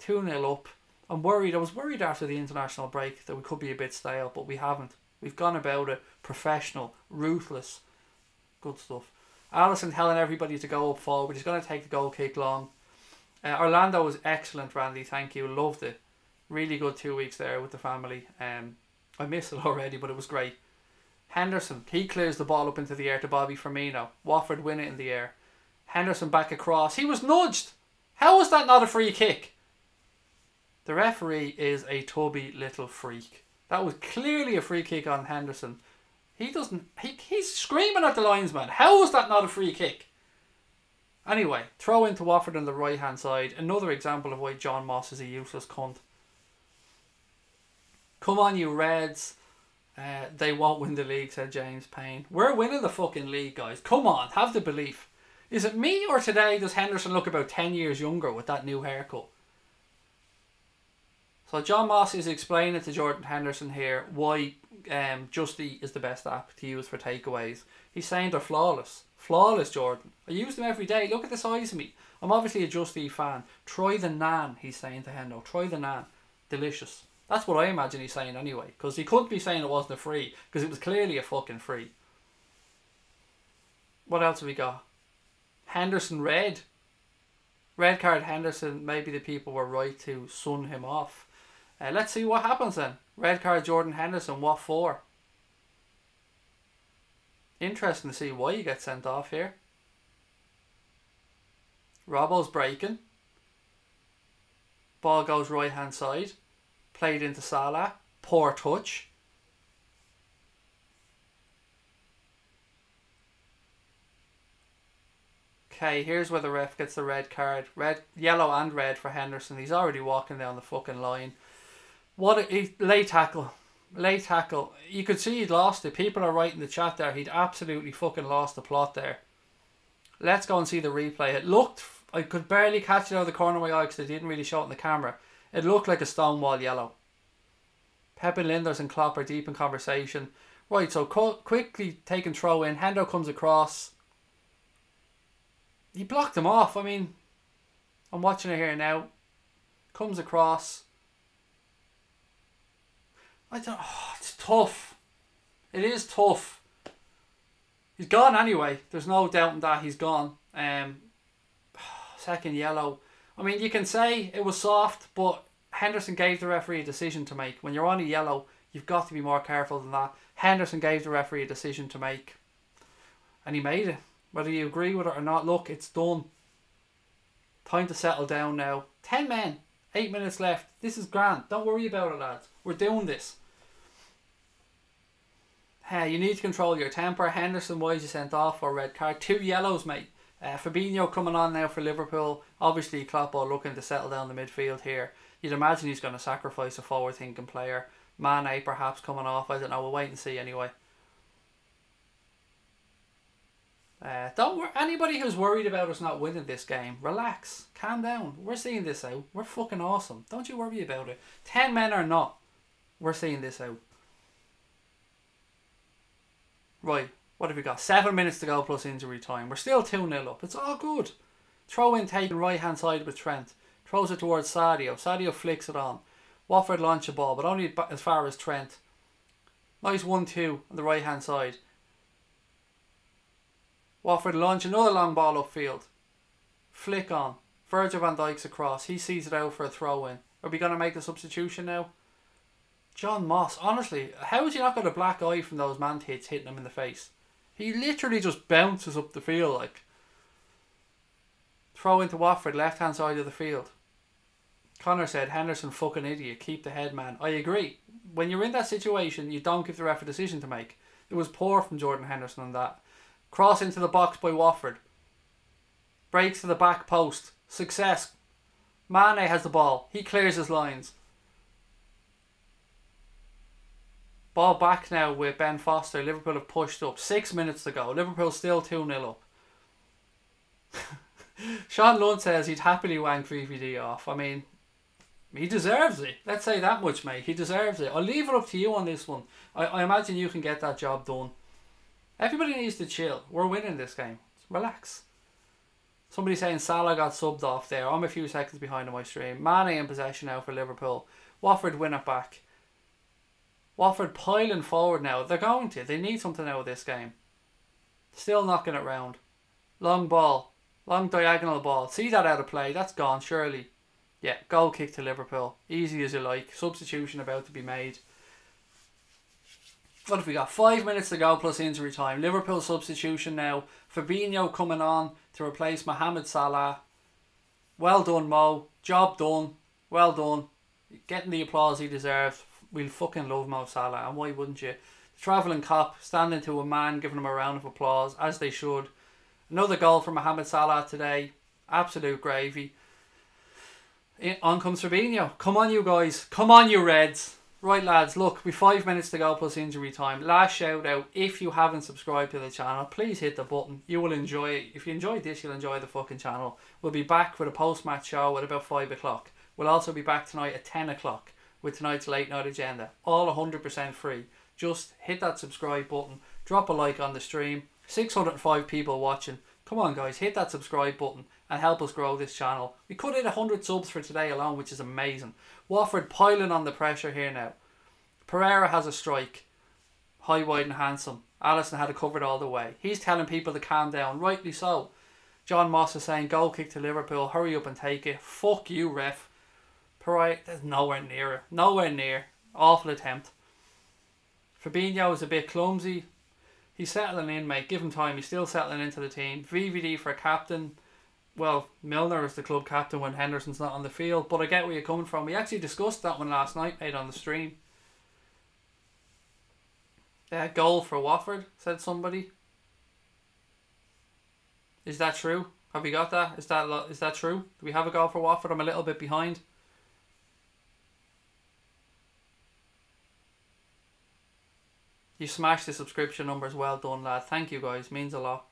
S1: 2-0 up. I'm worried. I was worried after the international break that we could be a bit stale, but we haven't. We've gone about it professional, ruthless. Good stuff. Alisson telling everybody to go up forward. He's going to take the goal kick long. Orlando was excellent, Randy. Thank you. Loved it. Really good 2 weeks there with the family. I missed it already, but it was great. Henderson, he clears the ball up into the air to Bobby Firmino. Watford win it in the air. Henderson back across. He was nudged. How was that not a free kick? The referee is a tubby little freak. That was clearly a free kick on Henderson. He's screaming at the linesman. How was that not a free kick? Anyway, throw into Watford on the right hand side. Another example of why John Moss is a useless cunt. Come on, you Reds. They won't win the league, said James Payne. We're winning the fucking league, guys. Come on, have the belief. Is it me or today does Henderson look about 10 years younger with that new haircut? So John Moss is explaining to Jordan Henderson here why Just Eat is the best app to use for takeaways. He's saying they're flawless. Flawless, Jordan. I use them every day. Look at the size of me. I'm obviously a Just Eat fan. Try the naan, he's saying to Hendo. Try the naan. Delicious. That's what I imagine he's saying anyway. Because he couldn't be saying it wasn't a free. Because it was clearly a fucking free. What else have we got? Henderson red. Red card Henderson. Maybe the people were right to sun him off. Let's see what happens then. Red card Jordan Henderson. What for? Interesting to see why he gets sent off here. Robbo's breaking. Ball goes right hand side. Played into Salah. Poor touch. Okay, here's where the ref gets the red card. Yellow and red for Henderson. He's already walking down the fucking line. What a late tackle. Late tackle. You could see he'd lost it. People are writing in the chat there. He'd absolutely fucking lost the plot there. Let's go and see the replay. It looked... I could barely catch it out of the corner of my eye because they didn't really show it in the camera. It looked like a stonewall yellow. Pep and Linders and Klopp are deep in conversation. Right, so quickly taking throw in. Hendo comes across. He blocked him off. I mean, I'm watching it here now. Comes across. It's tough. It is tough. He's gone anyway. There's no doubt in that he's gone. Second yellow. I mean, you can say it was soft, but Henderson gave the referee a decision to make. When you're on a yellow, you've got to be more careful than that. Henderson gave the referee a decision to make. And he made it. Whether you agree with it or not, look, it's done. Time to settle down now. 10 men. 8 minutes left. This is grand. Don't worry about it, lads. We're doing this. Hey, you need to control your temper. Henderson, why is you sent off for a red card? 2 yellows, mate. Fabinho coming on now for Liverpool. Obviously, Klopp are looking to settle down the midfield here. You'd imagine he's going to sacrifice a forward-thinking player. Mane perhaps coming off. I don't know. We'll wait and see anyway. Don't worry. Anybody who's worried about us not winning this game, relax. Calm down. We're seeing this out. We're fucking awesome. Don't you worry about it. 10 men or not, we're seeing this out. Right. What have we got? 7 minutes to go plus injury time. We're still 2-0 up. It's all good. Throw in taken right hand side with Trent. Throws it towards Sadio. Sadio flicks it on. Watford launch a ball, but only as far as Trent. Nice 1-2 on the right hand side. Watford launch another long ball upfield. Flick on. Virgil van Dijk's across. He sees it out for a throw in. Are we going to make the substitution now? John Moss. Honestly, how has he not got a black eye from those man hits hitting him in the face? He literally just bounces up the field like. Throw into Watford, left hand side of the field. Connor said, Henderson fucking idiot, keep the head man. I agree. When you're in that situation, you don't give the ref a decision to make. It was poor from Jordan Henderson on that. Cross into the box by Watford. Breaks to the back post. Success. Mane has the ball. He clears his lines. Ball back now with Ben Foster. Liverpool have pushed up. 6 minutes to go. Liverpool still 2-0 up. Sean Lund says he'd happily wank VVD off. I mean, he deserves it. Let's say that much, mate. He deserves it. I'll leave it up to you on this one. I imagine you can get that job done. Everybody needs to chill. We're winning this game. Relax. Somebody saying Salah got subbed off there. I'm a few seconds behind on my stream. Mane in possession now for Liverpool. Watford win it back. Watford piling forward now. They're going to. They need something out of this game. Still knocking it round. Long ball. Long diagonal ball. See that out of play. That's gone, surely. Yeah, goal kick to Liverpool. Easy as you like. Substitution about to be made. What have we got? 5 minutes to go plus injury time. Liverpool substitution now. Fabinho coming on to replace Mohamed Salah. Well done, Mo. Job done. Well done. Getting the applause he deserves. We'll fucking love Mo Salah, and why wouldn't you? The travelling cop standing to a man, giving him a round of applause, as they should. Another goal from Mohamed Salah today. Absolute gravy. On comes Fabinho. Come on, you guys. Come on, you Reds. Right, lads, look, we've 5 minutes to go plus injury time. Last shout out, if you haven't subscribed to the channel, please hit the button. You will enjoy it. If you enjoyed this, you'll enjoy the fucking channel. We'll be back with a post-match show at about 5 o'clock. We'll also be back tonight at 10 o'clock with tonight's late night agenda. All 100% free. Just hit that subscribe button. Drop a like on the stream. 605 people watching. Come on, guys, hit that subscribe button and help us grow this channel. We could hit 100 subs for today alone, which is amazing. Watford piling on the pressure here now. Pereira has a strike. High, wide and handsome. Alisson had it covered all the way. He's telling people to calm down. Rightly so. John Moss is saying, goal kick to Liverpool. Hurry up and take it. Fuck you, ref. Pereira, there's nowhere near it. Nowhere near. Awful attempt. Fabinho is a bit clumsy. He's settling in, mate. Give him time. He's still settling into the team. VVD for captain. Well, Milner is the club captain when Henderson's not on the field. But I get where you're coming from. We actually discussed that one last night, mate, on the stream. Goal for Watford, said somebody. Is that true? Have we got that? Is that true? Do we have a goal for Watford? I'm a little bit behind. You smashed the subscription numbers. Well done, lad. Thank you, guys. Means a lot.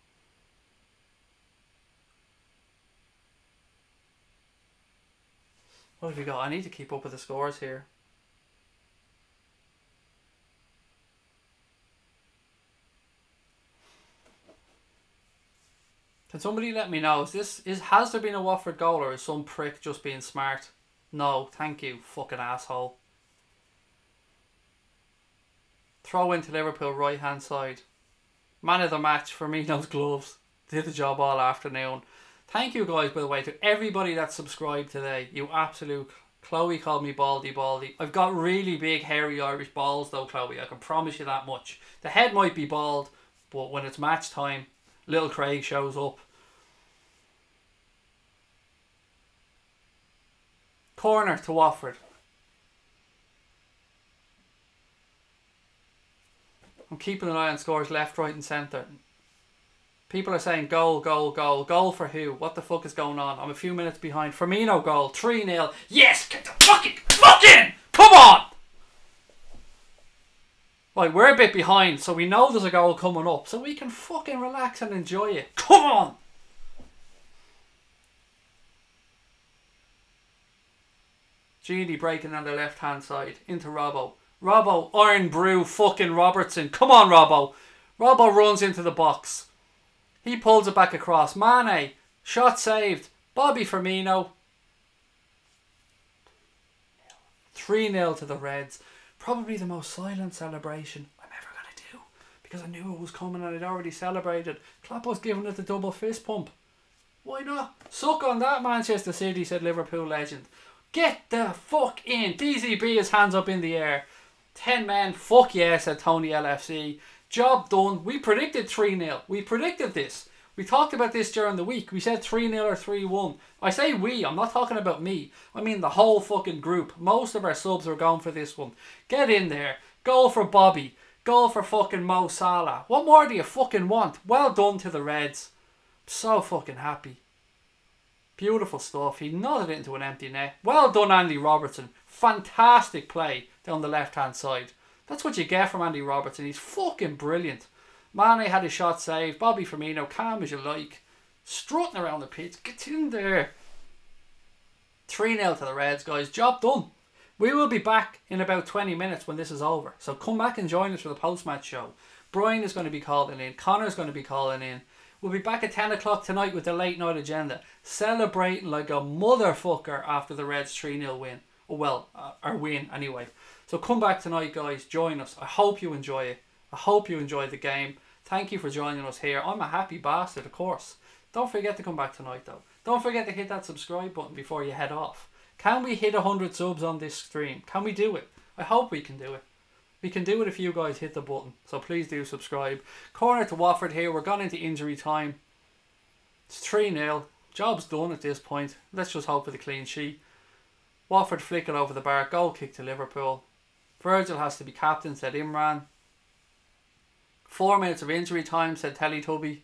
S1: What have we got? I need to keep up with the scores here. Can somebody let me know? Has there been a Watford goal, or is some prick just being smart? No, thank you, fucking asshole. Throw into Liverpool right hand side. Man of the match, Firmino's gloves. Did the job all afternoon. Thank you guys, by the way, to everybody that subscribed today. You absolute... Chloe called me baldy. I've got really big hairy Irish balls though, Chloe. I can promise you that much. The head might be bald, but when it's match time, little Craig shows up. Corner to Watford. I'm keeping an eye on scores left, right and centre. People are saying goal, goal, goal. Goal for who? What the fuck is going on? I'm a few minutes behind. Firmino goal. 3-0. Yes! Get the fucking! Come on! Right, we're a bit behind, so we know there's a goal coming up. So we can fucking relax and enjoy it. Come on! Genie breaking on the left-hand side. Into Robbo. Robbo, Iron Brew, fucking Robertson. Come on, Robbo. Robbo runs into the box. He pulls it back across. Mane, shot saved. Bobby Firmino. 3-0 to the Reds. Probably the most silent celebration I'm ever going to do. Because I knew it was coming and I'd already celebrated. Klopp was giving it the double fist pump. Why not? Suck on that, Manchester City, said Liverpool legend. Get the fuck in. DZB his hands up in the air. 10 men. Fuck yeah, said Tony LFC. Job done. We predicted 3-0. We predicted this. We talked about this during the week. We said 3-0 or 3-1. I say we. I'm not talking about me. I mean the whole fucking group. Most of our subs were going for this one. Get in there. Goal for Bobby. Goal for fucking Mo Salah. What more do you fucking want? Well done to the Reds. So fucking happy. Beautiful stuff. He nodded it into an empty net. Well done, Andy Robertson. Fantastic play down the left-hand side. That's what you get from Andy Robertson. He's fucking brilliant. Mane had his shot saved. Bobby Firmino, calm as you like. Strutting around the pitch. Get in there. 3-0 to the Reds, guys. Job done. We will be back in about 20 minutes when this is over. So come back and join us for the post-match show. Brian is going to be calling in. Connor's going to be calling in. We'll be back at 10 o'clock tonight with the late night agenda. Celebrating like a motherfucker after the Reds 3-0 win. Oh, well, our win anyway. So come back tonight, guys. Join us. I hope you enjoy it. I hope you enjoy the game. Thank you for joining us here. I'm a happy bastard, of course. Don't forget to come back tonight, though. Don't forget to hit that subscribe button before you head off. Can we hit 100 subs on this stream? Can we do it? I hope we can do it. We can do it if you guys hit the button. So please do subscribe. Corner to Watford here. We're gone into injury time. It's 3-0. Job's done at this point. Let's just hope for the clean sheet. Watford flick it over the bar. Goal kick to Liverpool. Virgil has to be captain, said Imran. 4 minutes of injury time, said Teletubby.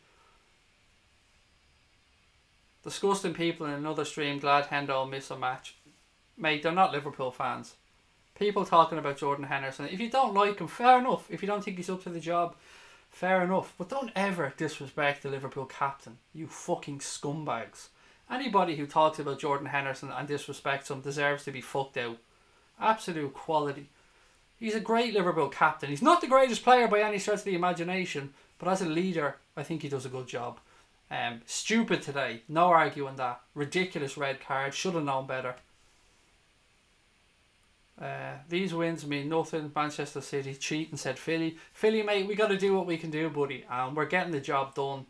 S1: Disgusting people in another stream. Glad Hendo will miss a match. Mate, they're not Liverpool fans. People talking about Jordan Henderson. If you don't like him, fair enough. If you don't think he's up to the job, fair enough. But don't ever disrespect the Liverpool captain. You fucking scumbags. Anybody who talks about Jordan Henderson and disrespects him deserves to be fucked out. Absolute quality. He's a great Liverpool captain. He's not the greatest player by any stretch of the imagination, but as a leader, I think he does a good job. Stupid today. No arguing that. Ridiculous red card. Should have known better. These wins mean nothing. Manchester City cheating, said Philly. Philly, mate, we got to do what we can do, buddy. We're getting the job done.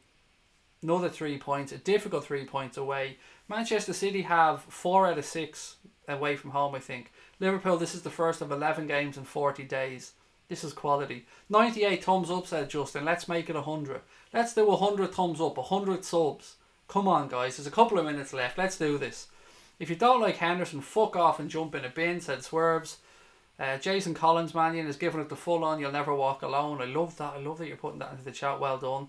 S1: Another 3 points. A difficult 3 points away. Manchester City have 4 out of 6 away from home, I think. Liverpool, this is the first of 11 games in 40 days. This is quality. 98 thumbs up, said Justin. Let's make it 100. Let's do 100 thumbs up, 100 subs. Come on, guys. There's a couple of minutes left. Let's do this. If you don't like Henderson, fuck off and jump in a bin, said Swerves. Jason Collins, Mannion, is giving it the full on. You'll never walk alone. I love that. I love that you're putting that into the chat. Well done.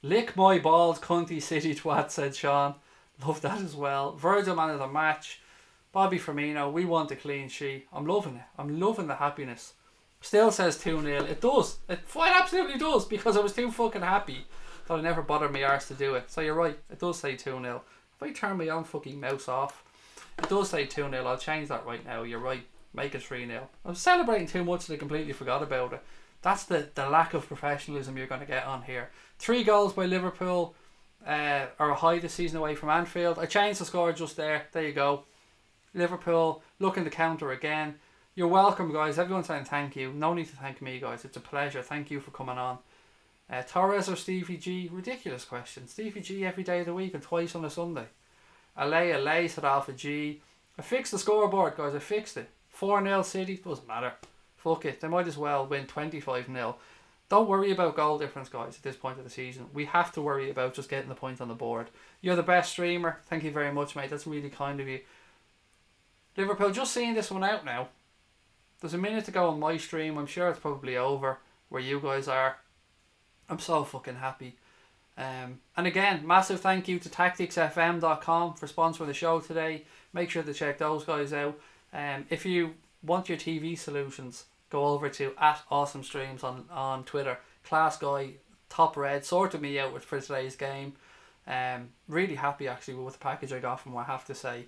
S1: Lick my balls, cunty city twat, said Sean. Love that as well. Virgil, man of the match. Bobby Firmino, we want a clean sheet. I'm loving it. I'm loving the happiness. Still says 2-0. It does. It absolutely does, because I was too fucking happy that I never bothered my arse to do it. So you're right. It does say 2-0. If I turn my own fucking mouse off, it does say 2-0. I'll change that right now. You're right. Make it 3-0. I was celebrating too much and I completely forgot about it. That's the lack of professionalism you're going to get on here. 3 goals by Liverpool are a high this season away from Anfield. I changed the score just there. There you go. Liverpool looking to counter again. You're welcome, guys. Everyone's saying thank you. No need to thank me, guys. It's a pleasure. Thank you for coming on. Torres or Stevie G? Ridiculous question. Stevie G every day of the week and twice on a Sunday. Allay, said Alpha G. I fixed the scoreboard, guys. I fixed it. 4-0 City. Doesn't matter. Fuck it. They might as well win 25-0. Don't worry about goal difference, guys, at this point of the season. We have to worry about just getting the point on the board. You're the best streamer. Thank you very much, mate. That's really kind of you. Liverpool, just seeing this one out now. There's a minute to go on my stream. I'm sure it's probably over where you guys are. I'm so fucking happy. And again, massive thank you to tacticsfm.com for sponsoring the show today. Make sure to check those guys out. If you want your TV solutions, go over to @AwesomeStreams on Twitter. Class guy, top red, sorted me out for today's game. Really happy actually with the package I got from him, I have to say.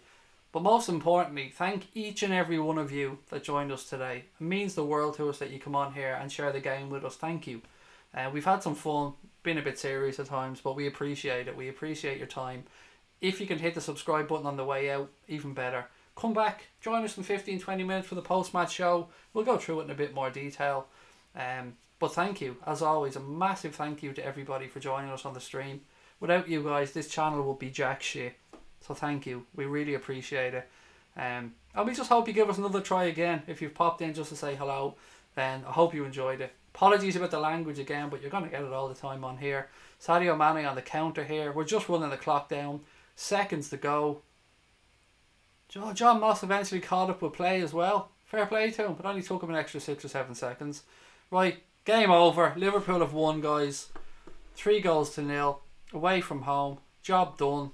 S1: But most importantly, thank each and every one of you that joined us today. It means the world to us that you come on here and share the game with us. Thank you. We've had some fun, been a bit serious at times, but we appreciate it. We appreciate your time. If you can hit the subscribe button on the way out, even better. Come back, join us in 15-20 minutes for the post-match show. We'll go through it in a bit more detail. But thank you, as always, a massive thank you to everybody for joining us on the stream. Without you guys, this channel would be jack shit. So thank you. We really appreciate it. And we just hope you give us another try again. If you've popped in just to say hello, then I hope you enjoyed it. Apologies about the language again, but you're going to get it all the time on here. Sadio Mane on the counter here. We're just running the clock down. Seconds to go. John Moss eventually caught up with play as well. Fair play to him, but only took him an extra 6 or 7 seconds. Right, game over. Liverpool have won, guys. 3-0. Away from home. Job done.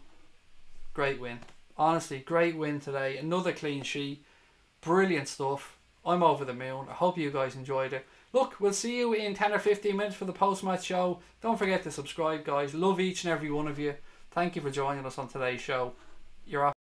S1: Great win. Honestly, great win today. Another clean sheet. Brilliant stuff. I'm over the moon. I hope you guys enjoyed it. Look, we'll see you in 10 or 15 minutes for the post-match show. Don't forget to subscribe, guys. Love each and every one of you. Thank you for joining us on today's show. You're off.